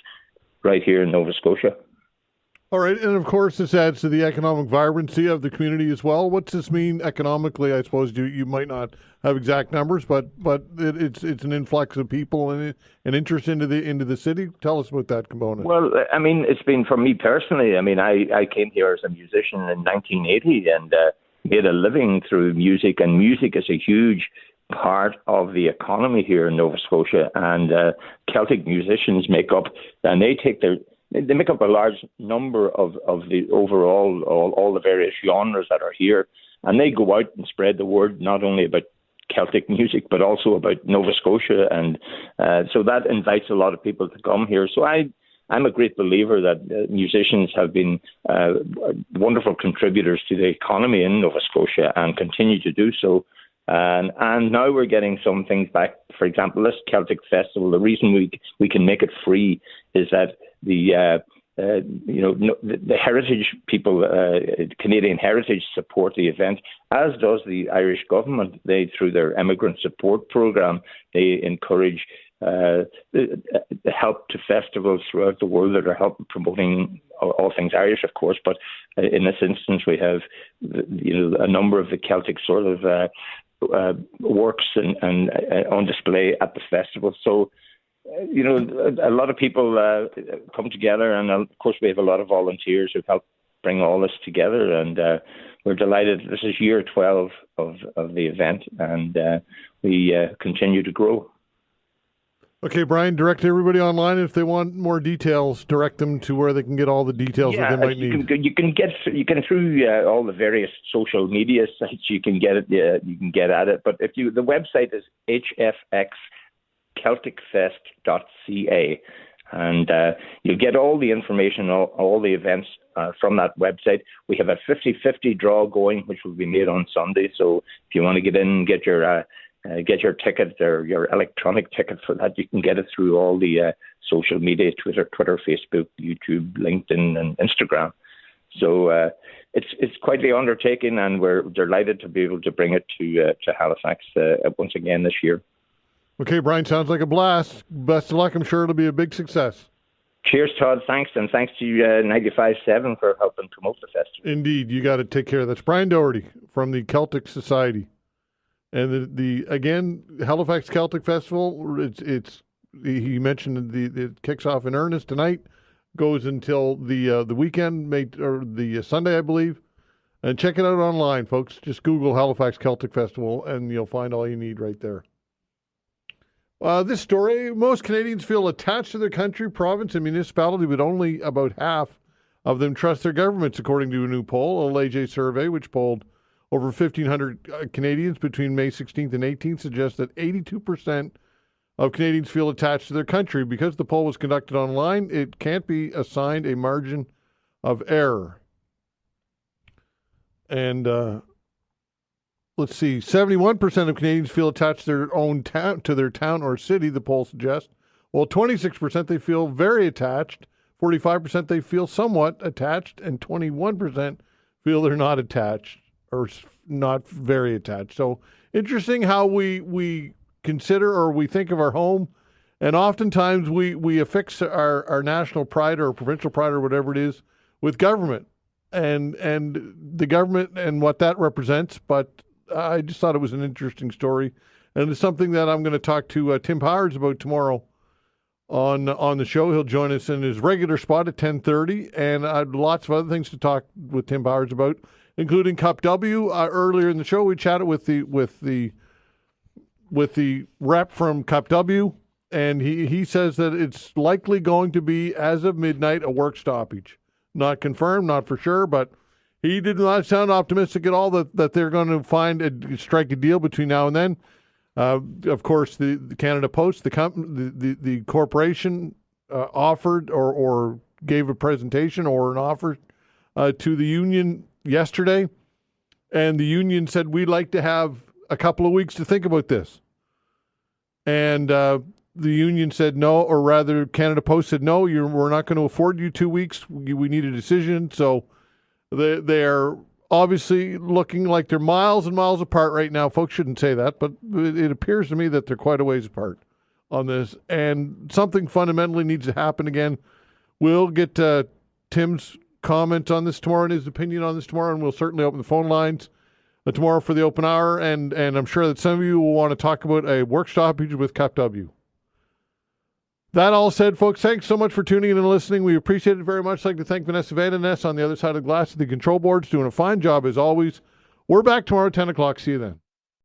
right here in Nova Scotia. All right, and of course this adds to the economic vibrancy of the community as well. What's this mean economically? I suppose you might not have exact numbers, but it's an influx of people and an interest into the city. Tell us about that component. Well, I mean, it's been for me personally. I mean, I came here as a musician in 1980 and made a living through music, and music is a huge part of the economy here in Nova Scotia, and Celtic musicians make up a large number of the overall all the various genres that are here, and they go out and spread the word not only about Celtic music, but also about Nova Scotia. And so that invites a lot of people to come here. So I'm a great believer that musicians have been wonderful contributors to the economy in Nova Scotia and continue to do so. And now we're getting some things back. For example, this Celtic Festival, the reason we can make it free is that the heritage people, Canadian Heritage, support the event, as does the Irish government. They, through their immigrant support program, they encourage the help to festivals throughout the world that are promoting all things Irish, of course. But in this instance, we have a number of the Celtic sort of works and on display at the festival. So, a lot of people come together, and of course we have a lot of volunteers who help bring all this together, and we're delighted. This is year 12 of the event, and we continue to grow. Okay, Brian, direct everybody online. If they want more details, direct them to where they can get all the details that they might need. You can through all the various social media sites. You can get it. You can get at it. But the website is hfxcelticfest.ca, and you'll get all the information, all the events from that website. We have a 50-50 draw going, which will be made on Sunday. So if you want to get in and get your ticket or your electronic ticket for that, you can get it through all the social media, Twitter, Facebook, YouTube, LinkedIn, and Instagram. So it's quite the undertaking, and we're delighted to be able to bring it to Halifax once again this year. Okay, Brian, sounds like a blast. Best of luck. I'm sure it'll be a big success. Cheers, Todd. Thanks, and thanks to 95.7 for helping promote the festival. Indeed, you got to take care of that. That's Brian Doherty from the Celtic Society. And the Halifax Celtic Festival, he mentioned it kicks off in earnest tonight, goes until the weekend, or the Sunday, I believe. And check it out online, folks. Just Google Halifax Celtic Festival, and you'll find all you need right there. This story, most Canadians feel attached to their country, province, and municipality, but only about half of them trust their governments, according to a new poll, a Leger survey, which polled over 1,500 Canadians between May 16th and 18th, suggests that 82% of Canadians feel attached to their country. Because the poll was conducted online, it can't be assigned a margin of error. And let's see, 71% of Canadians feel attached to their own town, to their town or city, the poll suggests. Well, 26% they feel very attached, 45% they feel somewhat attached, and 21% feel they're not attached or not very attached. So interesting how we consider or we think of our home, and oftentimes we affix our national pride or provincial pride or whatever it is with government and the government and what that represents. But I just thought it was an interesting story, and it's something that I'm going to talk to Tim Powers about tomorrow on the show. He'll join us in his regular spot at 10:30, and I had lots of other things to talk with Tim Powers about, including CUPW. Earlier in the show, we chatted with the rep from CUPW, and he says that it's likely going to be, as of midnight, a work stoppage. Not confirmed, not for sure, but he did not sound optimistic at all that they're going to strike a deal between now and then. Of course, the Canada Post, the corporation, offered or gave a presentation or an offer to the union yesterday, and the union said, we'd like to have a couple of weeks to think about this. And the union said no, or rather Canada Post said no, we're not going to afford you 2 weeks. We need a decision. So they're obviously looking like they're miles and miles apart right now. Folks shouldn't say that, but it appears to me that they're quite a ways apart on this. And something fundamentally needs to happen again. We'll get Tim's comment on this tomorrow and his opinion on this tomorrow, and we'll certainly open the phone lines tomorrow for the open hour. And I'm sure that some of you will want to talk about a work stoppage with CUPW. That all said, folks, thanks so much for tuning in and listening. We appreciate it very much. I'd like to thank Vanessa Veinotte on the other side of the glass of the control boards, doing a fine job as always. We're back tomorrow at 10 o'clock. See you then.